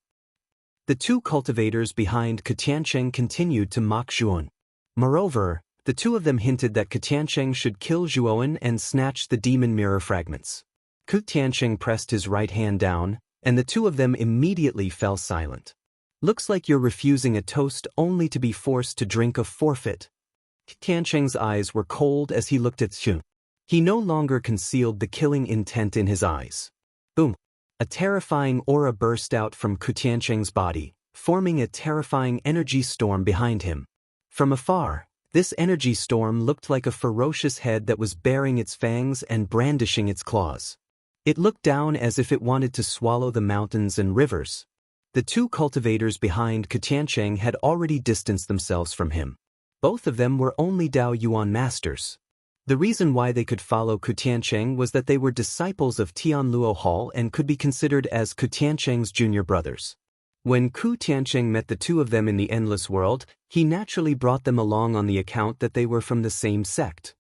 The two cultivators behind Ku Tiancheng continued to mock Zhuan. Moreover, the two of them hinted that Ku Tiancheng should kill Zhuowen and snatch the demon mirror fragments. Ku Tiancheng pressed his right hand down, and the two of them immediately fell silent. "Looks like you're refusing a toast only to be forced to drink a forfeit." Ku Tiancheng's eyes were cold as he looked at Zhuan. He no longer concealed the killing intent in his eyes. Boom! A terrifying aura burst out from Ku Tiancheng's body, forming a terrifying energy storm behind him. From afar, this energy storm looked like a ferocious head that was baring its fangs and brandishing its claws. It looked down as if it wanted to swallow the mountains and rivers. The two cultivators behind Ku Tiancheng had already distanced themselves from him. Both of them were only Dao Yuan masters. The reason why they could follow Ku Tiancheng was that they were disciples of Tianluo Hall and could be considered as Ku Tiancheng's junior brothers. When Ku Tiancheng met the two of them in the Endless World, he naturally brought them along on the account that they were from the same sect.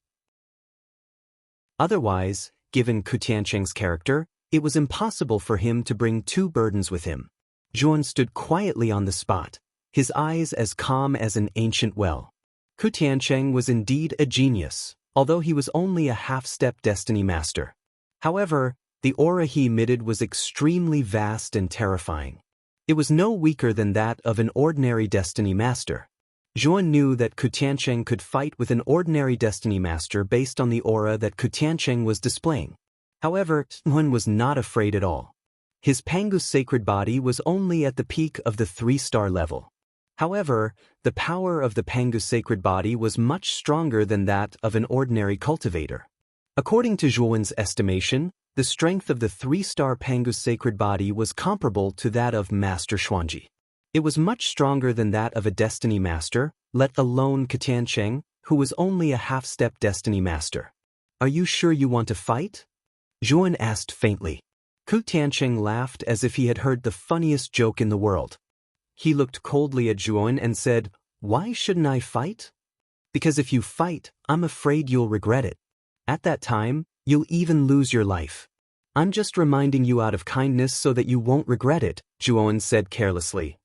Otherwise, given Ku Tiancheng's character, it was impossible for him to bring two burdens with him. Zhuan stood quietly on the spot, his eyes as calm as an ancient well. Ku Tiancheng was indeed a genius, although he was only a half-step destiny master. However, the aura he emitted was extremely vast and terrifying. It was no weaker than that of an ordinary destiny master. Zhuan knew that Ku Tiancheng could fight with an ordinary destiny master based on the aura that Ku Tiancheng was displaying. However, Zhuan was not afraid at all. His Pangu's sacred body was only at the peak of the 3-star level. However, the power of the Pangu's sacred body was much stronger than that of an ordinary cultivator. According to Zhuowen's estimation, the strength of the 3-star Pangu's sacred body was comparable to that of Master Xuanji. It was much stronger than that of a destiny master, let alone Ku Tiancheng, who was only a half-step destiny master. "Are you sure you want to fight?" Zhuan asked faintly. Ku Tiancheng laughed as if he had heard the funniest joke in the world. He looked coldly at Zhuan and said, "Why shouldn't I fight? Because if you fight, I'm afraid you'll regret it. At that time, you'll even lose your life. I'm just reminding you out of kindness so that you won't regret it," Zhuan said carelessly.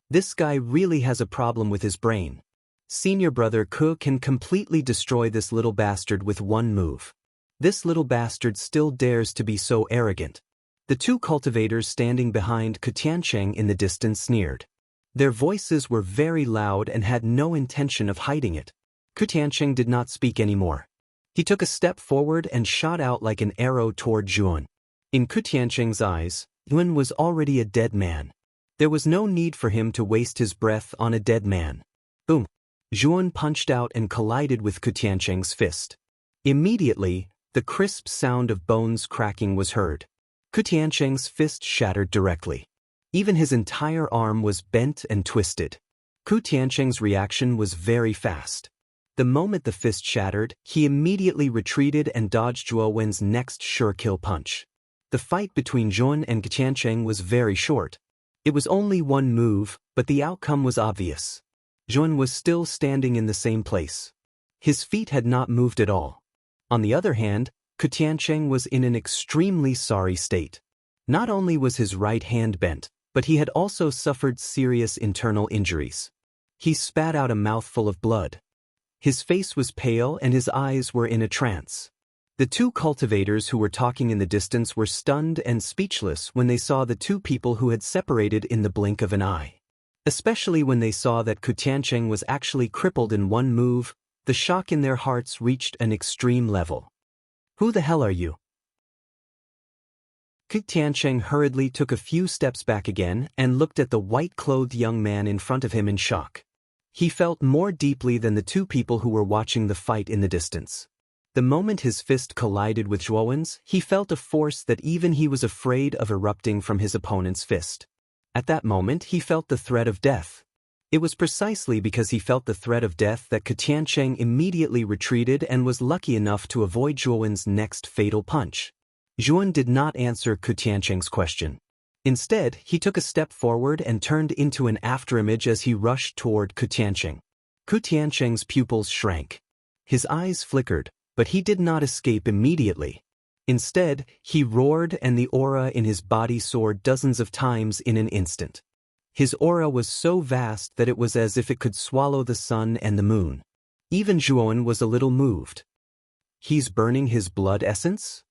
This guy really has a problem with his brain. Senior brother Ku can completely destroy this little bastard with one move. This little bastard still dares to be so arrogant. The two cultivators standing behind Ku Tiancheng in the distance sneered. Their voices were very loud and had no intention of hiding it. Ku Tiancheng did not speak anymore. He took a step forward and shot out like an arrow toward Zhuan. In Ku Tiancheng's eyes, Zhuan was already a dead man. There was no need for him to waste his breath on a dead man. Boom! Zhuan punched out and collided with Ku Tiancheng's fist. Immediately, The crisp sound of bones cracking was heard. Ku Tiancheng's fist shattered directly. Even his entire arm was bent and twisted. Ku Tiancheng's reaction was very fast. The moment the fist shattered, he immediately retreated and dodged Zhuo Wen's next sure-kill punch. The fight between Zhuan and Ku Tiancheng was very short. It was only one move, but the outcome was obvious. Zhuan was still standing in the same place. His feet had not moved at all. On the other hand, Ku Tiancheng was in an extremely sorry state. Not only was his right hand bent, but he had also suffered serious internal injuries. He spat out a mouthful of blood. His face was pale and his eyes were in a trance. The two cultivators who were talking in the distance were stunned and speechless when they saw the two people who had separated in the blink of an eye. Especially when they saw that Ku Tiancheng was actually crippled in one move, the shock in their hearts reached an extreme level. "Who the hell are you?" Ku Tiancheng hurriedly took a few steps back again and looked at the white-clothed young man in front of him in shock. He felt more deeply than the two people who were watching the fight in the distance. The moment his fist collided with Zhuo Wen's, he felt a force that even he was afraid of erupting from his opponent's fist. At that moment, he felt the threat of death. It was precisely because he felt the threat of death that Ku Tiancheng immediately retreated and was lucky enough to avoid Zhuo Wen's next fatal punch. Zhuan did not answer Ku Tiancheng's question. Instead, he took a step forward and turned into an afterimage as he rushed toward Ku Tiancheng. Ku Tiancheng's pupils shrank. His eyes flickered, but he did not escape immediately. Instead, he roared and the aura in his body soared dozens of times in an instant. His aura was so vast that it was as if it could swallow the sun and the moon. Even Zhuan was a little moved. "He's burning his blood essence?"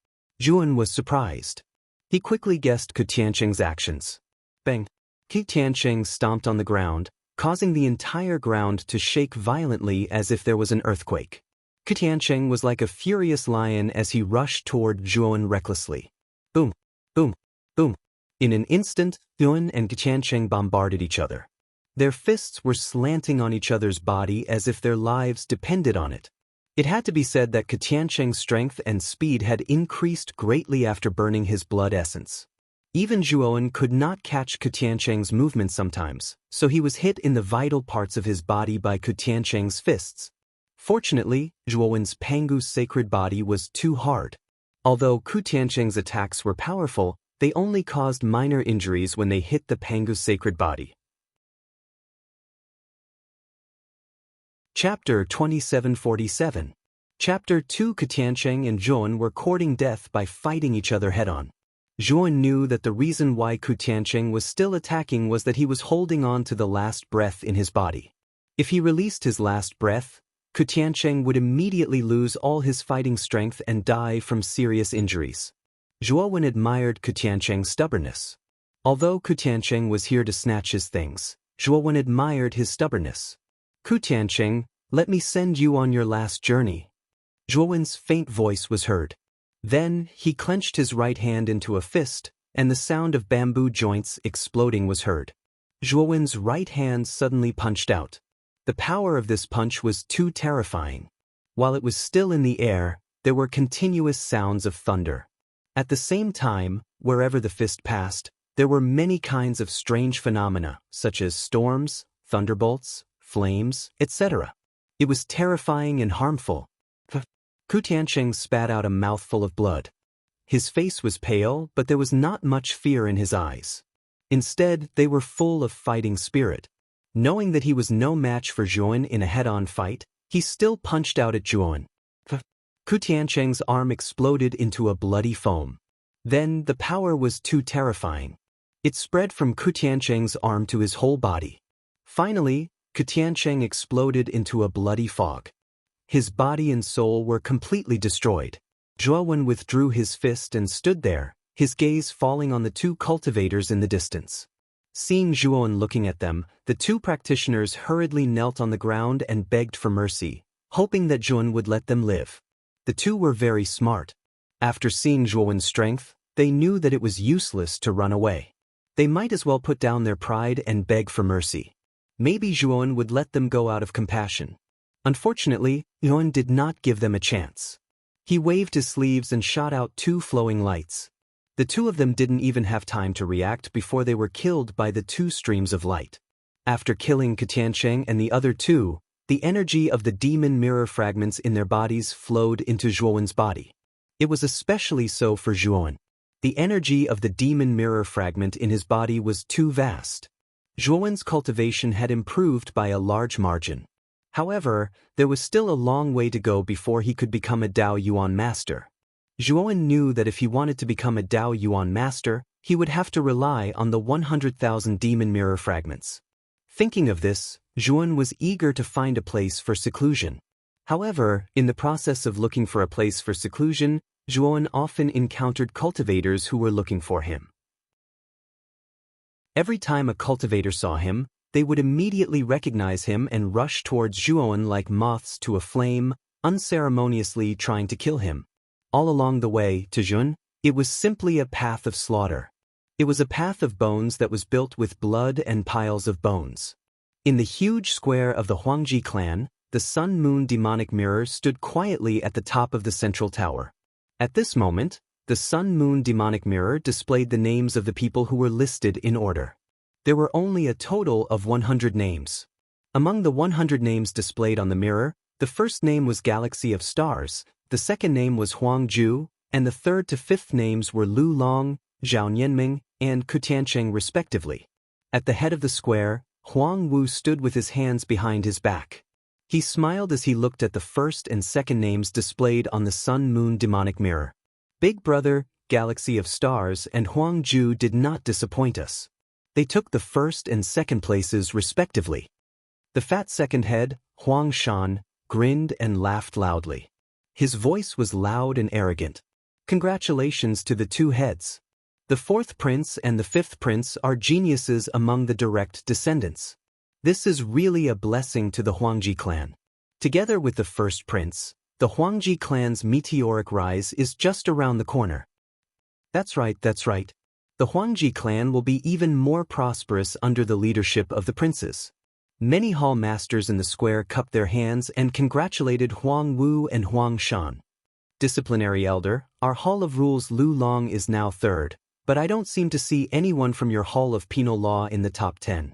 Zhuan was surprised. He quickly guessed Ku Tiancheng's actions. Bang! Ku Tiancheng stomped on the ground, causing the entire ground to shake violently as if there was an earthquake. Ku Tiancheng was like a furious lion as he rushed toward Zhuan recklessly. Boom! Boom! Boom! In an instant, Zhuan and Ku Tiancheng bombarded each other. Their fists were slanting on each other's body as if their lives depended on it. It had to be said that Ku Tiancheng's strength and speed had increased greatly after burning his blood essence. Even Zhuan could not catch Ku Tiancheng's movement sometimes, so he was hit in the vital parts of his body by Ku Tiancheng's fists. Fortunately, Zhuowen's Pangu's sacred body was too hard. Although Ku Tiancheng's attacks were powerful, they only caused minor injuries when they hit the Pangu's sacred body. Chapter 2747. Chapter 2. Ku Tiancheng and Zhuan were courting death by fighting each other head-on. Zhuan knew that the reason why Ku Tiancheng was still attacking was that he was holding on to the last breath in his body. If he released his last breath, Ku Tiancheng would immediately lose all his fighting strength and die from serious injuries. Zhuo admired Ku Tiancheng's stubbornness. Although Ku Tiancheng was here to snatch his things, Zhuo admired his stubbornness. "Ku Tiancheng, let me send you on your last journey." Zhuowen's faint voice was heard. Then, he clenched his right hand into a fist, and the sound of bamboo joints exploding was heard. Zhuowen's right hand suddenly punched out. The power of this punch was too terrifying. While it was still in the air, there were continuous sounds of thunder. At the same time, wherever the fist passed, there were many kinds of strange phenomena, such as storms, thunderbolts, flames, etc. It was terrifying and harmful. Ku Tiancheng spat out a mouthful of blood. His face was pale, but there was not much fear in his eyes. Instead, they were full of fighting spirit. Knowing that he was no match for Zhuan in a head-on fight, he still punched out at Zhuan. Ku Tiancheng's arm exploded into a bloody foam. Then, the power was too terrifying. It spread from Ku Tiancheng's arm to his whole body. Finally, Ku Tiancheng exploded into a bloody fog. His body and soul were completely destroyed. Zhuowen withdrew his fist and stood there, his gaze falling on the two cultivators in the distance. Seeing Zhuowen looking at them, the two practitioners hurriedly knelt on the ground and begged for mercy, hoping that Zhuowen would let them live. The two were very smart. After seeing Zhuowen's strength, they knew that it was useless to run away. They might as well put down their pride and beg for mercy. Maybe Zhuowen would let them go out of compassion. Unfortunately, Zhuowen did not give them a chance. He waved his sleeves and shot out two flowing lights. The two of them didn't even have time to react before they were killed by the two streams of light. After killing Katiancheng and the other two, the energy of the demon mirror fragments in their bodies flowed into Zhuowen's body. It was especially so for Zhuowen. The energy of the demon mirror fragment in his body was too vast. Zhuowen's cultivation had improved by a large margin. However, there was still a long way to go before he could become a Dao Yuan master. Zhuowen knew that if he wanted to become a Dao Yuan master, he would have to rely on the 100,000 demon mirror fragments. Thinking of this, Zhuowen was eager to find a place for seclusion. However, in the process of looking for a place for seclusion, Zhuowen often encountered cultivators who were looking for him. Every time a cultivator saw him, they would immediately recognize him and rush towards Zhuowen like moths to a flame, unceremoniously trying to kill him. All along the way to Zhuowen, it was simply a path of slaughter. It was a path of bones that was built with blood and piles of bones. In the huge square of the Huangji clan, the Sun-Moon demonic mirror stood quietly at the top of the central tower. At this moment, the Sun-Moon demonic mirror displayed the names of the people who were listed in order. There were only a total of 100 names. Among the 100 names displayed on the mirror, the first name was Galaxy of Stars, the second name was Huangju, and the third to fifth names were Lu Long, Zhao Nianming, and Kutiancheng respectively. At the head of the square, Huang Wu stood with his hands behind his back. He smiled as he looked at the first and second names displayed on the Sun-Moon demonic mirror. Big Brother, Galaxy of Stars, and Huangju did not disappoint us. They took the first and second places respectively. The fat second head, Huang Shan, grinned and laughed loudly. His voice was loud and arrogant. Congratulations to the two heads. The fourth prince and the fifth prince are geniuses among the direct descendants. This is really a blessing to the Huangji clan. Together with the first prince, the Huangji clan's meteoric rise is just around the corner. That's right. The Huangji clan will be even more prosperous under the leadership of the princes. Many hall masters in the square cupped their hands and congratulated Huang Wu and Huang Shan. Disciplinary Elder, our Hall of Rules Lu Long is now third, but I don't seem to see anyone from your Hall of Penal Law in the top 10.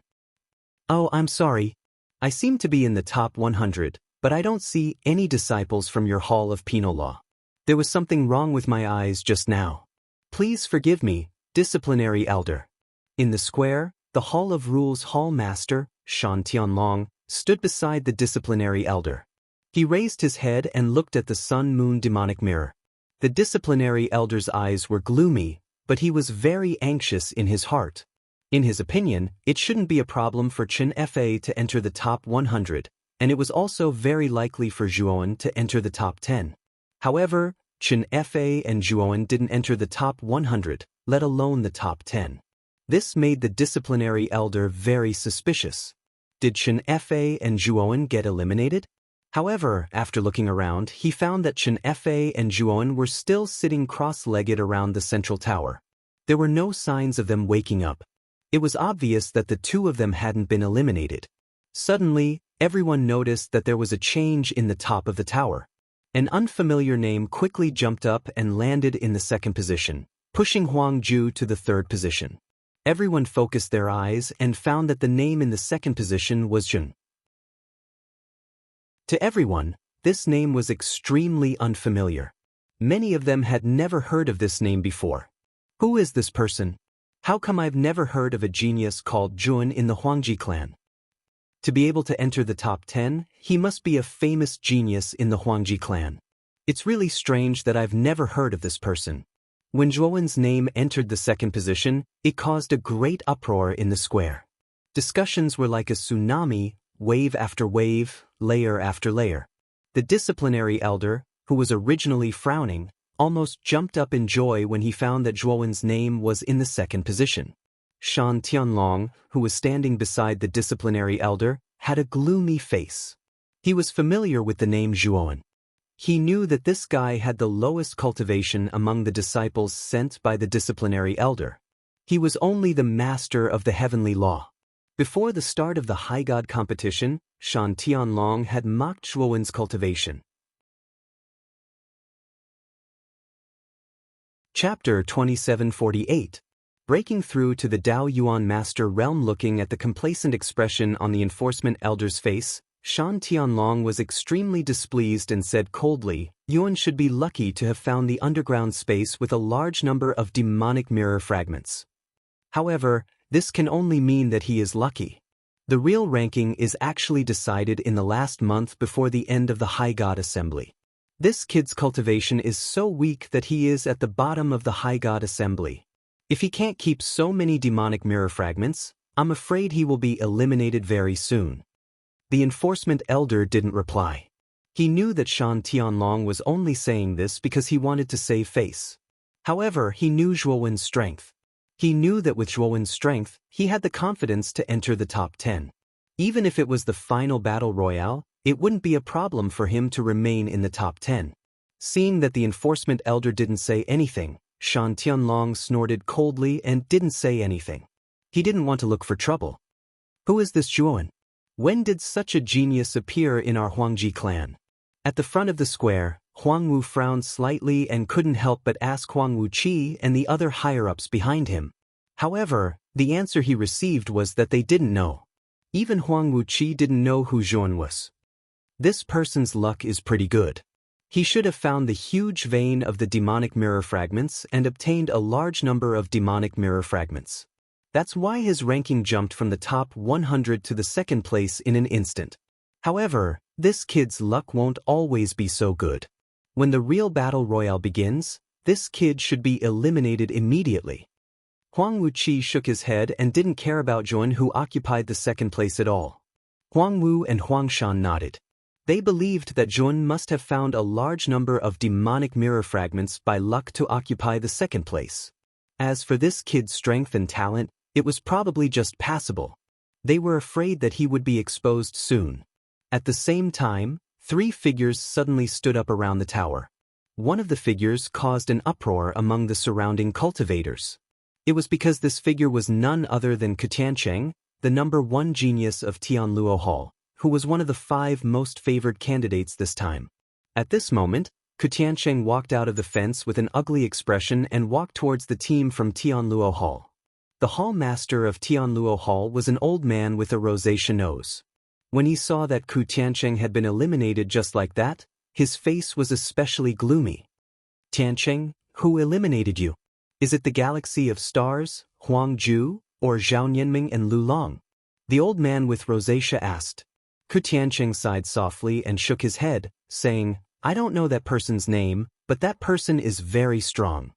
Oh, I'm sorry. I seem to be in the top 100, but I don't see any disciples from your Hall of Penal Law. There was something wrong with my eyes just now. Please forgive me, Disciplinary Elder. In the square, the Hall of Rules Hall Master, Shan Tianlong, stood beside the Disciplinary Elder. He raised his head and looked at the Sun-Moon demonic mirror. The Disciplinary Elder's eyes were gloomy, but he was very anxious in his heart. In his opinion, it shouldn't be a problem for Chen Fa to enter the top 100, and it was also very likely for Zhuowen to enter the top 10. However, Chen Fa and Zhuowen didn't enter the top 100, let alone the top 10. This made the Disciplinary Elder very suspicious. Did Chen Fa and Zhuowen get eliminated? However, after looking around, he found that Chen Fa and Zhuowen were still sitting cross-legged around the central tower. There were no signs of them waking up. It was obvious that the two of them hadn't been eliminated. Suddenly, everyone noticed that there was a change in the top of the tower. An unfamiliar name quickly jumped up and landed in the second position, pushing Huangju to the third position. Everyone focused their eyes and found that the name in the second position was Zhun. To everyone, this name was extremely unfamiliar. Many of them had never heard of this name before. Who is this person? How come I've never heard of a genius called Zhun in the Huangji clan? To be able to enter the top 10, he must be a famous genius in the Huangji clan. It's really strange that I've never heard of this person. When Zhuowen's name entered the second position, it caused a great uproar in the square. Discussions were like a tsunami, wave after wave, layer after layer. The Disciplinary Elder, who was originally frowning, almost jumped up in joy when he found that Zhuowen's name was in the second position. Shan Tianlong, who was standing beside the Disciplinary Elder, had a gloomy face. He was familiar with the name Zhuowen. He knew that this guy had the lowest cultivation among the disciples sent by the Disciplinary Elder. He was only the master of the heavenly law. Before the start of the High God competition, Shan Tianlong had mocked Zhuowen's cultivation. Chapter 2748. Breaking through to the Dao Yuan Master Realm. Looking at the complacent expression on the enforcement elder's face, Shan Tianlong was extremely displeased and said coldly, Yuan should be lucky to have found the underground space with a large number of demonic mirror fragments. However, this can only mean that he is lucky. The real ranking is actually decided in the last month before the end of the High God Assembly. This kid's cultivation is so weak that he is at the bottom of the High God Assembly. If he can't keep so many demonic mirror fragments, I'm afraid he will be eliminated very soon. The enforcement elder didn't reply. He knew that Shan Tianlong was only saying this because he wanted to save face. However, he knew Zhuowen's strength. He knew that with Zhuowen's strength, he had the confidence to enter the top 10. Even if it was the final battle royale, it wouldn't be a problem for him to remain in the top 10. Seeing that the enforcement elder didn't say anything, Shan Tianlong snorted coldly and didn't say anything. He didn't want to look for trouble. Who is this Zhuowen? When did such a genius appear in our Huangji clan? At the front of the square, Huang Wu frowned slightly and couldn't help but ask Huang Wuqi and the other higher-ups behind him. However, the answer he received was that they didn't know. Even Huang Wuqi didn't know who Zhuowen was. This person's luck is pretty good. He should have found the huge vein of the demonic mirror fragments and obtained a large number of demonic mirror fragments. That's why his ranking jumped from the top 100 to the second place in an instant. However, this kid's luck won't always be so good. When the real battle royale begins, this kid should be eliminated immediately. Huang Wuqi shook his head and didn't care about Zhuowen, who occupied the second place at all. Huang Wu and Huang Shan nodded. They believed that Zhuowen must have found a large number of demonic mirror fragments by luck to occupy the second place. As for this kid's strength and talent, it was probably just passable. They were afraid that he would be exposed soon. At the same time, 3 figures suddenly stood up around the tower. One of the figures caused an uproar among the surrounding cultivators. It was because this figure was none other than Ku Tiancheng, the number 1 genius of Tianluo Hall, who was one of the 5 most favored candidates this time. At this moment, Ku Tiancheng walked out of the fence with an ugly expression and walked towards the team from Tianluo Hall. The hall master of Tianluo Hall was an old man with a rosacea nose. When he saw that Ku Tiancheng had been eliminated just like that, his face was especially gloomy. Tiancheng, who eliminated you? Is it the galaxy of stars, Huang Ju, or Zhao Nianming and Lu Long? The old man with rosacea asked. Ku Tiancheng sighed softly and shook his head, saying, I don't know that person's name, but that person is very strong.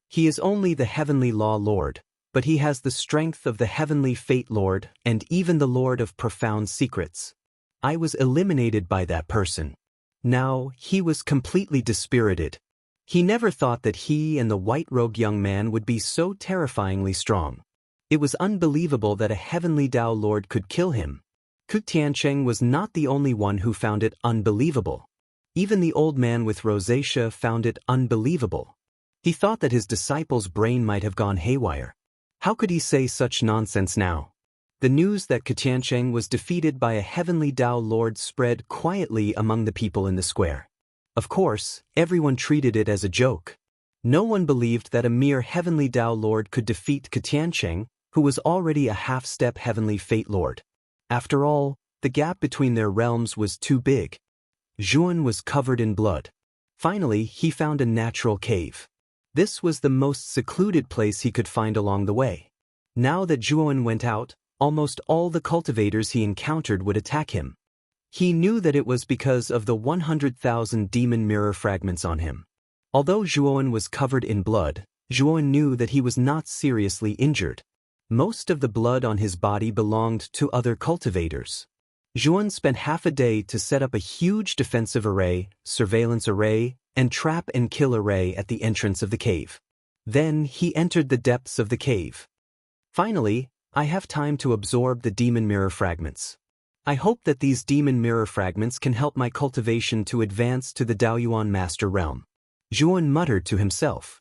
He is only the Heavenly Law Lord, but he has the strength of the Heavenly Fate Lord and even the Lord of Profound Secrets. I was eliminated by that person. Now, he was completely dispirited. He never thought that he and the white-robed young man would be so terrifyingly strong. It was unbelievable that a Heavenly Tao Lord could kill him. Ku Tiancheng was not the only one who found it unbelievable. Even the old man with rosacea found it unbelievable. He thought that his disciple's brain might have gone haywire. How could he say such nonsense now? The news that Ku Tiancheng was defeated by a Heavenly Tao Lord spread quietly among the people in the square. Of course, everyone treated it as a joke. No one believed that a mere Heavenly Tao Lord could defeat Ku Tiancheng, who was already a half-step Heavenly Fate Lord. After all, the gap between their realms was too big. Zhuowen was covered in blood. Finally, he found a natural cave. This was the most secluded place he could find along the way. Now that Zhuowen went out, almost all the cultivators he encountered would attack him. He knew that it was because of the 100,000 demon mirror fragments on him. Although Zhuowen was covered in blood, Zhuowen knew that he was not seriously injured. Most of the blood on his body belonged to other cultivators. Zhuowen spent half a day to set up a huge defensive array, surveillance array, and trap and kill array at the entrance of the cave. Then he entered the depths of the cave. Finally, I have time to absorb the demon mirror fragments. I hope that these demon mirror fragments can help my cultivation to advance to the Daoyuan Master Realm. Zhuowen muttered to himself.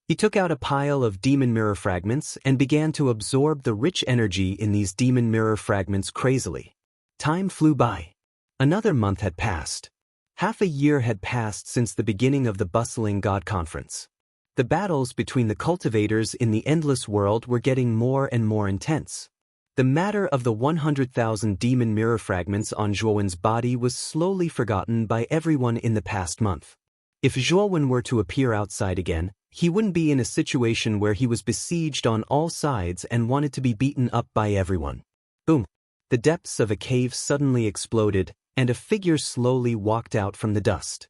He took out a pile of demon mirror fragments and began to absorb the rich energy in these demon mirror fragments crazily. Time flew by. Another month had passed. Half a year had passed since the beginning of the bustling God Conference. The battles between the cultivators in the endless world were getting more and more intense. The matter of the 100,000 demon mirror fragments on Zhuowen's body was slowly forgotten by everyone in the past month. If Zhuowen were to appear outside again, he wouldn't be in a situation where he was besieged on all sides and wanted to be beaten up by everyone. Boom! The depths of a cave suddenly exploded, and a figure slowly walked out from the dust.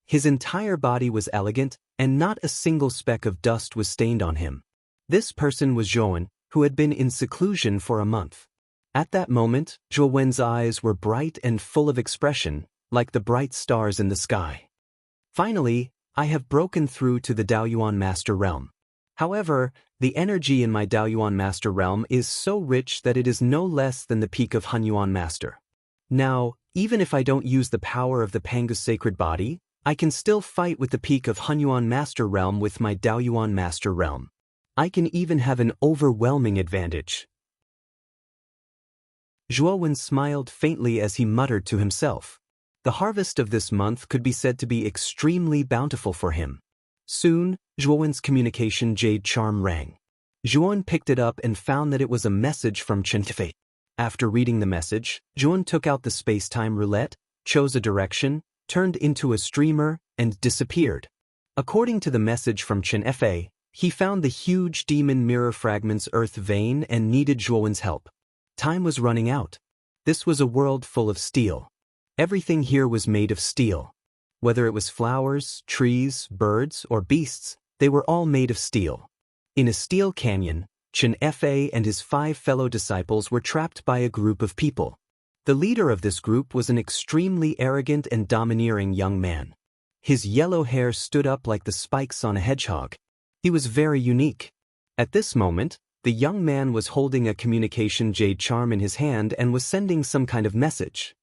His entire body was elegant, and not a single speck of dust was stained on him. This person was Zhuowen, who had been in seclusion for a month. At that moment, Zhuowen's eyes were bright and full of expression, like the bright stars in the sky. Finally, I have broken through to the Daoyuan Master Realm. However, the energy in my Daoyuan Master Realm is so rich that it is no less than the peak of Hunyuan Master. Now, even if I don't use the power of the Panga's sacred body, I can still fight with the peak of Hunyuan Master Realm with my Daoyuan Master Realm. I can even have an overwhelming advantage. Zhuowen smiled faintly as he muttered to himself. The harvest of this month could be said to be extremely bountiful for him. Soon, Zhuowen's communication jade charm rang. Zhuowen picked it up and found that it was a message from Chen Fei. After reading the message, Zhuowen took out the space-time roulette, chose a direction, turned into a streamer, and disappeared. According to the message from Chen Fei, he found the huge demon mirror fragment's earth vein and needed Zhuowen's help. Time was running out. This was a world full of steel. Everything here was made of steel. Whether it was flowers, trees, birds, or beasts, they were all made of steel. In a steel canyon, Chen Fei and his 5 fellow disciples were trapped by a group of people. The leader of this group was an extremely arrogant and domineering young man. His yellow hair stood up like the spikes on a hedgehog. He was very unique. At this moment, the young man was holding a communication jade charm in his hand and was sending some kind of message.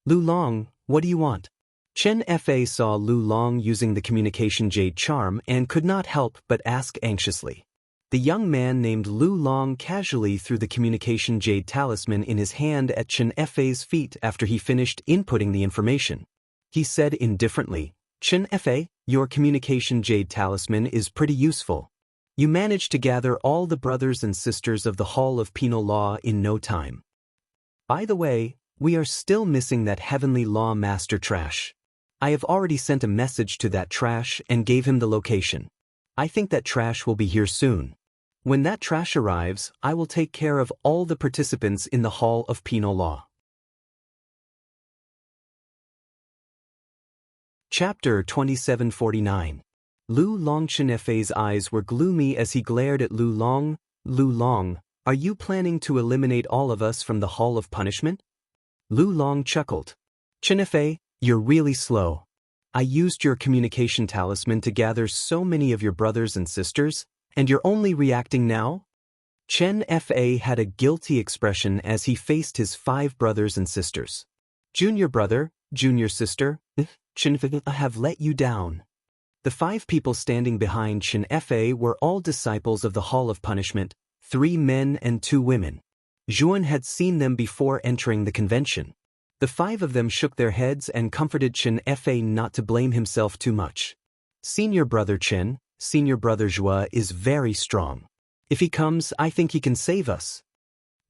"Lu Long, what do you want?" Chen Fei saw Lu Long using the communication jade charm and could not help but ask anxiously. The young man named Lu Long casually threw the communication jade talisman in his hand at Chen Fei's feet after he finished inputting the information. He said indifferently, "Chen Fei, your communication jade talisman is pretty useful. You managed to gather all the brothers and sisters of the Hall of Penal Law in no time. By the way, we are still missing that Heavenly Law Master Trash. I have already sent a message to that Trash and gave him the location. I think that Trash will be here soon. When that Trash arrives, I will take care of all the participants in the Hall of Penal Law." Chapter 2749. Lu Long. Chen Fei's eyes were gloomy as he glared at Lu Long. "Lu Long, are you planning to eliminate all of us from the Hall of Punishment?" Lu Long chuckled. "Chen Fei, you're really slow. I used your communication talisman to gather so many of your brothers and sisters, and you're only reacting now?" Chen Fei had a guilty expression as he faced his 5 brothers and sisters. "Junior brother, junior sister, Chen Fei, I have let you down." The 5 people standing behind Chen Fei were all disciples of the Hall of Punishment, 3 men and 2 women. Zhuowen had seen them before entering the convention. The 5 of them shook their heads and comforted Chen Fei not to blame himself too much. "Senior brother Chen, senior brother Zhua is very strong. If he comes, I think he can save us."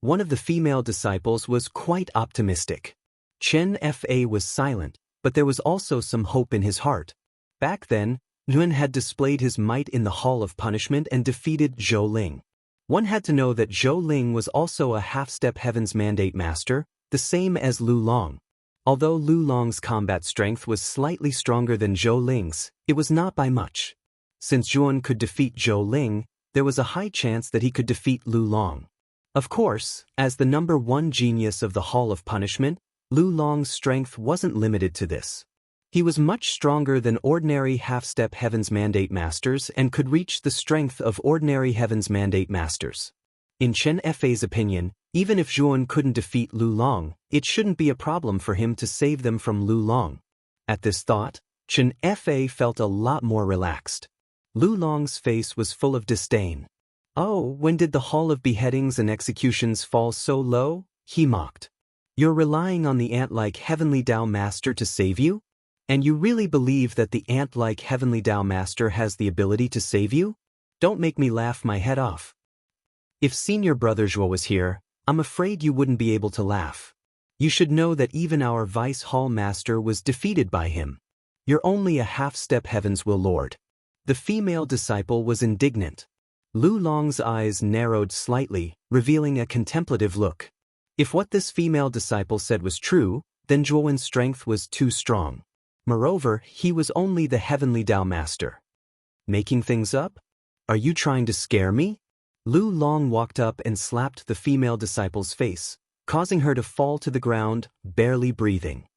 One of the female disciples was quite optimistic. Chen Fei was silent, but there was also some hope in his heart. Back then, Yuan had displayed his might in the Hall of Punishment and defeated Zhou Ling. One had to know that Zhou Ling was also a half-step Heaven's Mandate Master, the same as Lu Long. Although Lu Long's combat strength was slightly stronger than Zhou Ling's, it was not by much. Since Zhuowen could defeat Zhou Ling, there was a high chance that he could defeat Lu Long. Of course, as the number 1 genius of the Hall of Punishment, Lu Long's strength wasn't limited to this. He was much stronger than ordinary half-step Heaven's Mandate Masters and could reach the strength of ordinary Heaven's Mandate Masters. In Chen Fei's opinion, even if Zhuowen couldn't defeat Lu Long, it shouldn't be a problem for him to save them from Lu Long. At this thought, Chen Fei felt a lot more relaxed. Lu Long's face was full of disdain. "Oh, when did the Hall of Beheadings and Executions fall so low?" he mocked. "You're relying on the ant-like Heavenly Tao Master to save you? And you really believe that the ant-like Heavenly Tao Master has the ability to save you? Don't make me laugh my head off. If Senior Brother Zhuo was here, I'm afraid you wouldn't be able to laugh. You should know that even our Vice Hall Master was defeated by him. You're only a half-step Heaven's Will Lord. The female disciple was indignant. Lu Long's eyes narrowed slightly, revealing a contemplative look. If what this female disciple said was true, then Zhuowen's strength was too strong. Moreover, he was only the Heavenly Tao Master. Making things up? Are you trying to scare me? Lu Long walked up and slapped the female disciple's face, causing her to fall to the ground, barely breathing.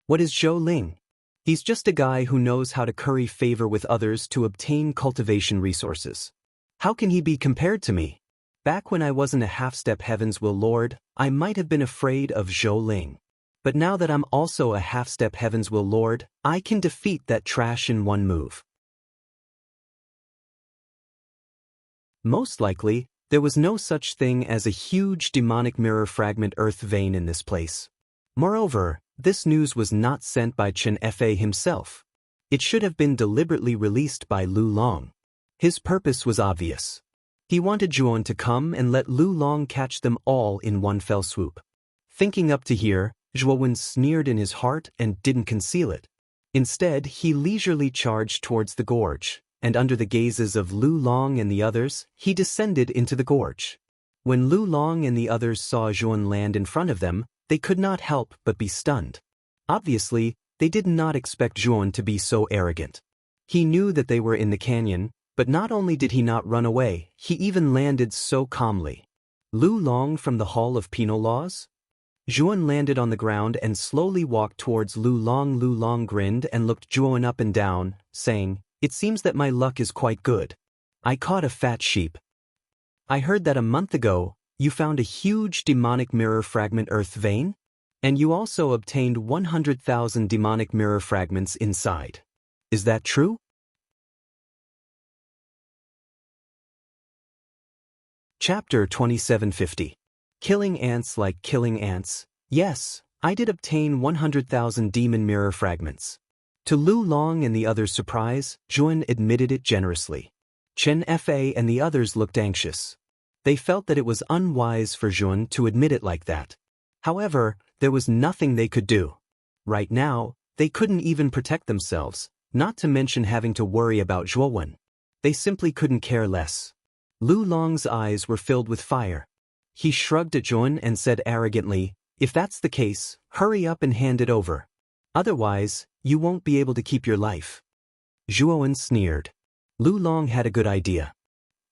What is Zhou Ling? He's just a guy who knows how to curry favor with others to obtain cultivation resources. How can he be compared to me? Back when I wasn't a half-step Heaven's Will Lord, I might have been afraid of Zhou Ling. But now that I'm also a half-step Heaven's Will Lord, I can defeat that trash in one move. Most likely, there was no such thing as a huge demonic mirror fragment earth vein in this place. Moreover, this news was not sent by Chen Fa himself. It should have been deliberately released by Lu Long. His purpose was obvious. He wanted Zhuon to come and let Lu Long catch them all in one fell swoop. Thinking up to here, Zhuowen sneered in his heart and didn't conceal it. Instead, he leisurely charged towards the gorge, and under the gazes of Lu Long and the others, he descended into the gorge. When Lu Long and the others saw Zhuon land in front of them, they could not help but be stunned. Obviously, they did not expect Zhuon to be so arrogant. He knew that they were in the canyon, but not only did he not run away, he even landed so calmly. Lu Long from the Hall of Penal Laws? Zhuon landed on the ground and slowly walked towards Lu Long. Lu Long grinned and looked Zhuon up and down, saying, "It seems that my luck is quite good. I caught a fat sheep. I heard that a month ago, you found a huge demonic mirror fragment earth vein, and you also obtained 100,000 demonic mirror fragments inside. Is that true?" Chapter 2750. Killing ants like killing ants. Yes, I did obtain 100,000 demon mirror fragments. To Lu Long and the others' surprise, Zhuon admitted it generously. Chen Fa and the others looked anxious. They felt that it was unwise for Zhuon to admit it like that. However, there was nothing they could do. Right now, they couldn't even protect themselves, not to mention having to worry about Zhuowen. They simply couldn't care less. Lu Long's eyes were filled with fire. He shrugged at Zhuon and said arrogantly, "If that's the case, hurry up and hand it over. Otherwise, you won't be able to keep your life." Zhuowen sneered. Lu Long had a good idea.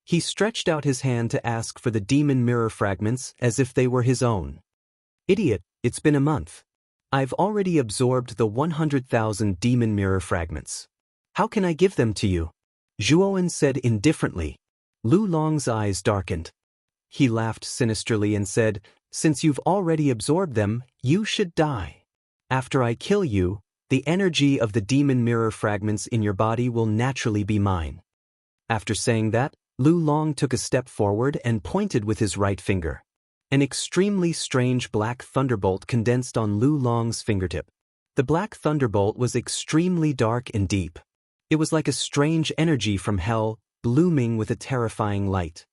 He stretched out his hand to ask for the demon mirror fragments as if they were his own. "Idiot, it's been a month. I've already absorbed the 100,000 demon mirror fragments. How can I give them to you?" Zhuowen said indifferently. Lu Long's eyes darkened. He laughed sinisterly and said, "Since you've already absorbed them, you should die. After I kill you, the energy of the demon mirror fragments in your body will naturally be mine." After saying that, Lu Long took a step forward and pointed with his right finger. An extremely strange black thunderbolt condensed on Lu Long's fingertip. The black thunderbolt was extremely dark and deep. It was like a strange energy from hell, blooming with a terrifying light.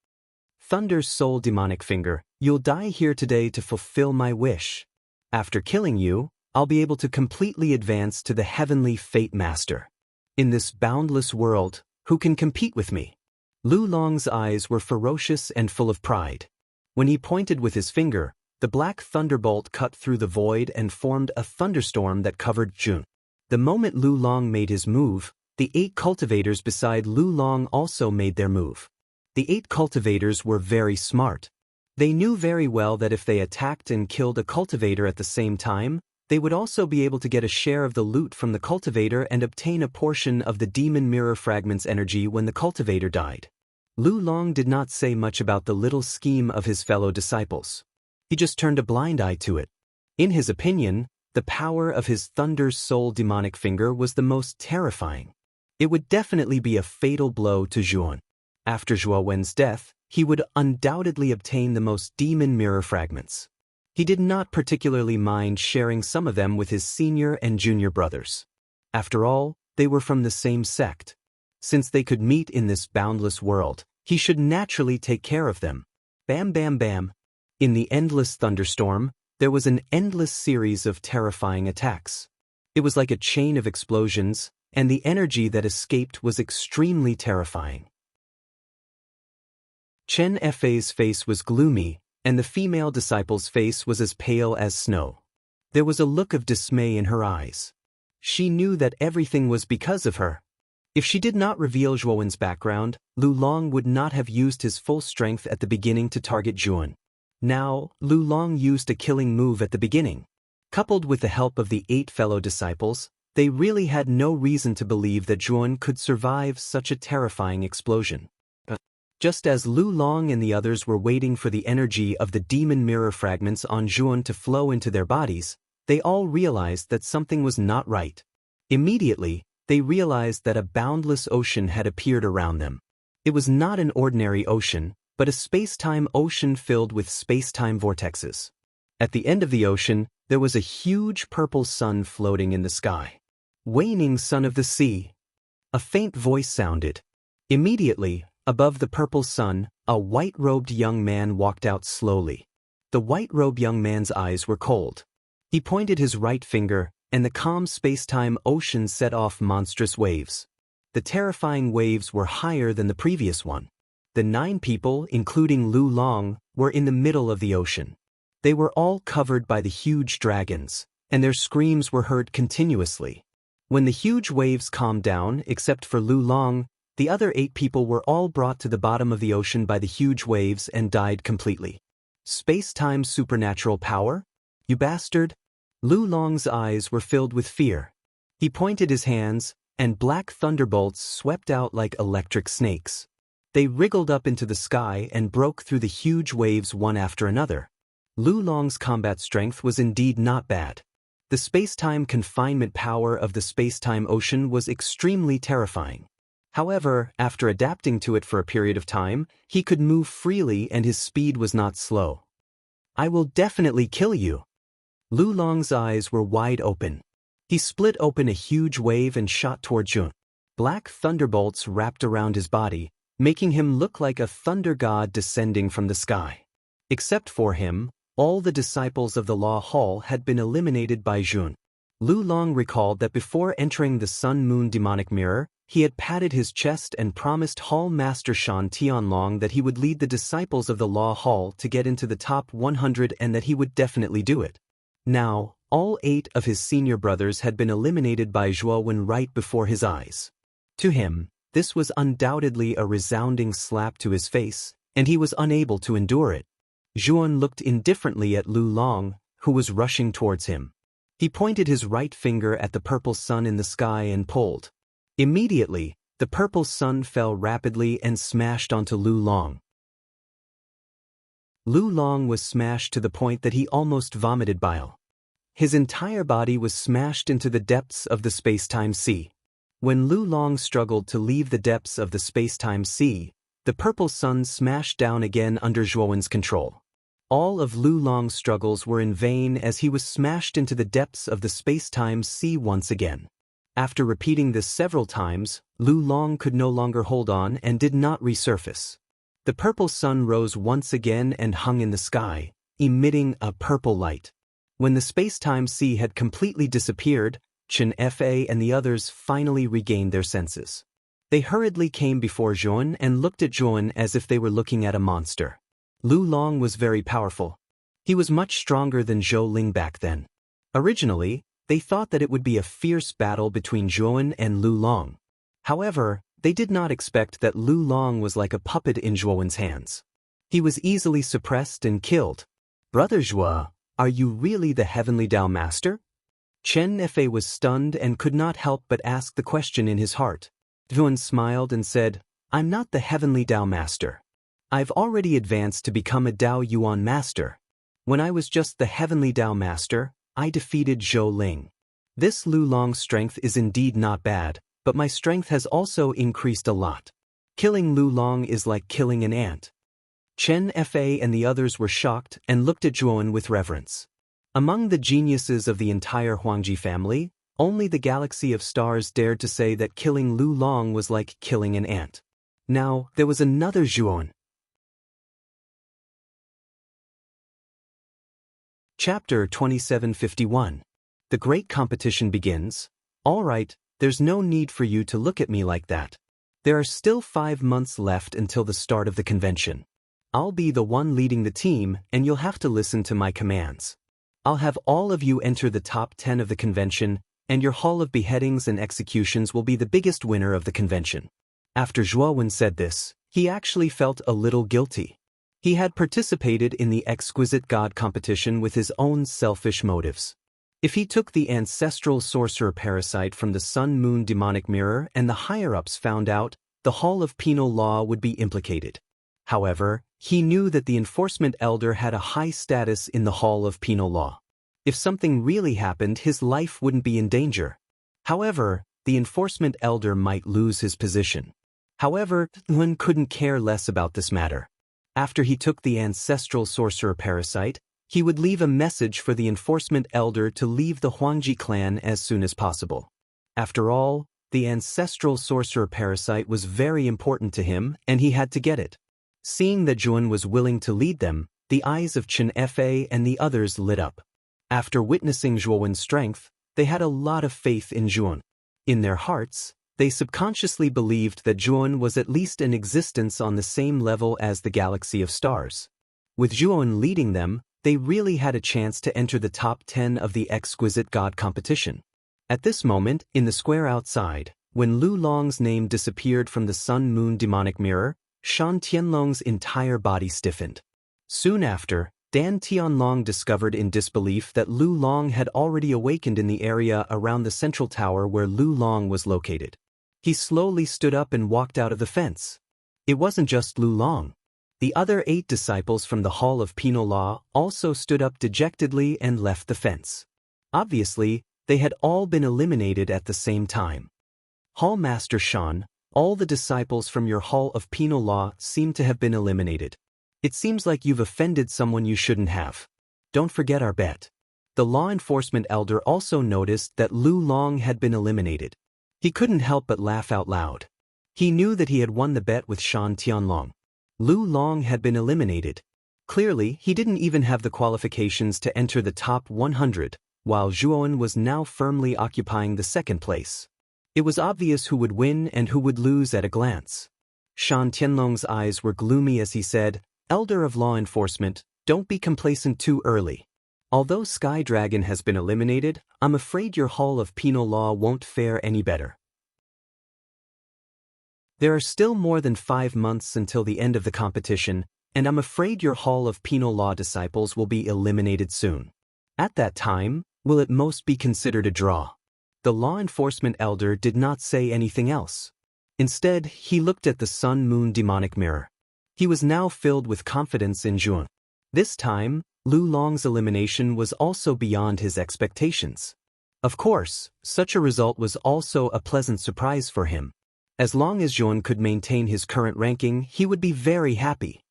"Thunder's soul demonic finger, you'll die here today to fulfill my wish. After killing you, I'll be able to completely advance to the heavenly fate master. In this boundless world, who can compete with me?" Lu Long's eyes were ferocious and full of pride. When he pointed with his finger, the black thunderbolt cut through the void and formed a thunderstorm that covered Zhuon. The moment Lu Long made his move, the 8 cultivators beside Lu Long also made their move. The 8 cultivators were very smart. They knew very well that if they attacked and killed a cultivator at the same time, they would also be able to get a share of the loot from the cultivator and obtain a portion of the demon mirror fragment's energy when the cultivator died. Lu Long did not say much about the little scheme of his fellow disciples. He just turned a blind eye to it. In his opinion, the power of his Thunder's Soul demonic finger was the most terrifying. It would definitely be a fatal blow to Zhuon. After Zhuowen's death, he would undoubtedly obtain the most demon mirror fragments. He did not particularly mind sharing some of them with his senior and junior brothers. After all, they were from the same sect. Since they could meet in this boundless world, he should naturally take care of them. Bam bam bam. In the endless thunderstorm, there was an endless series of terrifying attacks. It was like a chain of explosions, and the energy that escaped was extremely terrifying. Chen Fei's face was gloomy, and the female disciple's face was as pale as snow. There was a look of dismay in her eyes. She knew that everything was because of her. If she did not reveal Zhuowen's background, Lu Long would not have used his full strength at the beginning to target Zhuowen. Now, Lu Long used a killing move at the beginning. Coupled with the help of the 8 fellow disciples, they really had no reason to believe that Zhuowen could survive such a terrifying explosion. Just as Lu Long and the others were waiting for the energy of the demon mirror fragments on Zhuowen to flow into their bodies, they all realized that something was not right. Immediately, they realized that a boundless ocean had appeared around them. It was not an ordinary ocean, but a space-time ocean filled with space-time vortexes. At the end of the ocean, there was a huge purple sun floating in the sky. Waning sun of the sea. A faint voice sounded. Immediately, above the purple sun, a white-robed young man walked out slowly. The white-robed young man's eyes were cold. He pointed his right finger, and the calm space-time ocean set off monstrous waves. The terrifying waves were higher than the previous one. The 9 people, including Lu Long, were in the middle of the ocean. They were all covered by the huge dragons, and their screams were heard continuously. When the huge waves calmed down, except for Lu Long, the other 8 people were all brought to the bottom of the ocean by the huge waves and died completely. Space-time supernatural power? You bastard! Lu Long's eyes were filled with fear. He pointed his hands, and black thunderbolts swept out like electric snakes. They wriggled up into the sky and broke through the huge waves one after another. Lu Long's combat strength was indeed not bad. The space-time confinement power of the space-time ocean was extremely terrifying. However, after adapting to it for a period of time, he could move freely and his speed was not slow. I will definitely kill you. Lu Long's eyes were wide open. He split open a huge wave and shot toward Zhuowen. Black thunderbolts wrapped around his body, making him look like a thunder god descending from the sky. Except for him, all the disciples of the Law Hall had been eliminated by Zhuowen. Lu Long recalled that before entering the Sun-Moon demonic mirror, he had patted his chest and promised Hall Master Shan Tianlong that he would lead the disciples of the Law Hall to get into the top 100 and that he would definitely do it. Now, all 8 of his senior brothers had been eliminated by Zhuowen right before his eyes. To him, this was undoubtedly a resounding slap to his face, and he was unable to endure it. Zhuowen looked indifferently at Lu Long, who was rushing towards him. He pointed his right finger at the purple sun in the sky and pulled. Immediately, the purple sun fell rapidly and smashed onto Lu Long. Lu Long was smashed to the point that he almost vomited bile. His entire body was smashed into the depths of the space-time sea. When Lu Long struggled to leave the depths of the space-time sea, the purple sun smashed down again under Zhuowen's control. All of Lu Long's struggles were in vain as he was smashed into the depths of the space-time sea once again. After repeating this several times, Lu Long could no longer hold on and did not resurface. The purple sun rose once again and hung in the sky, emitting a purple light. When the space-time sea had completely disappeared, Chen Fei and the others finally regained their senses. They hurriedly came before Zhuowen and looked at Zhuowen as if they were looking at a monster. Lu Long was very powerful. He was much stronger than Zhou Ling back then. Originally, they thought that it would be a fierce battle between Zhuowen and Lu Long. However, they did not expect that Lu Long was like a puppet in Zhuowen's hands. He was easily suppressed and killed. Brother Zhuo, are you really the Heavenly Tao Master? Chen Fei was stunned and could not help but ask the question in his heart. Zhuowen smiled and said, I'm not the Heavenly Tao Master. I've already advanced to become a Tao Yuan Master. When I was just the Heavenly Tao Master, I defeated Zhou Ling. This Lu Long's strength is indeed not bad, but my strength has also increased a lot. Killing Lu Long is like killing an ant. Chen Fei and the others were shocked and looked at Zhuowen with reverence. Among the geniuses of the entire Huangji family, Only the galaxy of stars dared to say that killing Lu Long was like killing an ant. Now, there was another Zhuon. Chapter 2751. The great competition begins. All right, there's no need for you to look at me like that. There are still 5 months left until the start of the convention. I'll be the one leading the team, and you'll have to listen to my commands. I'll have all of you enter the top 10 of the convention, and your hall of beheadings and executions will be the biggest winner of the convention. After Zhuowen said this, he actually felt a little guilty. He had participated in the exquisite god competition with his own selfish motives. If he took the ancestral sorcerer parasite from the sun-moon demonic mirror and the higher-ups found out, the Hall of Penal Law would be implicated. However, he knew that the enforcement elder had a high status in the Hall of Penal Law. If something really happened, his life wouldn't be in danger. However, the enforcement elder might lose his position. However, Lun couldn't care less about this matter. After he took the ancestral sorcerer parasite, he would leave a message for the enforcement elder to leave the Huangji clan as soon as possible. After all, the ancestral sorcerer parasite was very important to him, and he had to get it. Seeing that Zhuon was willing to lead them, the eyes of Chen Fa and the others lit up. After witnessing Zhuowen's strength, they had a lot of faith in Zhuon. In their hearts, they subconsciously believed that Zhuon was at least an existence on the same level as the galaxy of stars. With Zhuon leading them, they really had a chance to enter the top 10 of the exquisite god competition. At this moment, in the square outside, when Lu Long's name disappeared from the sun-moon demonic mirror, Shan Tianlong's entire body stiffened. Soon after, Dan Tianlong discovered in disbelief that Lu Long had already awakened in the area around the central tower where Lu Long was located. He slowly stood up and walked out of the fence. It wasn't just Lu Long. The other 8 disciples from the Hall of Penal Law also stood up dejectedly and left the fence. Obviously, they had all been eliminated at the same time. Hall Master Shan, all the disciples from your Hall of Penal Law seem to have been eliminated. It seems like you've offended someone you shouldn't have. Don't forget our bet. The law enforcement elder also noticed that Lu Long had been eliminated. He couldn't help but laugh out loud. He knew that he had won the bet with Shan Tianlong. Lu Long had been eliminated. Clearly, he didn't even have the qualifications to enter the top 100, while Zhuowen was now firmly occupying the second place. It was obvious who would win and who would lose at a glance. Shan Tianlong's eyes were gloomy as he said, "Elder of Law Enforcement, don't be complacent too early. Although Sky Dragon has been eliminated, I'm afraid your Hall of Penal Law won't fare any better. There are still more than 5 months until the end of the competition, and I'm afraid your Hall of Penal Law disciples will be eliminated soon. At that time, will at most be considered a draw." The law enforcement elder did not say anything else. Instead, he looked at the sun-moon demonic mirror. He was now filled with confidence in Zhuon. This time, Lu Long's elimination was also beyond his expectations. Of course, such a result was also a pleasant surprise for him. As long as Zhuon could maintain his current ranking, he would be very happy.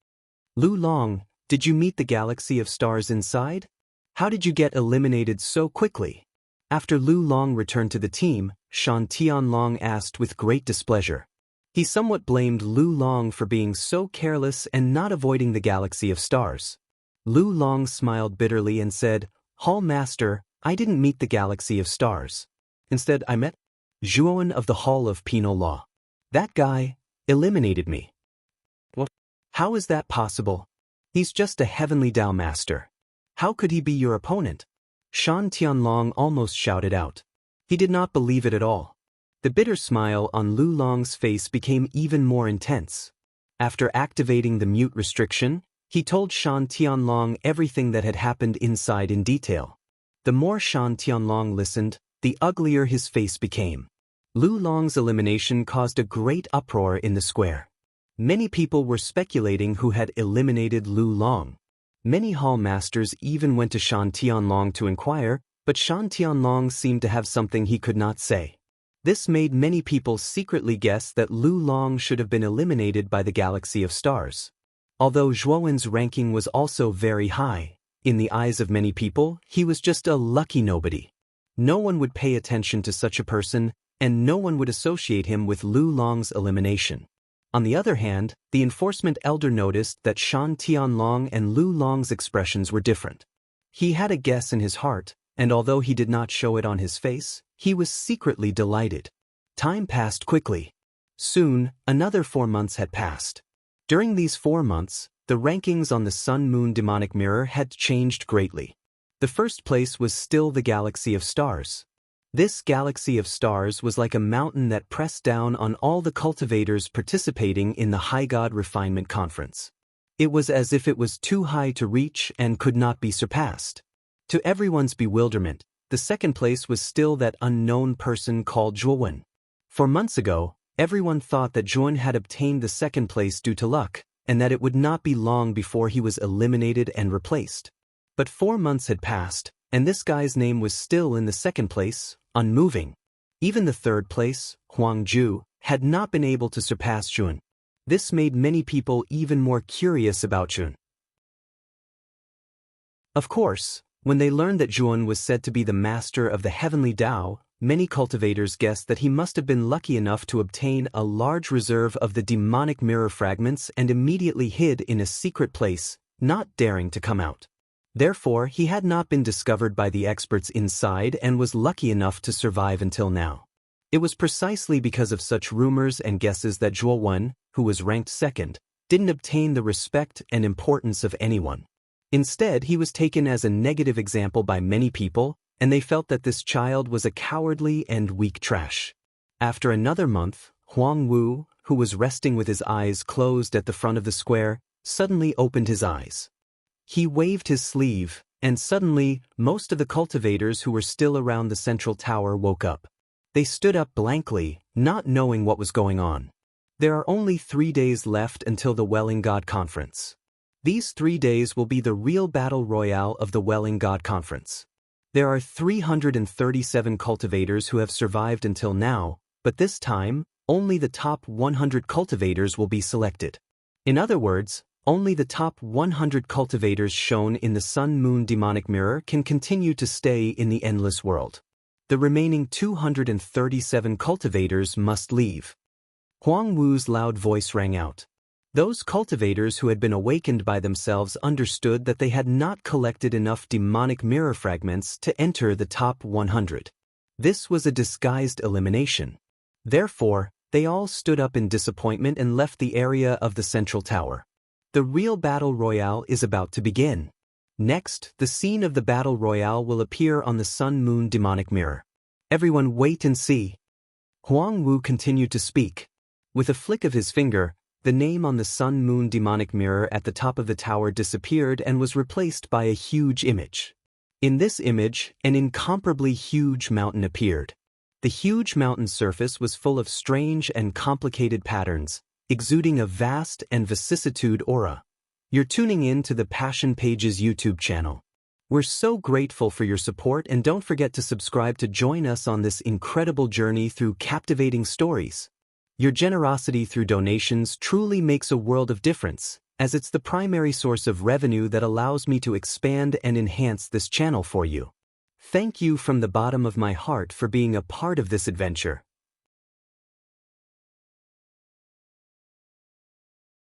"Lu Long, did you meet the galaxy of stars inside? How did you get eliminated so quickly?" After Lu Long returned to the team, Shan Tianlong asked with great displeasure. He somewhat blamed Lu Long for being so careless and not avoiding the galaxy of stars. Lu Long smiled bitterly and said, "Hall Master, I didn't meet the galaxy of stars. Instead, I met Zhuowen of the Hall of Penal Law. That guy eliminated me." "What? How is that possible? He's just a heavenly Dao master. How could he be your opponent?" Shan Tianlong almost shouted out. He did not believe it at all. The bitter smile on Lu Long's face became even more intense. After activating the mute restriction, he told Shan Tianlong everything that had happened inside in detail. The more Shan Tianlong listened, the uglier his face became. Lu Long's elimination caused a great uproar in the square. Many people were speculating who had eliminated Lu Long. Many hall masters even went to Shan Tianlong to inquire, but Shan Tianlong seemed to have something he could not say. This made many people secretly guess that Lu Long should have been eliminated by the galaxy of stars. Although Zhuowen's ranking was also very high, in the eyes of many people, he was just a lucky nobody. No one would pay attention to such a person, and no one would associate him with Lu Long's elimination. On the other hand, the enforcement elder noticed that Shan Tianlong and Lu Long's expressions were different. He had a guess in his heart, and although he did not show it on his face, he was secretly delighted. Time passed quickly. Soon, another 4 months had passed. During these 4 months, the rankings on the Sun-Moon demonic mirror had changed greatly. The first place was still the galaxy of stars. This galaxy of stars was like a mountain that pressed down on all the cultivators participating in the High God Refinement Conference. It was as if it was too high to reach and could not be surpassed. To everyone's bewilderment, the second place was still that unknown person called Zhuowen. For months ago, everyone thought that Zhuowen had obtained the second place due to luck, and that it would not be long before he was eliminated and replaced. But 4 months had passed, and this guy's name was still in the second place, unmoving. Even the third place, Huang Ju, had not been able to surpass Zhuowen. This made many people even more curious about Zhuowen. Of course, when they learned that Zhuowen was said to be the master of the heavenly Tao, many cultivators guessed that he must have been lucky enough to obtain a large reserve of the demonic mirror fragments and immediately hid in a secret place, not daring to come out. Therefore, he had not been discovered by the experts inside and was lucky enough to survive until now. It was precisely because of such rumors and guesses that Zhuo Wen, who was ranked second, didn't obtain the respect and importance of anyone. Instead, he was taken as a negative example by many people, and they felt that this child was a cowardly and weak trash. After another month, Huang Wu, who was resting with his eyes closed at the front of the square, suddenly opened his eyes. He waved his sleeve, and suddenly, most of the cultivators who were still around the central tower woke up. They stood up blankly, not knowing what was going on. There are only 3 days left until the Welling God Conference. These 3 days will be the real battle royale of the Welling God Conference. There are 337 cultivators who have survived until now, but this time, only the top 100 cultivators will be selected. In other words, only the top 100 cultivators shown in the Sun-Moon demonic mirror can continue to stay in the endless world. The remaining 237 cultivators must leave. Huang Wu's loud voice rang out. Those cultivators who had been awakened by themselves understood that they had not collected enough demonic mirror fragments to enter the top 100. This was a disguised elimination. Therefore, they all stood up in disappointment and left the area of the central tower. The real battle royale is about to begin. Next, the scene of the battle royale will appear on the Sun-Moon demonic mirror. Everyone wait and see. Huang Wu continued to speak. With a flick of his finger, the name on the Sun-Moon demonic mirror at the top of the tower disappeared and was replaced by a huge image. In this image, an incomparably huge mountain appeared. The huge mountain's surface was full of strange and complicated patterns, exuding a vast and vicissitude aura. You're tuning in to the Passion Pages YouTube channel. We're so grateful for your support, and don't forget to subscribe to join us on this incredible journey through captivating stories. Your generosity through donations truly makes a world of difference, as it's the primary source of revenue that allows me to expand and enhance this channel for you. Thank you from the bottom of my heart for being a part of this adventure.